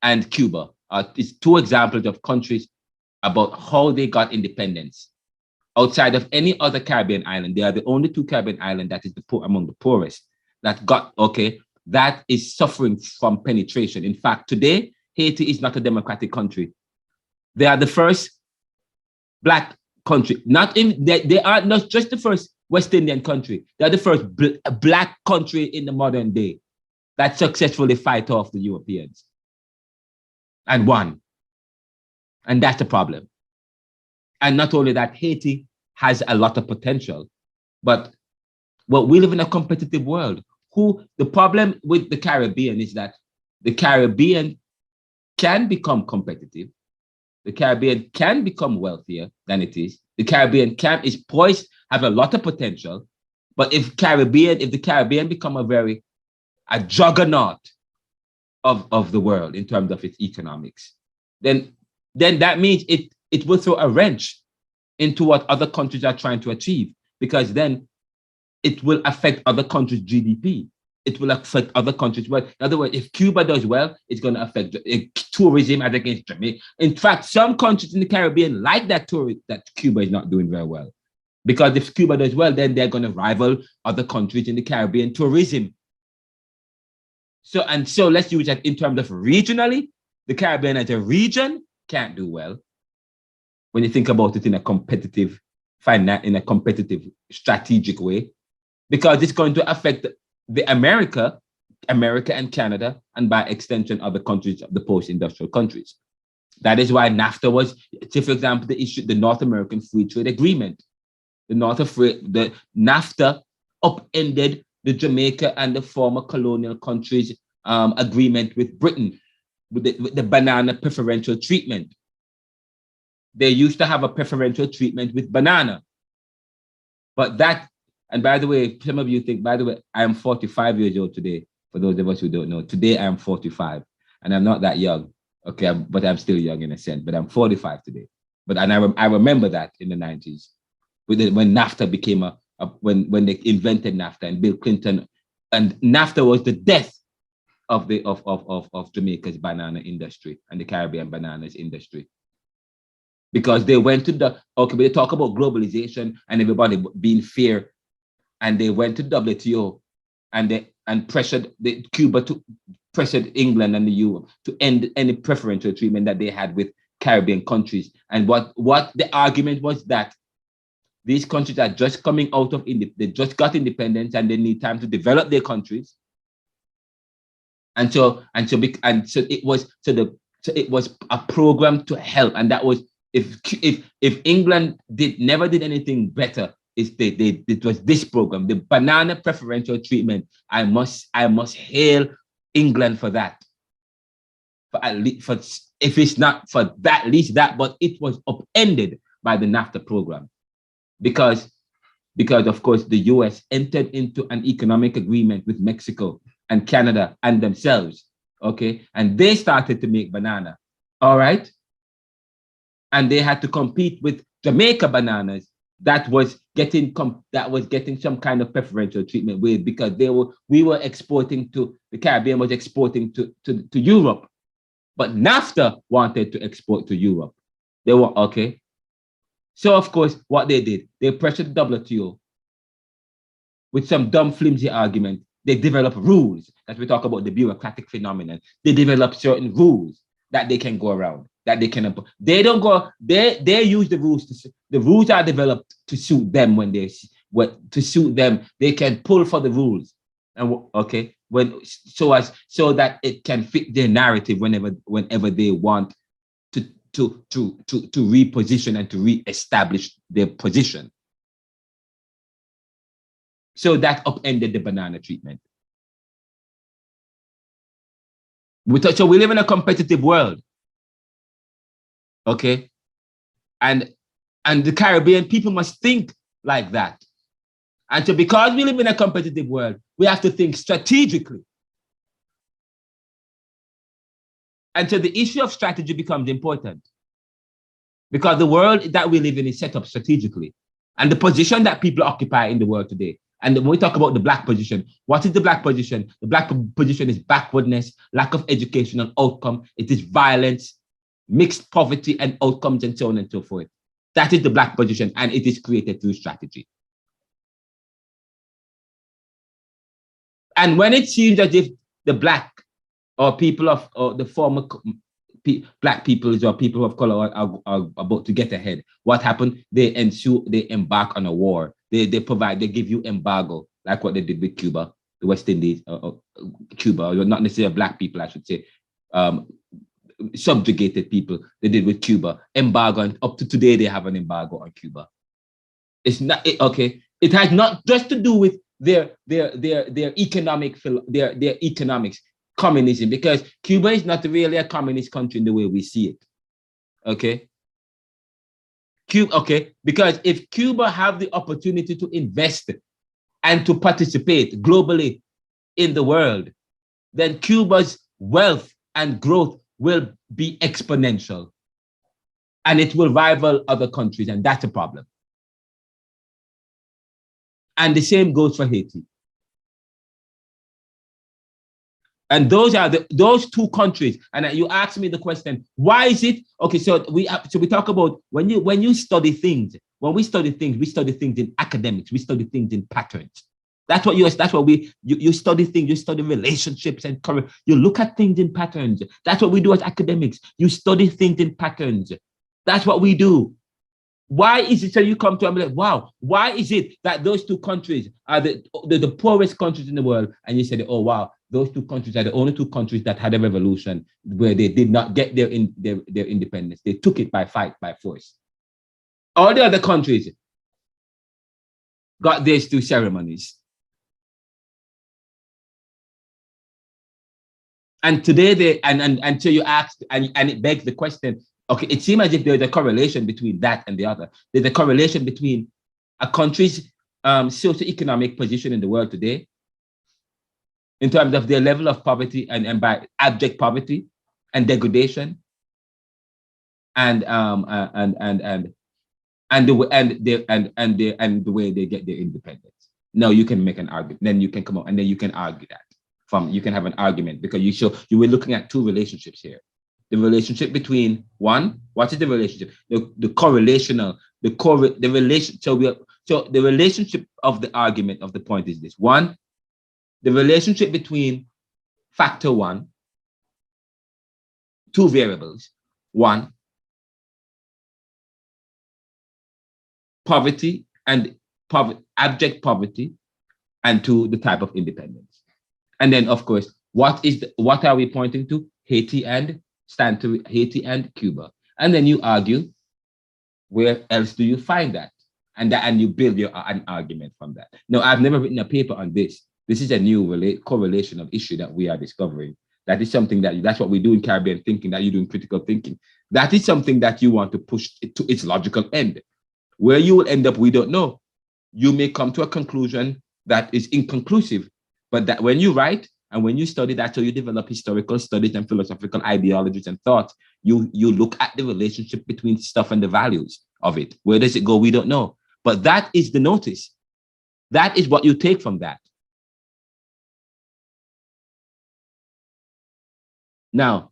and Cuba is two examples of countries about how they got independence. Outside of any other Caribbean island, they are the only two Caribbean islands that is among the poorest that is suffering from penetration. In fact, today, Haiti is not a democratic country. They are the first Black country. They are not just the first West Indian country. They are the first Black country in the modern day that successfully fight off the Europeans and won. And that's the problem. And not only that, Haiti has a lot of potential, but we live in a competitive world. The problem with the Caribbean is that the Caribbean can become competitive. The Caribbean can become wealthier than it is. The Caribbean is poised, have a lot of potential. But if the Caribbean become a juggernaut of the world in terms of its economics, then that means it will throw a wrench into what other countries are trying to achieve, because then it will affect other countries' GDP. It will affect other countries well. In other words, if Cuba does well, it's going to affect tourism as against Jamaica. In fact, some countries in the Caribbean like that Cuba is not doing very well. Because if Cuba does well, then they're going to rival other countries in the Caribbean tourism. So let's use that in terms of regionally, the Caribbean as a region can't do well when you think about it in a competitive, strategic way, because it's going to affect the America and Canada, and by extension, other countries, the post-industrial countries. That is why NAFTA was, say for example, the North American Free Trade Agreement. The NAFTA upended the Jamaica and the former colonial countries' agreement with Britain, with the banana preferential treatment. They used to have a preferential treatment with banana. But that, and by the way, some of you think, by the way, I am 45 years old today. For those of us who don't know, today I am 45, and I'm not that young. Okay, but I'm still young in a sense, but I'm 45 today. But I remember that in the 90s, when NAFTA became when they invented NAFTA, and Bill Clinton, and NAFTA was the death of Jamaica's banana industry and the Caribbean bananas industry. Because they went to they talk about globalization and everybody being fair, and they went to WTO and pressured Cuba to pressured England and the EU to end any preferential treatment that they had with Caribbean countries. And what the argument was that these countries are just coming out of they just got independence and they need time to develop their countries. And so it was a program to help, and that was if England never did anything better, it was this program, the banana preferential treatment. I must hail England for that. If it's not for that, at least that, but it was upended by the NAFTA program, because of course the US entered into an economic agreement with Mexico and Canada and themselves, okay, and they started to make banana, all right, and they had to compete with Jamaica bananas that was getting some kind of preferential treatment with, because we were exporting to the Caribbean, was exporting to Europe, but NAFTA wanted to export to Europe. They were okay. So of course, what they did, they pressured the WTO with some dumb, flimsy argument. They develop rules, as we talk about the bureaucratic phenomenon. They develop certain rules that they can go around, that they can. They don't go. They use the rules. The rules are developed to suit them to suit them. They can pull for the rules, and okay, so that it can fit their narrative whenever they want to reposition and to re-establish their position. So that upended the banana treatment. So we live in a competitive world, okay? And the Caribbean people must think like that. And so because we live in a competitive world, we have to think strategically. And so the issue of strategy becomes important, because the world that we live in is set up strategically. And the position that people occupy in the world today, and when we talk about the Black position, what is the Black position? The Black position is backwardness, lack of educational outcome. It is violence, mixed poverty and outcomes, and so on and so forth. That is the Black position, and it is created through strategy. And when it seems as if the Black or people of the former Black peoples or people of color are about to get ahead, what happened? They embark on a war. They give you embargo, like what they did with Cuba, the West Indies, Cuba, not necessarily Black people, I should say, subjugated people. They did with Cuba, embargo, and up to today they have an embargo on Cuba. It's not okay. It has not just to do with their economics, communism, because Cuba is not really a communist country in the way we see it. Okay. Because if Cuba have the opportunity to invest and to participate globally in the world, then Cuba's wealth and growth will be exponential, and it will rival other countries, and that's a problem. And the same goes for Haiti. And those two countries. And you asked me the question, why is it? Okay, so we talk about when you study things. When we study things in academics. We study things in patterns. That's what you study things, you study relationships and you look at things in patterns. That's what we do as academics. You study things in patterns. That's what we do. Why is it so you come to and be like, wow, why is it that those two countries are the poorest countries in the world? And you said, oh, wow, those two countries are the only two countries that had a revolution where they did not get their independence. They took it by force. All the other countries got theirs through ceremonies. And today until you ask, and it begs the question, okay, it seems as if there's a correlation between that and the other. There's a correlation between a country's socioeconomic position in the world today, in terms of their level of poverty and by abject poverty and degradation, and the way they get their independence. Now you can make an argument. Then you can come up and then you can argue that. You can have an argument because you were looking at two relationships here. The relationship between one, what is the relationship? The correlational, so the relationship of the argument of the point is this. One, the relationship between factor one, two variables. One, poverty and abject poverty, and two, the type of independence. And then, of course, what are we pointing to? Haiti and Cuba. And then you argue, where else do you find that? And you build an argument from that. No, I've never written a paper on this. This is a new correlation of issue that we are discovering. That is something that's what we do in Caribbean thinking, that you do in critical thinking. That is something that you want to push it to its logical end. Where you will end up, we don't know. You may come to a conclusion that is inconclusive, but that when you write and when you study, that's how you develop historical studies and philosophical ideologies and thoughts. You look at the relationship between stuff and the values of it. Where does it go? We don't know. But that is the notice. That is what you take from that. Now,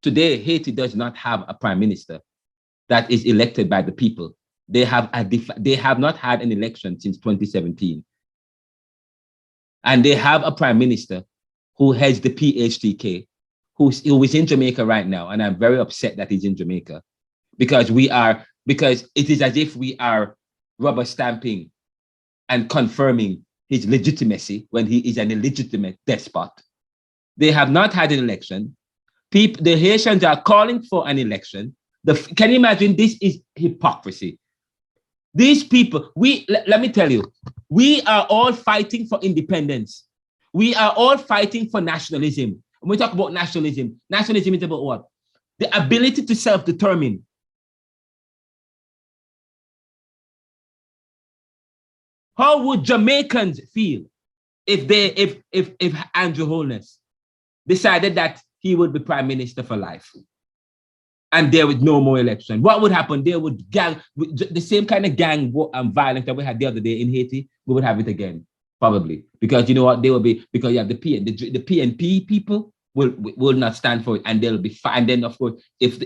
today, Haiti does not have a prime minister that is elected by the people. They have not had an election since 2017. And they have a prime minister who heads the PHTK, who is in Jamaica right now. And I'm very upset that he's in Jamaica because it is as if we are rubber stamping and confirming his legitimacy when he is an illegitimate despot. They have not had an election. The Haitians are calling for an election. Can you imagine? This is hypocrisy. These people, let me tell you, we are all fighting for independence. We are all fighting for nationalism. When we talk about nationalism is about what? The ability to self-determine. How would Jamaicans feel if Andrew Holness decided that he would be prime minister for life and there was no more election? What would happen? There would the same kind of gang violence that we had the other day in Haiti. We would have it again, probably, because you know what, they will be, because you have the PNP people will not stand for it, and they'll be fine. And then of course, if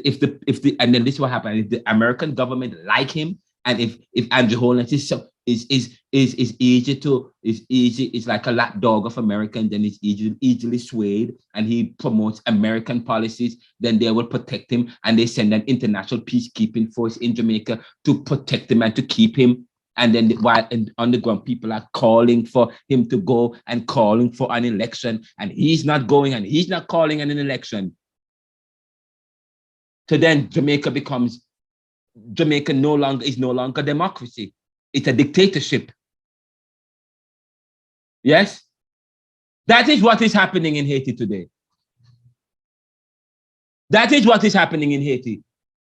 and then this will happen if the American government like him, and if Andrew Holness is easy, it's like a lapdog of Americans, and it's easily swayed, and he promotes American policies, then they will protect him, and they send an international peacekeeping force in Jamaica to protect him and to keep him. And then while on the ground, people are calling for him to go and calling for an election, and he's not going and he's not calling an election. So then Jamaica no longer democracy. It's a dictatorship. Yes? That is what is happening in Haiti today. That is what is happening in Haiti.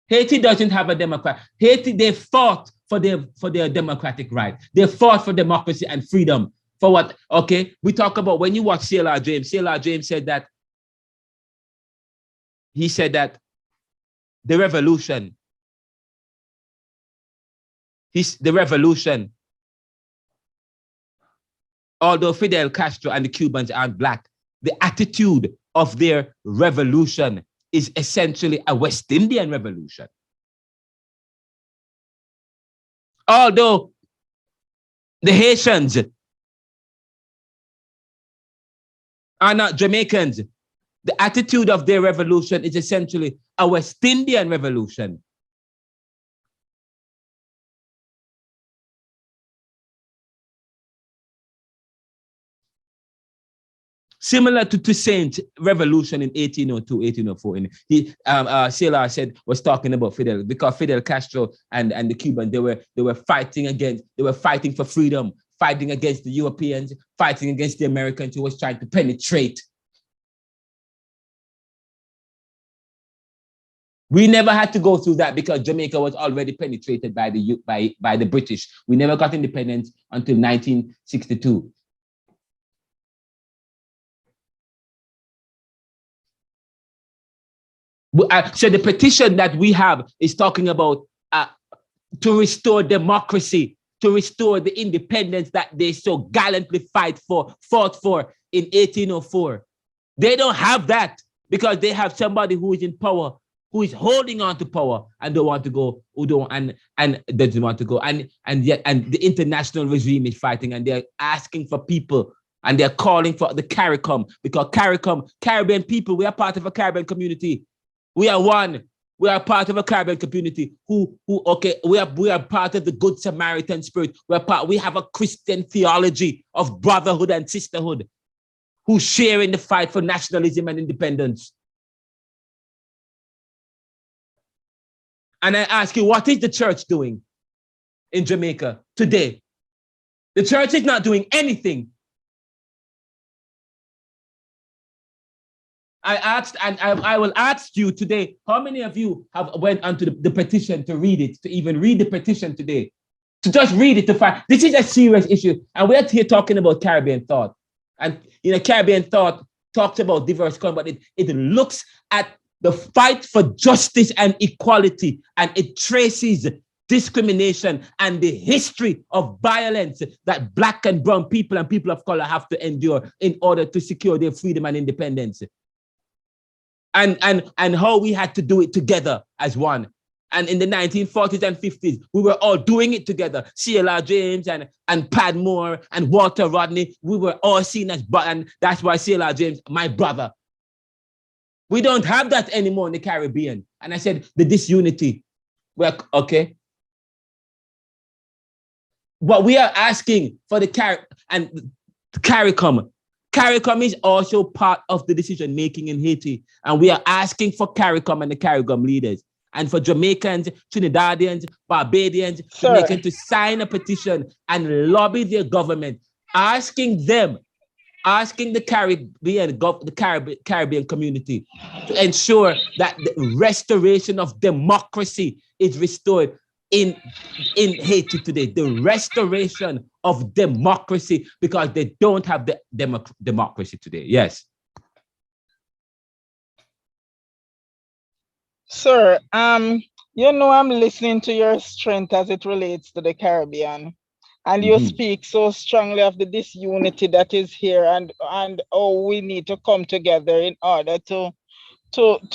Haiti doesn't have a democrat. Haiti, they fought for their democratic right. They fought for democracy and freedom. For what? Okay, we talk about, when you watch C.L.R. James said that, he said that the revolution, although Fidel Castro and the Cubans aren't black, the attitude of their revolution is essentially a West Indian revolution. Although the Haitians are not Jamaicans. The attitude of their revolution is essentially a West Indian revolution. Similar to Toussaint's revolution in 1802, 1804. Sailor said was talking about Fidel, because Fidel Castro and the Cubans, they were fighting for freedom, fighting against the Europeans, fighting against the Americans who was trying to penetrate. We never had to go through that because Jamaica was already penetrated by the British. We never got independence until 1962. So the petition that we have is talking about to restore democracy, to restore the independence that they so gallantly fought for in 1804. They don't have that because they have somebody who is in power, who is holding on to power and don't want to go, and doesn't want to go, and the international regime is fighting, and they're asking for people, and they're calling for the CARICOM, because Caribbean people, we are part of a Caribbean community. We are one. We are part of a Caribbean community we are part of the Good Samaritan spirit. We have a Christian theology of brotherhood and sisterhood, who share in the fight for nationalism and independence. And I ask you, what is the church doing in Jamaica today? The church is not doing anything. I asked, and I will ask you today, how many of you have went onto the petition to read it, to even read the petition today? To just read it, to find, this is a serious issue. And we're here talking about Caribbean thought. And Caribbean thought talks about diverse content, but it looks at the fight for justice and equality, and it traces discrimination and the history of violence that Black and brown people and people of color have to endure in order to secure their freedom and independence. And how we had to do it together as one. And in the 1940s and 50s, we were all doing it together. C.L.R. James and Padmore and Walter Rodney, we were all seen as, and that's why C.L.R. James, my brother. We don't have that anymore in the Caribbean. And I said, the disunity, well, okay. But we are asking for the CARICOM. CARICOM is also part of the decision making in Haiti. And we are asking for CARICOM and the CARICOM leaders, and for Jamaicans, Trinidadians, Barbadians, Jamaicans to sign a petition and lobby their government, asking the Caribbean community to ensure that the restoration of democracy is restored in Haiti today. The restoration of democracy, because they don't have the democracy today. Yes. Sir, I'm listening to your strength as it relates to the Caribbean. And you speak so strongly of the disunity that is here, and we need to come together in order to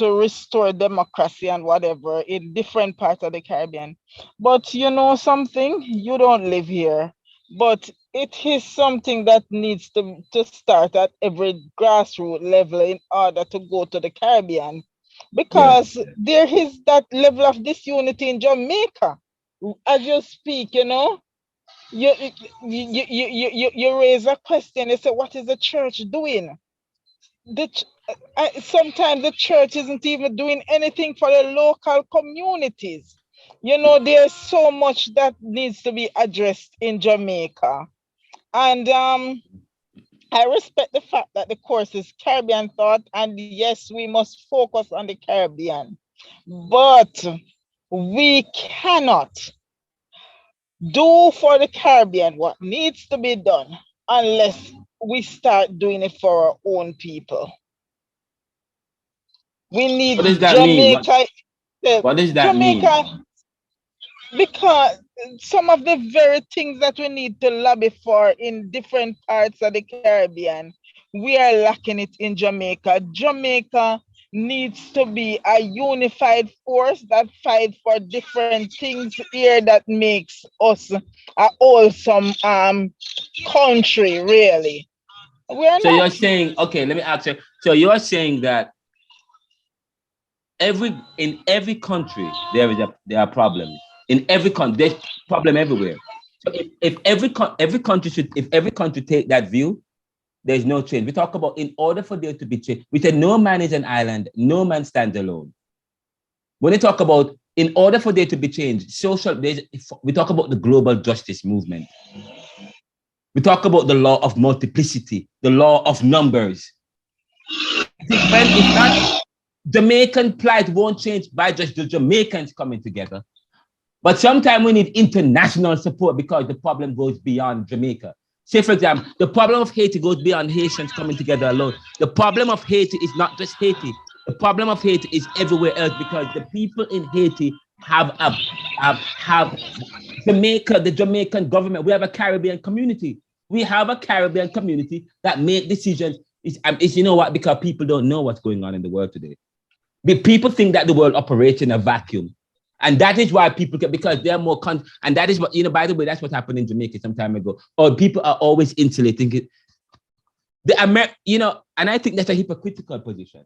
restore democracy and whatever in different parts of the Caribbean. But you know something, you don't live here, but it is something that needs to start at every grassroots level in order to go to the Caribbean, because there is that level of disunity in Jamaica. As you speak, you raise a question. You say, what is the church doing? Sometimes the church isn't even doing anything for the local communities. There's so much that needs to be addressed in Jamaica. And I respect the fact that the course is Caribbean thought, and yes, we must focus on the Caribbean. But we cannot do for the Caribbean what needs to be done unless we start doing it for our own people. We need What does that Jamaica. mean? What does that Jamaica mean? Because some of the very things that we need to lobby for in different parts of the Caribbean, we are lacking it in Jamaica. Jamaica needs to be a unified force that fights for different things here that makes us a wholesome country, really. We're So not. you're saying, okay, let me ask you. So you're saying that in every country there are problems. In every country, there's problem everywhere. So if every country take that view, there's no change. We talk about in order for there to be change. We said no man is an island, no man stands alone. When we talk about in order for there to be change, we talk about the global justice movement. We talk about the law of multiplicity, the law of numbers. It's not Jamaican plight won't change by just the Jamaicans coming together. But sometimes we need international support because the problem goes beyond Jamaica. Say, for example, the problem of Haiti goes beyond Haitians coming together alone. The problem of Haiti is not just Haiti. The problem of Haiti is everywhere else because the people in Haiti have Jamaica, the Jamaican government. We have a Caribbean community. We have a Caribbean community that make decisions. It's you know what? Because people don't know what's going on in the world today. People think that the world operates in a vacuum. And that is why people get, because they're more, and that is what, by the way, that's what happened in Jamaica some time ago. Or people are always insulating it. And I think that's a hypocritical position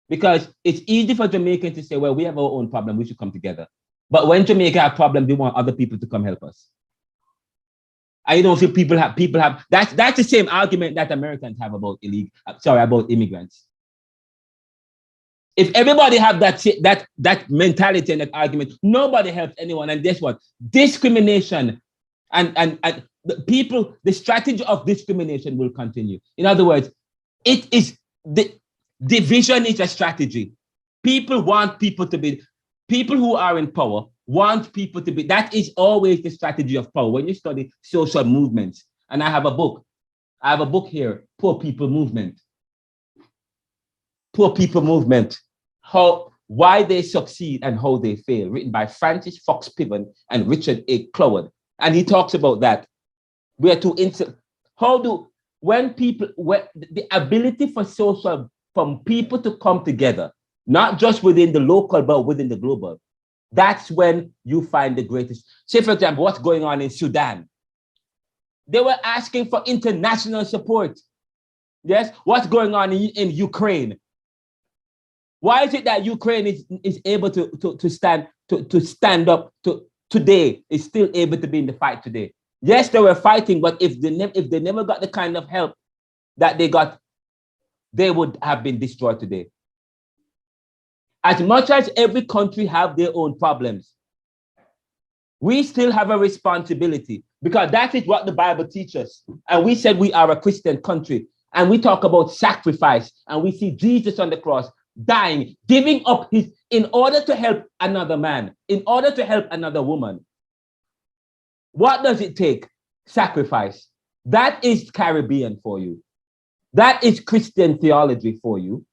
because it's easy for Jamaicans to say, well, we have our own problem, we should come together. But when Jamaica have problems, they want other people to come help us. I don't feel people have, that's the same argument that Americans have about about immigrants. If everybody have that mentality and that argument, nobody helps anyone. And guess what? Discrimination and the strategy of discrimination will continue. In other words, it is the division is a strategy. People who are in power want people to be, that is always the strategy of power. When you study social movements, and I have a book here, Poor People Movement. Poor People Movement. Why they succeed and how they fail, written by Francis Fox Piven and Richard A. Cloward. And he talks about that. The ability from people to come together, not just within the local, but within the global. That's when you find the greatest. Say, for example, what's going on in Sudan. They were asking for international support. Yes, what's going on in Ukraine? Why is it that Ukraine is able to stand up today, is still able to be in the fight today? Yes, they were fighting, but if they never got the kind of help that they got, they would have been destroyed today. As much as every country have their own problems, we still have a responsibility because that is what the Bible teaches. And we said we are a Christian country and we talk about sacrifice and we see Jesus on the cross dying, giving up in order to help another man, in order to help another woman. What does it take? Sacrifice. That is Caribbean for you. That is Christian theology for you,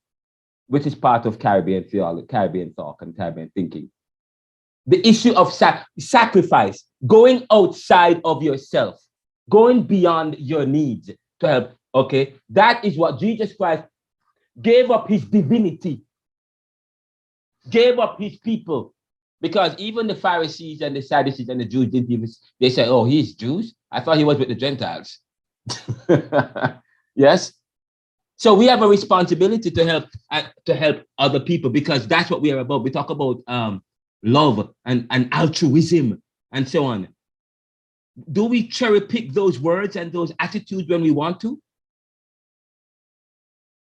which is part of Caribbean theology, Caribbean talk and Caribbean thinking. The issue of sacrifice, going outside of yourself, going beyond your needs to help, okay? That is what Jesus Christ gave up his divinity, gave up his people. Because even the Pharisees and the Sadducees and the Jews didn't even, they said, oh, he's Jews? I thought he was with the Gentiles. Yes? So we have a responsibility to help other people because that's what we are about. We talk about love and altruism and so on. Do we cherry pick those words and those attitudes when we want to?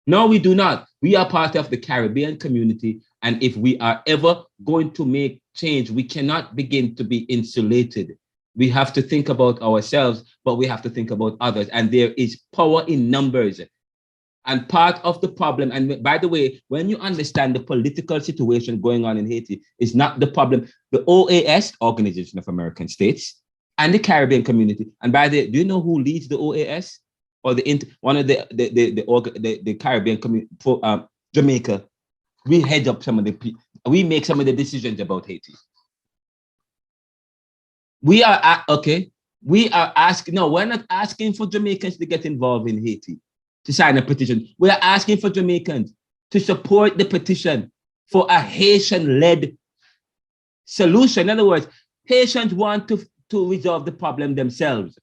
No, we do not. We are part of the Caribbean community. And if we are ever going to make change, we cannot begin to be insulated. We have to think about ourselves, but we have to think about others. And there is power in numbers. And part of the problem, and by the way, when you understand the political situation going on in Haiti, is not the problem. The OAS, Organization of American States, and the Caribbean community. And by the way, do you know who leads the OAS? Or one of the Caribbean community, Jamaica? We head up we make some of the decisions about Haiti. We are asking, no, we're not asking for Jamaicans to get involved in Haiti, to sign a petition. We are asking for Jamaicans to support the petition for a Haitian-led solution. In other words, Haitians want to resolve the problem themselves.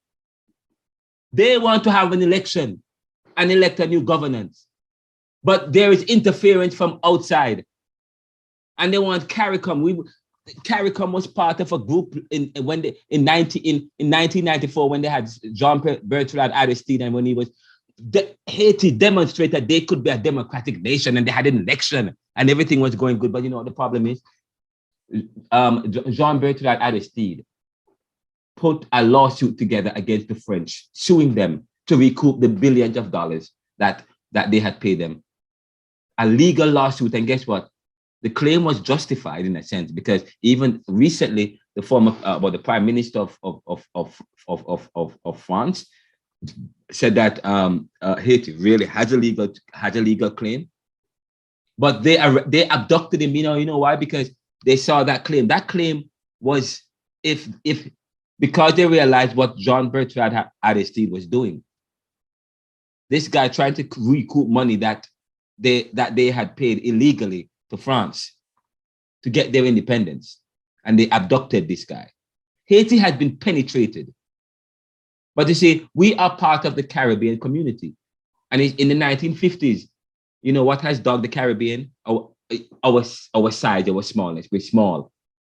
They want to have an election and elect a new governance. But there is interference from outside. And they want CARICOM. CARICOM was part of a group in 1994 when they had Jean-Bertrand Aristide, and when he was Haiti demonstrated they could be a democratic nation, and they had an election and everything was going good. But you know what the problem is? Jean-Bertrand Aristide put a lawsuit together against the French, suing them to recoup the billions of dollars that they had paid them. A legal lawsuit, and guess what? The claim was justified in a sense, because even recently, the former, the Prime Minister of France said that Haiti really has a legal claim, but they abducted him. You know why? Because they saw that claim. That claim was because they realized what Jean-Bertrand Aristide was doing. This guy trying to recoup money that they had paid illegally to France to get their independence, and they abducted this guy. Haiti had been penetrated. But you see, we are part of the Caribbean community. And in the 1950s, you know what has dogged the Caribbean? Our size, our smallness. We're small.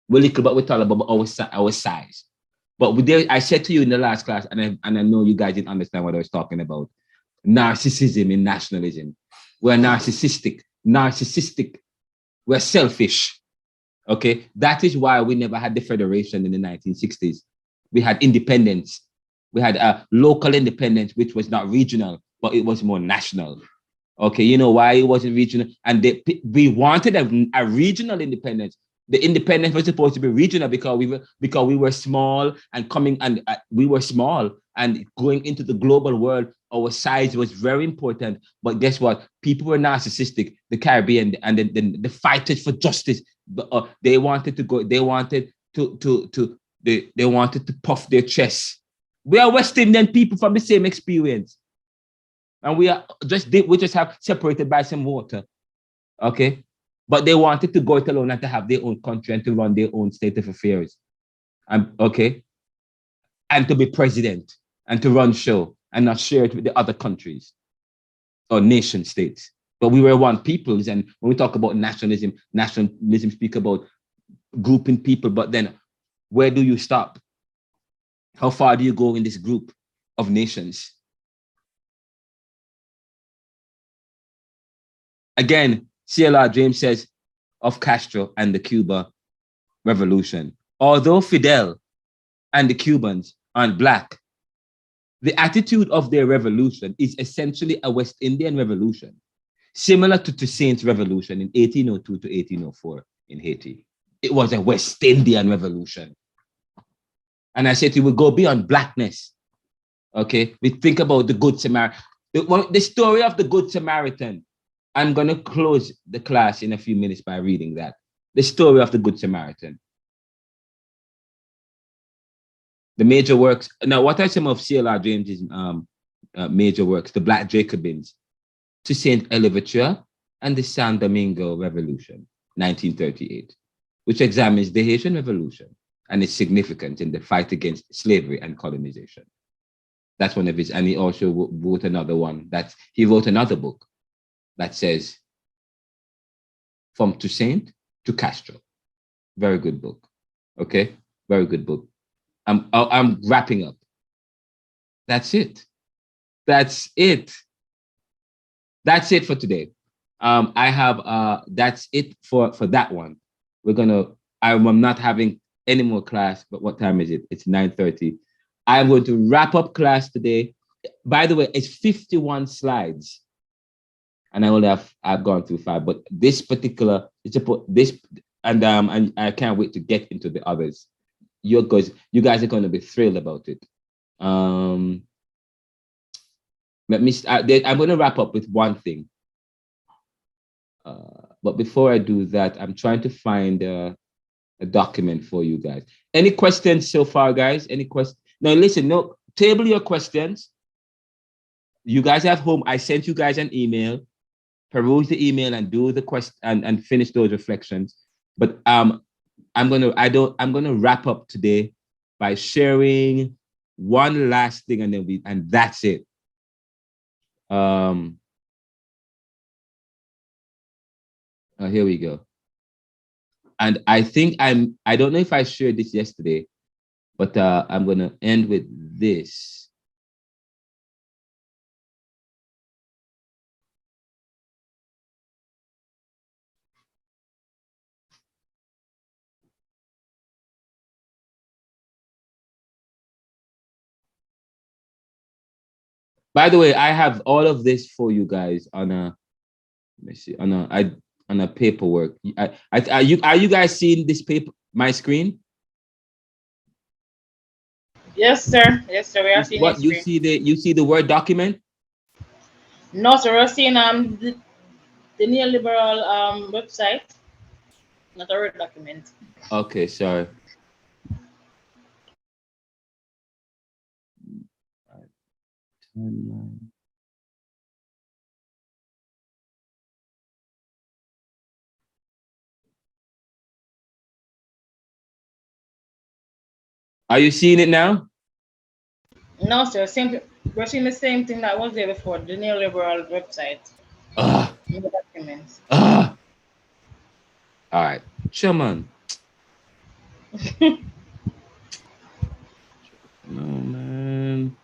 We're little, but we're tall about our size. But I said to you in the last class, and I know you guys didn't understand what I was talking about, narcissism and nationalism. We're narcissistic. We're selfish. Okay, that is why we never had the federation in the 1960s. We had independence. We had a local independence, which was not regional, but it was more national. Okay, you know why it wasn't regional? And we wanted a regional independence. The independence was supposed to be regional because we were small and we were small and going into the global world. Our size was very important. But guess what? People were narcissistic. The Caribbean and the fighters for justice. They wanted to go. They wanted they wanted to puff their chests. We are West Indian people from the same experience, and we just have separated by some water. Okay. But they wanted to go it alone and to have their own country and to run their own state of affairs. Okay. And to be president and to run show and not share it with the other countries or nation states. But we were one peoples. And when we talk about nationalism speak about grouping people. But then where do you stop? How far do you go in this group of nations? Again, CLR James says of Castro and the Cuba Revolution, although Fidel and the Cubans aren't Black, the attitude of their revolution is essentially a West Indian revolution, similar to Toussaint's revolution in 1802 to 1804 in Haiti. It was a West Indian revolution. And I said we will go beyond Blackness. Okay, we think about the Good Samaritan. The story of the Good Samaritan. I'm going to close the class in a few minutes by reading that. The story of the Good Samaritan. The major works. Now, what are some of CLR James's major works? The Black Jacobins, Toussaint Louverture, and the San Domingo Revolution, 1938, which examines the Haitian Revolution and its significance in the fight against slavery and colonization. That's one of his, and he also wrote another one. He wrote another book that says From Toussaint to Castro. Very good book. Okay, very good book. I'm wrapping up. That's it. That's it. That's it for today. I have that's it for that one. I'm not having any more class, but what time is it? It's 9:30. I'm going to wrap up class today. By the way, it's 51 slides. And I've gone through 5, but this particular, and I can't wait to get into the others. You guys are going to be thrilled about it. Let me start. I'm going to wrap up with one thing. But before I do that, I'm trying to find a document for you guys. Any questions so far, guys? Any questions? Now listen, table your questions. You guys have home. I sent you guys an email. Peruse the email and do the question and finish those reflections. But I'm gonna wrap up today by sharing one last thing, and that's it. Here we go. And I think I don't know if I shared this yesterday, but I'm going to end with this. By the way, I have all of this for you guys on a, let me see, on a paperwork. Are you guys seeing this paper, my screen? Yes, sir. Yes, sir. We are seeing what you see the Word document? No, sir. We're seeing the Neoliberal website, not a Word document. Okay, sorry. Are you seeing it now? No, sir. We're seeing the same thing that was there before, the Neoliberal website. No documents. All right. Shaman. No, man.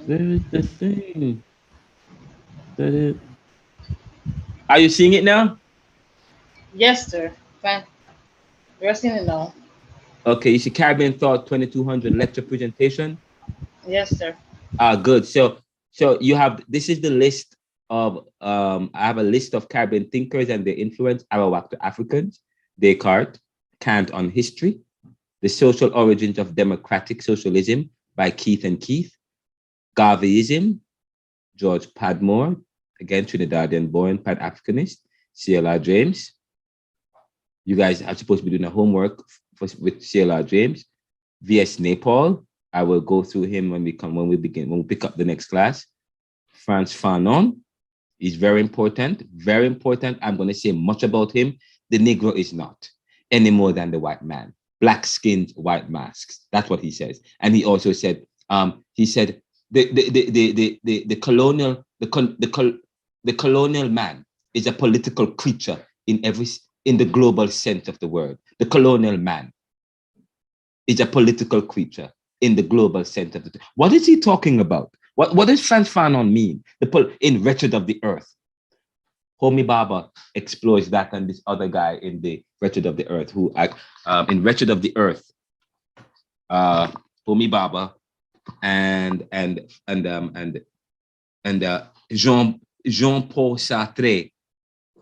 Where is the thing? That it? Are you seeing it now? Yes, sir. Fine. We're seeing it now. Okay, you see Caribbean Thought 2200 lecture presentation. Yes, sir. Good. So you have, this is the list of I have a list of Caribbean thinkers and their influence. Arawaks to Africans, Descartes, Kant on history, The Social Origins of Democratic Socialism by Keith and Keith, Garveyism, George Padmore, again Trinidadian born Pan-Africanist, C.L.R. James. You guys are supposed to be doing a homework with C.L.R. James. V.S. Naipaul, I will go through him when we pick up the next class. Frantz Fanon is very important, very important. I'm going to say much about him. The Negro is not any more than the white man. Black-skinned white masks. That's what he says. And he also said, the colonial man is a political creature in the global sense of the word. The colonial man is a political creature in the global sense of the. What is he talking about? What does Frantz Fanon mean? In Wretched of the Earth. Homi Bhabha explores that, and this other guy in the Wretched of the Earth, who in Wretched of the Earth, Homi Bhabha and Jean-Paul Sartre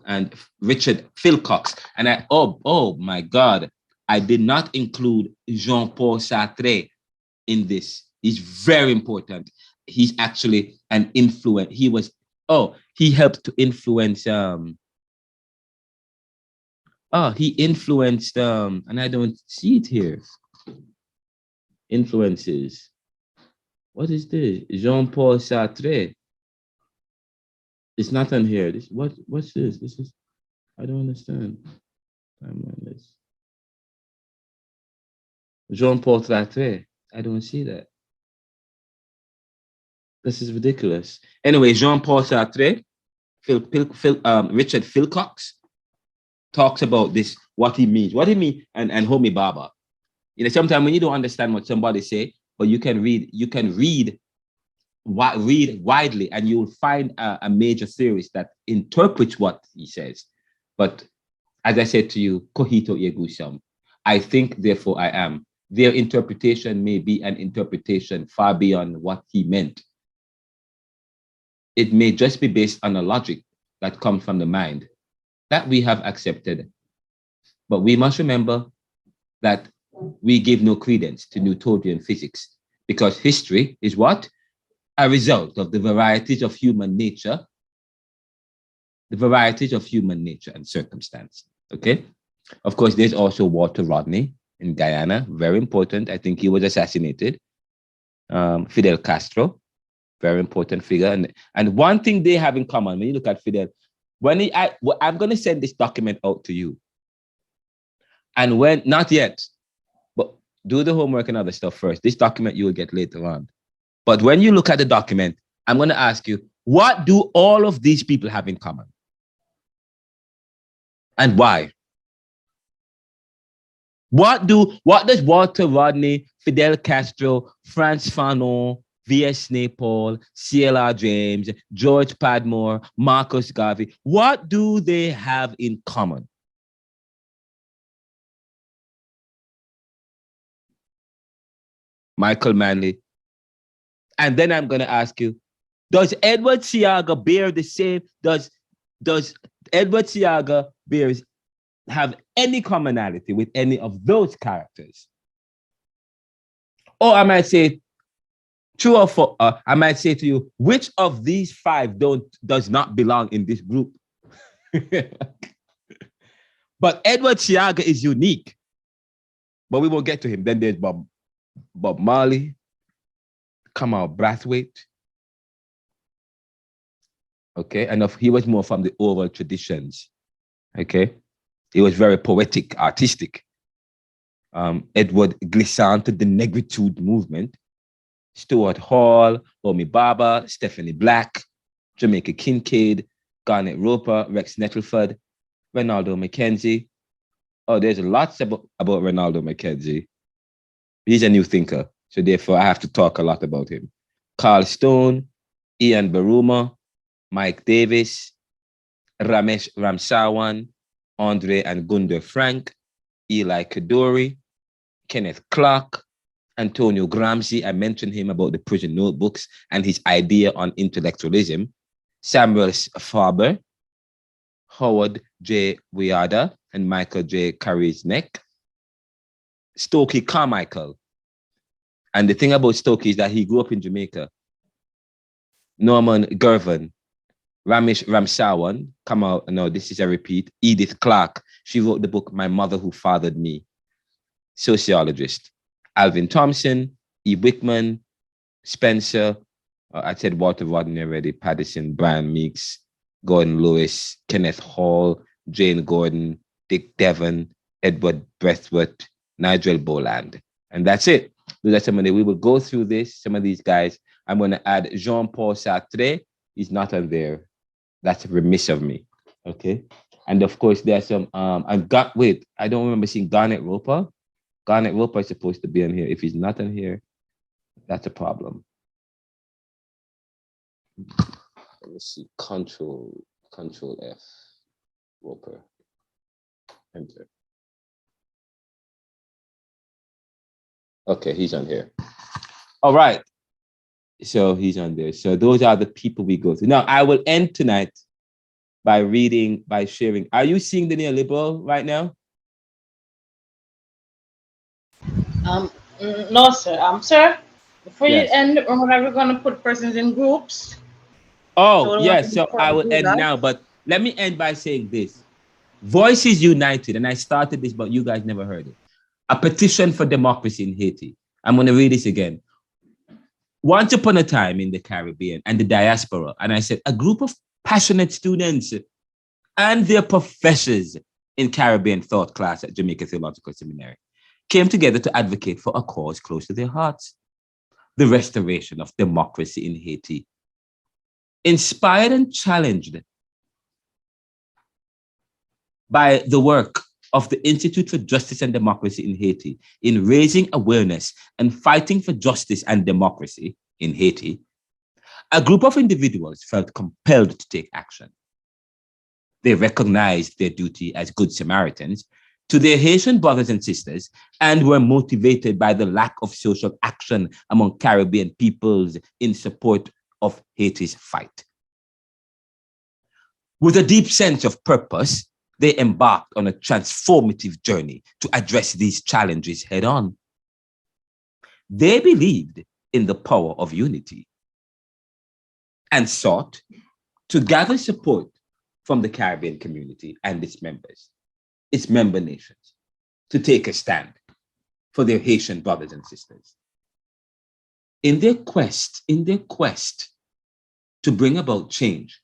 and Richard Philcox. And oh my God, I did not include Jean-Paul Sartre in this. He's very important. He's actually an influence. He helped to influence he influenced and I don't see it here. Influences. What is this? Jean-Paul Sartre. It's not on here. What's this? This is, I don't understand. Jean-Paul Sartre. I don't see that. This is ridiculous. Anyway, Jean-Paul Sartre, Richard Philcox talks about this, what he means, and Homi Bhabha. You know, sometimes when you don't understand what somebody say, but you can read widely, and you will find a major theorist that interprets what he says. But as I said to you, cogito ergo sum. I think, therefore I am. Their interpretation may be an interpretation far beyond what he meant. It may just be based on a logic that comes from the mind that we have accepted. But we must remember that we give no credence to Newtonian physics, because history is what? A result of the varieties of human nature, and circumstance. Okay? Of course, there's also Walter Rodney in Guyana, very important. I think he was assassinated. Fidel Castro, very important figure. And one thing they have in common, when you look at Fidel, I'm going to send this document out to you. And not yet, but do the homework and other stuff first. This document you will get later on. But when you look at the document, I'm going to ask you, what do all of these people have in common? And why? What does Walter Rodney, Fidel Castro, Frantz Fanon, V.S. Naipaul, C.L.R. James, George Padmore, Marcus Garvey, what do they have in common? Michael Manley. And then I'm going to ask you, does Edward Seaga bear the same, does Edward Seaga have any commonality with any of those characters? Or I might say, true or false, I might say to you, which of these five does not belong in this group? But Edward Seaga is unique. But we won't get to him. Then there's Bob Marley, Kamal Brathwaite. Okay, and he was more from the oral traditions. Okay, he was very poetic, artistic. Edward Glissant, the Negritude movement. Stuart Hall, Omi Baba, Stephanie Black, Jamaica Kincaid, Garnet Roper, Rex Nettleford, Renaldo Mackenzie. Oh, there's lots about Renaldo Mackenzie. He's a new thinker, so therefore I have to talk a lot about him. Carl Stone, Ian Baruma, Mike Davis, Ramesh Ramsawan, Andre and Gunder Frank, Eli Kaduri, Kenneth Clark, Antonio Gramsci. I mentioned him about the prison notebooks and his idea on intellectualism. Samuel Faber, Howard J. Wiada, and Michael J. Carrisneck. Stokely Carmichael. And the thing about Stokely is that he grew up in Jamaica. Norman Gervin, Ramesh Ramsawan, come out, no, this is a repeat. Edith Clark, she wrote the book, My Mother Who Fathered Me. Sociologist. Alvin Thompson, E. Wickman, Spencer, I said Walter Rodney already, Paddison, Brian Meeks, Gordon Lewis, Kenneth Hall, Jane Gordon, Dick Devon, Edward Breathwaite, Nigel Boland. And that's it. Those are some of the, we will go through this, some of these guys. I'm going to add Jean-Paul Sartre. He's not on there. That's remiss of me. Okay. And of course, there's some, I don't remember seeing Garnet Roper. Garnet Roper is supposed to be on here. If he's not on here, that's a problem. Let me see. Control F. Roper. Enter. Okay, he's on here. All right. So he's on there. So those are the people we go through. Now, I will end tonight by sharing. Are you seeing the Neoliberal right now? No, sir. Sir, before Yes. you end, remember we're going to put persons in groups. Oh, yes. So I will end now, but let me end by saying this. Voices United, and I started this, but you guys never heard it. A petition for democracy in Haiti. I'm going to read this again. Once upon a time in the Caribbean and the diaspora, and I said, a group of passionate students and their professors in Caribbean thought class at Jamaica Theological Seminary came together to advocate for a cause close to their hearts, the restoration of democracy in Haiti. Inspired and challenged by the work of the Institute for Justice and Democracy in Haiti in raising awareness and fighting for justice and democracy in Haiti, a group of individuals felt compelled to take action. They recognized their duty as good Samaritans to their Haitian brothers and sisters and were motivated by the lack of social action among Caribbean peoples in support of Haiti's fight. With a deep sense of purpose, they embarked on a transformative journey to address these challenges head on. They believed in the power of unity and sought to gather support from the Caribbean community and its members, its member nations, to take a stand for their Haitian brothers and sisters. In their quest to bring about change,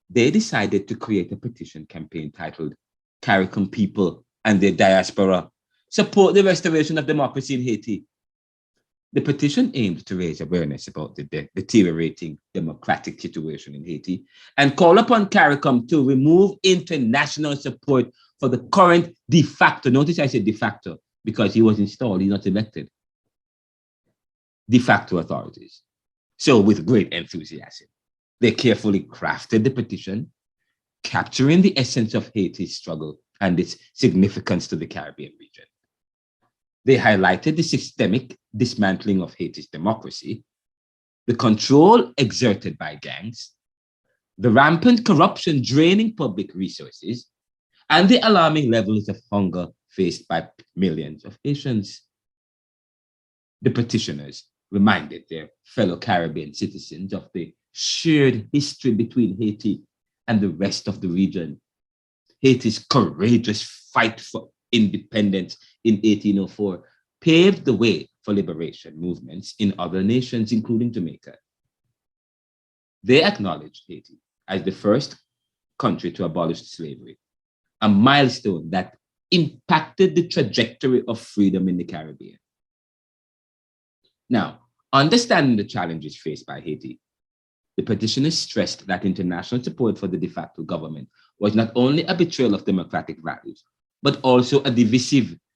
they decided to create a petition campaign titled CARICOM People and Their Diaspora Support the Restoration of Democracy in Haiti. The petition aimed to raise awareness about the deteriorating democratic situation in Haiti and call upon CARICOM to remove international support for the current de facto, notice I said de facto, because he was installed, he's not elected, de facto authorities. So with great enthusiasm, they carefully crafted the petition, capturing the essence of Haiti's struggle and its significance to the Caribbean region. They highlighted the systemic dismantling of Haiti's democracy, the control exerted by gangs, the rampant corruption draining public resources, and the alarming levels of hunger faced by millions of Haitians. The petitioners reminded their fellow Caribbean citizens of the shared history between Haiti and the rest of the region. Haiti's courageous fight for independence in 1804 paved the way for liberation movements in other nations, including Jamaica. They acknowledged Haiti as the first country to abolish slavery, a milestone that impacted the trajectory of freedom in the Caribbean. Now, understanding the challenges faced by Haiti, the petitioners stressed that international support for the de facto government was not only a betrayal of democratic values, but also a disservice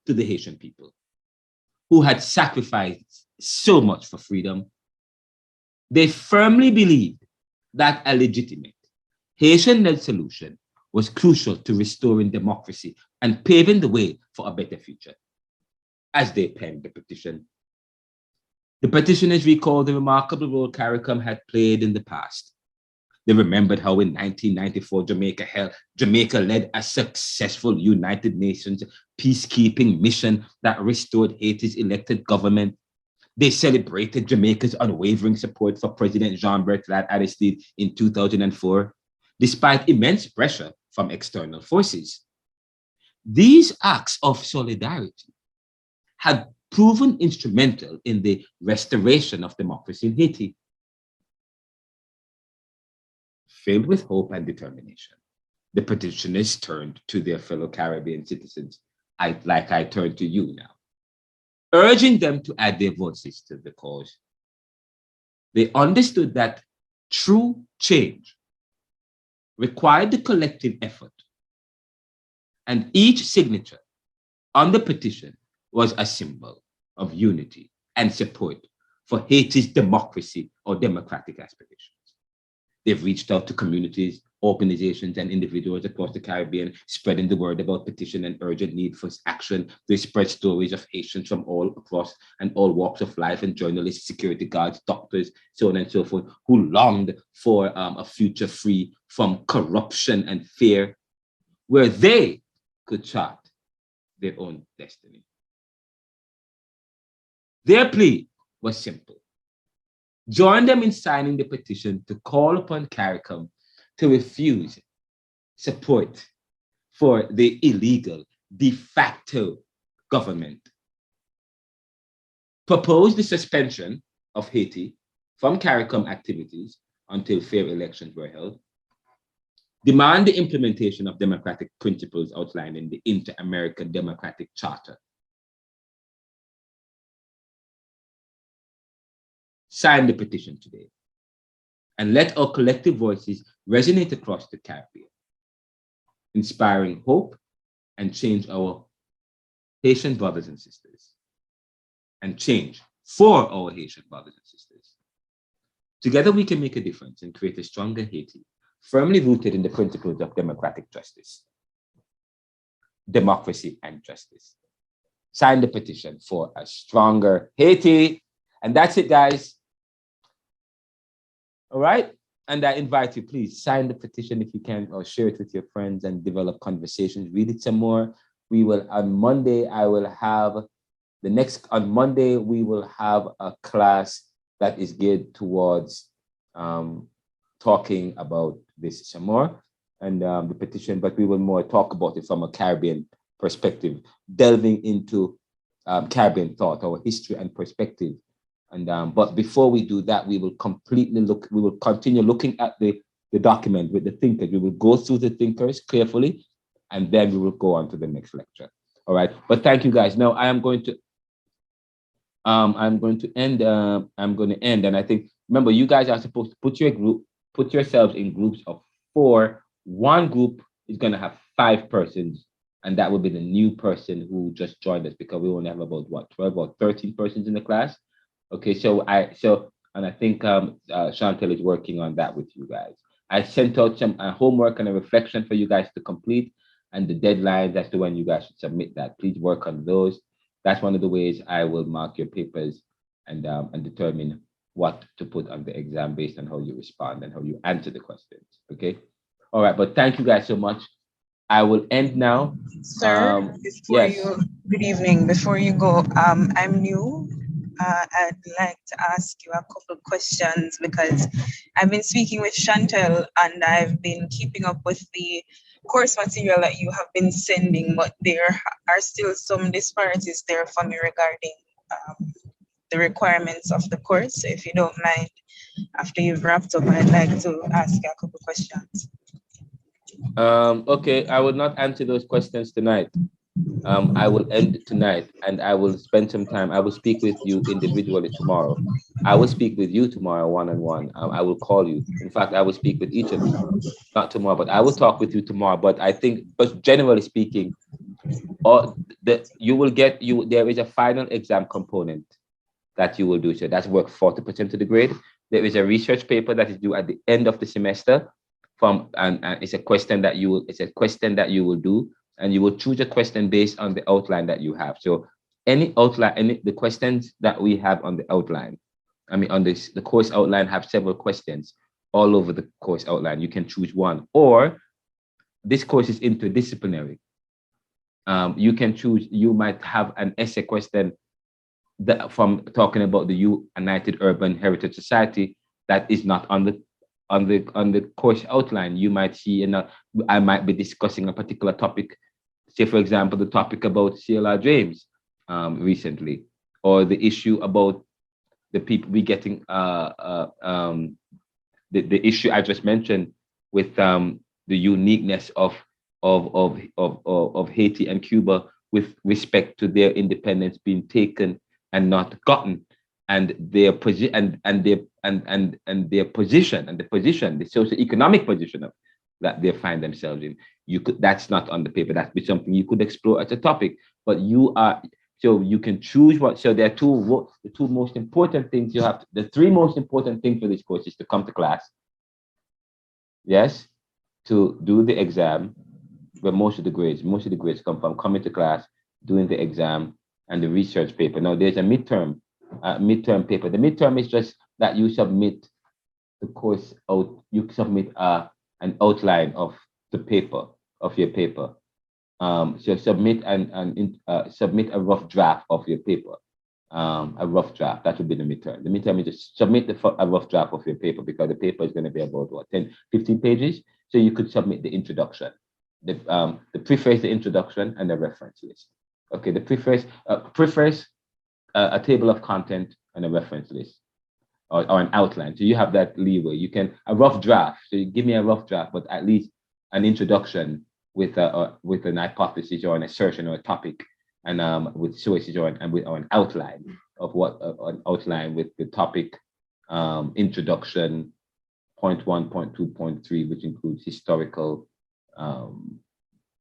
to the Haitian people, who had sacrificed so much for freedom. They firmly believed that a legitimate Haitian-led solution was crucial to restoring democracy and paving the way for a better future. As they penned the petition, the petitioners recalled the remarkable role CARICOM had played in the past. They remembered how in 1994, Jamaica led a successful United Nations peacekeeping mission that restored Haiti's elected government. They celebrated Jamaica's unwavering support for President Jean-Bertrand Aristide in 2004, despite immense pressure from external forces. These acts of solidarity had proven instrumental in the restoration of democracy in Haiti. Filled with hope and determination, the petitioners turned to their fellow Caribbean citizens, like I turn to you now, urging them to add their voices to the cause. They understood that true change required the collective effort, and each signature on the petition was a symbol of unity and support for Haiti's democracy or democratic aspirations. They've reached out to communities, organizations, and individuals across the Caribbean, spreading the word about petition and urgent need for action. They spread stories of Haitians from all across and all walks of life, and journalists, security guards, doctors, so on and so forth, who longed for a future free from corruption and fear, where they could chart their own destiny. Their plea was simple. Join them in signing the petition to call upon CARICOM to refuse support for the illegal de facto government, propose the suspension of Haiti from CARICOM activities until fair elections were held, demand the implementation of democratic principles outlined in the Inter-American Democratic Charter. Sign the petition today, and let our collective voices resonate across the Caribbean, inspiring hope and change our Haitian brothers and sisters, and change for our Haitian brothers and sisters. Together we can make a difference and create a stronger Haiti, firmly rooted in the principles of democratic justice, democracy and justice. Sign the petition for a stronger Haiti. And that's it, guys. All right. And I invite you, please sign the petition if you can, or share it with your friends and develop conversations. Read it some more. We will, on Monday, on Monday, we will have a class that is geared towards talking about this some more and the petition, but we will more talk about it from a Caribbean perspective, delving into Caribbean thought, our history and perspective. And but before we do that, we will continue looking at the document with the thinkers. We will go through the thinkers carefully, and then we will go on to the next lecture. All right, but thank you guys. Now I'm going to end. I'm going to end, and I think remember you guys are supposed to put yourselves in groups of 4. One group is going to have 5 persons, and that will be the new person who just joined us, because we only have about 12 or 13 persons in the class. Okay, and I think Chantel is working on that with you guys. I sent out some homework and a reflection for you guys to complete, and the deadlines as to when you guys should submit that. Please work on those. That's one of the ways I will mark your papers and determine what to put on the exam based on how you respond and how you answer the questions. Okay. All right. But thank you guys so much. I will end now. Sir, yes. Good evening. Before you go, I'm new. I'd like to ask you a couple questions because I've been speaking with Chantel and I've been keeping up with the course material that you have been sending, but there are still some disparities there for me regarding the requirements of the course. So if you don't mind, after you've wrapped up, I'd like to ask you a couple questions. Okay, I will not answer those questions tonight. I will end tonight and I will spend some time. I will speak with you individually tomorrow. I will speak with you tomorrow one-on-one. I will call you. In fact, I will speak with each of you. Not tomorrow, but I will talk with you tomorrow. But I think, but generally speaking, there is a final exam component that you will do. So that's worth 40% of the grade. There is a research paper that is due at the end of the semester. And it's a question that you will do, and you will choose a question based on the outline that you have. So any outline, the questions that we have on the outline, the course outline have several questions all over the course outline. You can choose one, or this course is interdisciplinary. You can choose. You might have an essay question that from talking about the United Urban Heritage Society that is not on the course outline. You might see, I might be discussing a particular topic, say for example, the topic about CLR James recently, or the issue about the people we getting the issue I just mentioned with the uniqueness of Haiti and Cuba with respect to their independence being taken and not gotten, and their position and their position, the socioeconomic position that they find themselves in. That's not on the paper. That'd be something you could explore as a topic. But so you can choose what. So there are the two most important things you have. The 3 most important things for this course is to come to class. Yes, to do the exam, where most of the grades come from coming to class, doing the exam, and the research paper. Now there's a midterm paper. The midterm is just that you submit the course out. You submit an outline of the paper, of your paper. So submit submit a rough draft of your paper. A rough draft, that would be the midterm. The midterm is just submit a rough draft of your paper, because the paper is going to be about 10-15 pages. So you could submit the introduction, the preface, the introduction, and the reference list. Okay, the preface, a table of content, and a reference list, or an outline. So you have that leeway. You can a rough draft. So you give me a rough draft, but at least an introduction with an hypothesis or an assertion or a topic, and with sources or an outline of an outline with the topic, introduction, point 1, point 2, point 3, which includes historical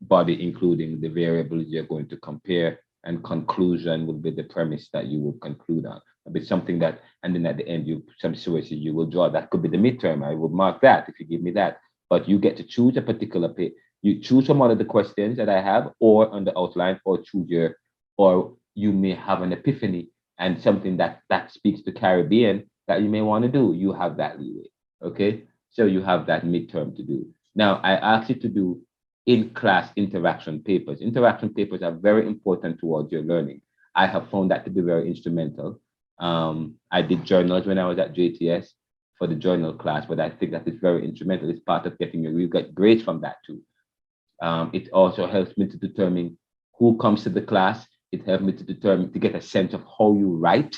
body, including the variables you're going to compare, and conclusion would be the premise that you will conclude on. It'll be something that, and then at the end, some sources you will draw. That could be the midterm. I would mark that if you give me that. But you get to choose a particular page. You choose from one of the questions that I have, or on the outline, or choose or you may have an epiphany and something that speaks to Caribbean that you may want to do. You have that leeway. Okay, so you have that midterm to do. Now I ask you to do in-class interaction papers. Interaction papers are very important towards your learning. I have found that to be very instrumental. I did journals when I was at JTS for the journal class, but I think that is very instrumental. It's part of getting you get grades from that too. It also helps me to determine who comes to the class. It helps me to get a sense of how you write.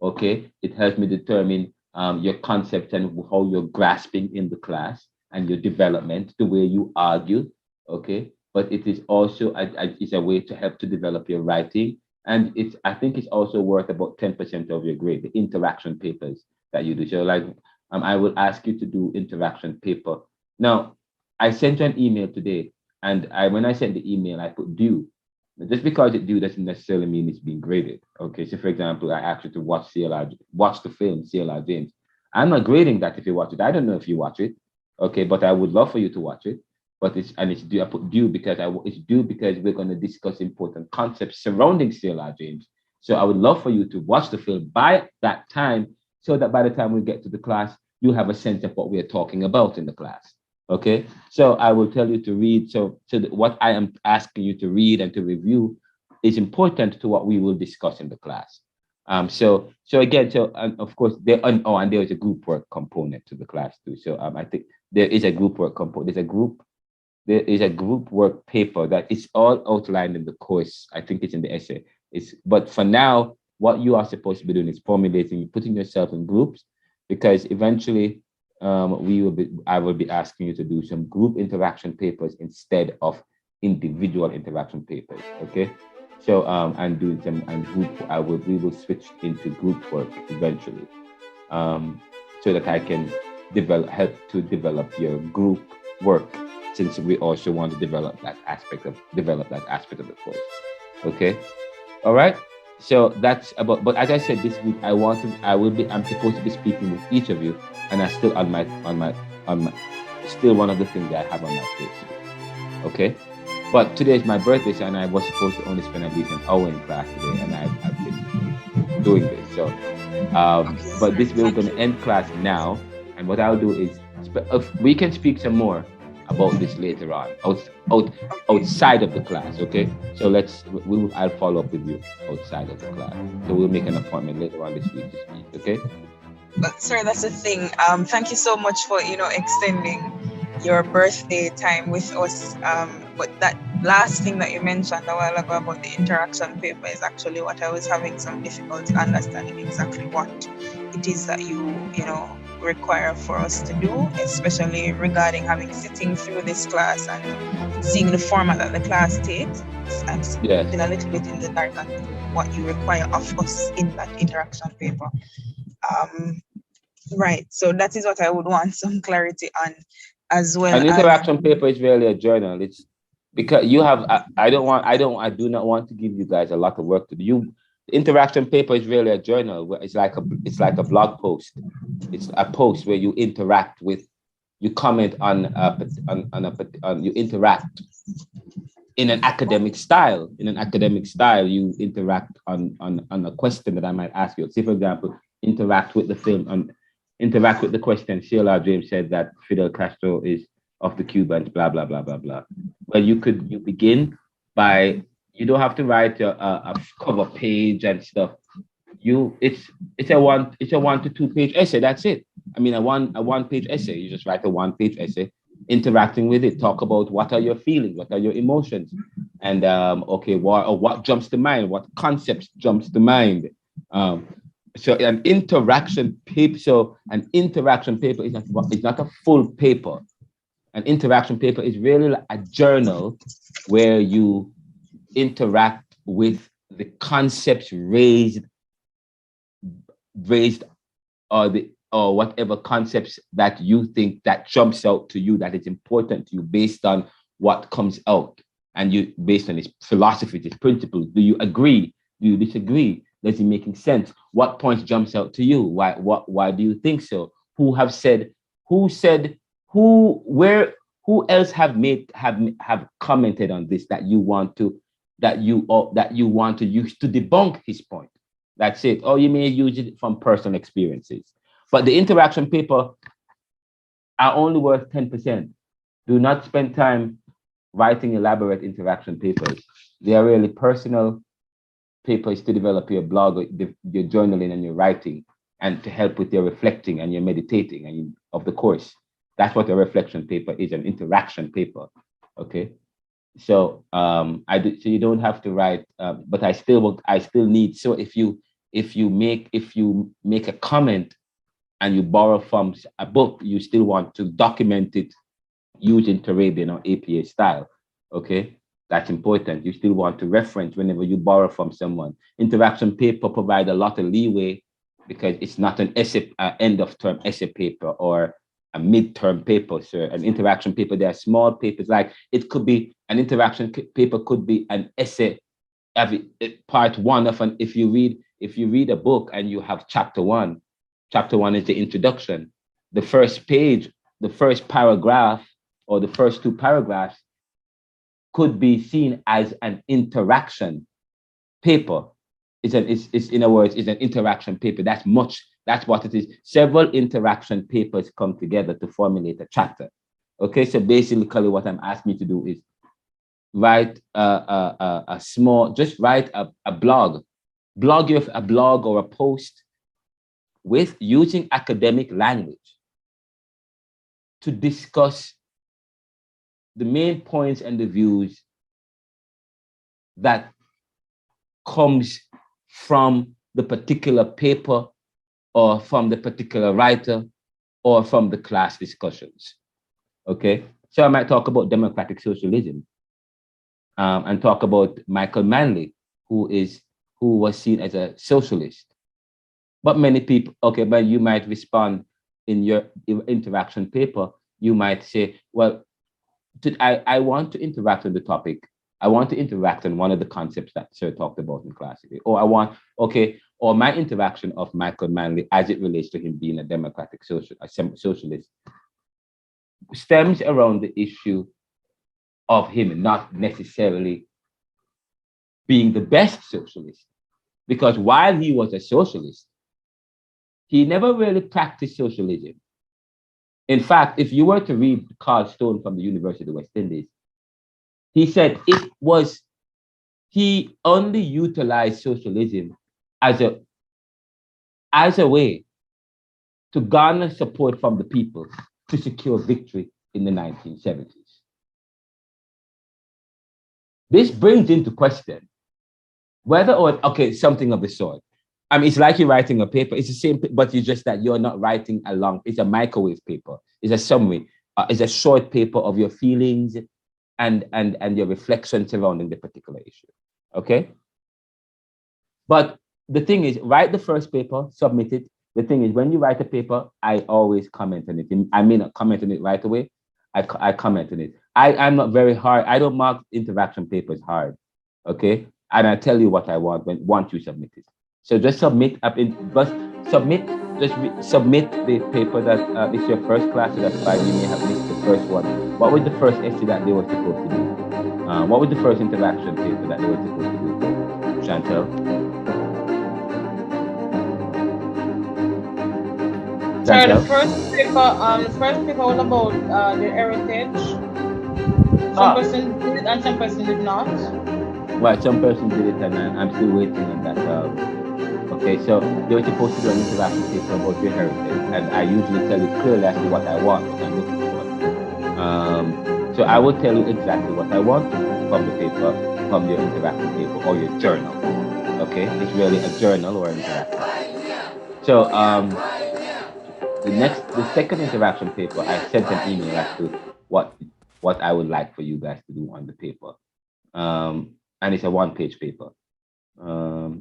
Okay, it helps me determine your concepts and how you're grasping in the class, and your development, the way you argue. Okay, but it is also it's a way to help to develop your writing. And I think it's also worth about 10% of your grade, the interaction papers that you do. So like, I will ask you to do interaction paper. Now, I sent you an email today, and when I sent the email, I put due. Just because it's due doesn't necessarily mean it's being graded. Okay, so for example, I asked you to watch the film CLR James. I'm not grading that if you watch it. I don't know if you watch it. Okay, but I would love for you to watch it. But it's due. I put due because it's due because we're going to discuss important concepts surrounding CLR James. So I would love for you to watch the film by that time, so that by the time we get to the class, you have a sense of what we're talking about in the class. Okay, so I will tell you to read. So what I am asking you to read and to review is important to what we will discuss in the class. So again, and of course there is a group work component to the class too. So I think there is a group work component. There is a group work paper that is all outlined in the course. I think it's in the essay. But for now, what you are supposed to be doing is formulating, putting yourself in groups, because eventually I will be asking you to do some group interaction papers instead of individual interaction papers. Okay. So and doing some group. We will switch into group work eventually, so that I can help to develop your group work, since we also want to develop that aspect of the course. Okay. All right. So that's about. But as I said, this week I'm supposed to be speaking with each of you, and I still still one of the things that I have on my plate to do. Okay. But today is my birthday, so, and I was supposed to only spend at least an hour in class today, and I've been doing this. So, but we're going to end class now, and what I'll do is we can speak some more about this later on, outside of the class. Okay, so I'll follow up with you outside of the class. So we'll make an appointment later on this week to speak. Okay. But sir, that's the thing. Thank you so much for extending your birthday time with us. But that last thing that you mentioned a while ago about the interaction paper is actually what I was having some difficulty understanding exactly what it is that you require for us to do, especially regarding sitting through this class and seeing the format that the class takes. I'm still a little bit in the dark on what you require of us in that interaction paper. Right. So that is what I would want some clarity on as well. An interaction paper is really a journal. It's because you have. I do not want to give you guys a lot of work to do. The interaction paper is really a journal. It's like a blog post. It's a post where you interact with, you comment you interact in an academic style. In an academic style, you interact on a question that I might ask you. Say, for example, interact with the film and interact with the question. CLR James said that Fidel Castro is of the Cubans, blah blah blah blah blah. Well, you begin by, you don't have to write a cover page and stuff. It's a 1 to 2 page essay. That's it. I mean, a one page essay. You just write a 1 page essay, interacting with it. Talk about what are your feelings, what are your emotions, and what jumps to mind, what concepts jumps to mind. So an interaction paper. So an interaction paper is not a full paper. An interaction paper is really like a journal where you interact with the concepts raised or whatever concepts that you think that jumps out to you, that is important to you based on what comes out, and you based on its philosophy, its principles. Do you agree? Do you disagree? Does it making sense? What points jumps out to you? Why do you think so? Who else have commented on this that you want to use to debunk his point? That's it. Or you may use it from personal experiences. But the interaction paper are only worth 10%. Do not spend time writing elaborate interaction papers. They are really personal papers to develop your blog, your journaling and your writing, and to help with your reflecting and your meditating and of the course. That's what a reflection paper is, an interaction paper. Okay. So so you don't have to write, but I still need. So if you make a comment and you borrow from a book, you still want to document it using Turabian or APA style. Okay, that's important. You still want to reference whenever you borrow from someone. Interaction paper provide a lot of leeway because it's not an essay, end of term essay paper or a midterm paper. So an interaction paper, there are small papers, like it could be an interaction paper, could be an essay, part one of an, if you read a book and you have chapter one is the introduction. The first page, the first paragraph, or the first two paragraphs could be seen as an interaction paper. It's in other words, it's an interaction paper. That's what it is. Several interaction papers come together to formulate a chapter. Okay, so basically what I'm asking you to do is write a small, just write a blog or a post with using academic language to discuss the main points and the views that comes from the particular paper or from the particular writer or from the class discussions. Okay, so I might talk about democratic socialism and talk about Michael Manley, who was seen as a socialist. But many people, okay, but you might respond in your interaction paper, you might say, well, I want to interact on the topic. I want to interact on one of the concepts that Sir talked about in class today. Or my interaction of Michael Manley as it relates to him being a democratic socialist stems around the issue of him not necessarily being the best socialist. Because while he was a socialist, he never really practiced socialism. In fact, if you were to read Carl Stone from the University of the West Indies, he said he only utilized socialism as a way to garner support from the people to secure victory in the 1970s. This brings into question whether or, something of the sort. I mean, it's like you're writing a paper. It's the same, but it's just that you're not writing a long, it's a microwave paper. It's a summary. It's a short paper of your feelings and your reflections surrounding the particular issue. Okay? But the thing is, write the first paper, submit it. The thing is, when you write a paper, I always comment on it. I may not comment on it right away. I comment on it. I'm not very hard. I don't mark interaction papers hard. Okay? And I tell you what I want once you submit it. So just submit submit the paper that it's your first class, so that's fine. You may have missed the first one. What was the first essay that they were supposed to do? What was the first interaction paper that they were supposed to do? Chantel? Sorry, the first paper was about the heritage. Some person did it and some person did not. Right, some person did it and I'm still waiting on that. Okay, so they were supposed to do an interaction paper about your heritage, and I usually tell you clearly as to what I want, what I'm looking for. So I will tell you exactly what I want from the paper, from your interaction paper or your journal. Okay, it's really a journal or an interaction. So the second interaction paper, I sent an email as to what I would like for you guys to do on the paper, and it's a one-page paper.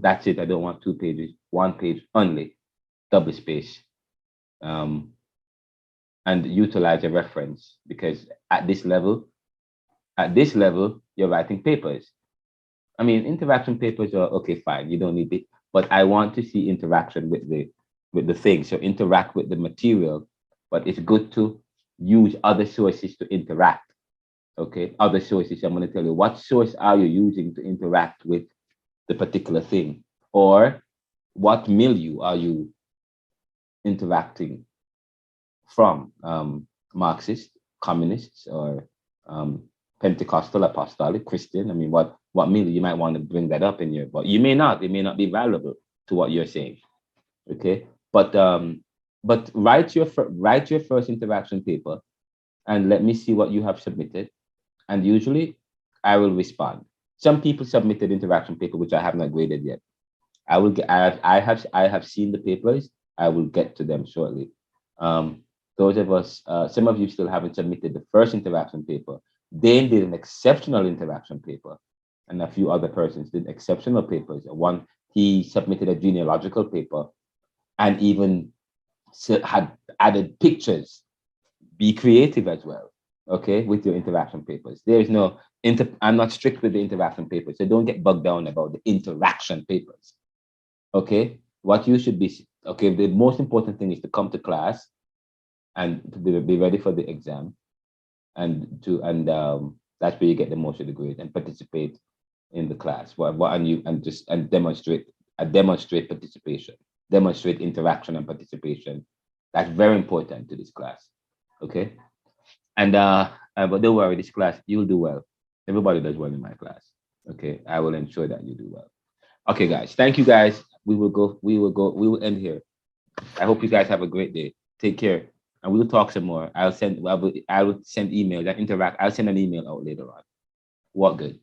That's it. I don't want 2 pages, 1 page only, double space, and utilize a reference, because at this level, you're writing papers. I mean, interaction papers are okay, fine. You don't need it, but I want to see interaction with the thing. So interact with the material, but it's good to use other sources to interact. Okay, other sources. I'm going to tell you what source are you using to interact with the particular thing, or what milieu are you interacting from? Marxist, communists, or Pentecostal, apostolic, Christian? I mean, what milieu? You might want to bring that up in your, but you may not. It may not be valuable to what you're saying. Okay, but write your first interaction paper, and let me see what you have submitted, and usually I will respond. Some people submitted interaction paper which I have not graded yet. I will get. I have seen the papers. I will get to them shortly. Those of us, some of you still haven't submitted the first interaction paper. Dane did an exceptional interaction paper, and a few other persons did exceptional papers. One, he submitted a genealogical paper and even had added pictures. Be creative as well, okay, with your interaction papers. There is no, I'm not strict with the interaction papers, so don't get bogged down about the interaction papers, okay? What you should be, okay, the most important thing is to come to class and to be ready for the exam, and that's where you get the most of the grade, and participate in the class. And demonstrate participation, demonstrate interaction and participation. That's very important to this class, okay? And but don't worry, this class you'll do well. Everybody does well in my class, okay? I will ensure that you do well. Okay, guys, thank you, guys. We will end here. I hope you guys have a great day. Take care. And we'll talk some more. I will send emails and interact. I'll send an email out later on. What good?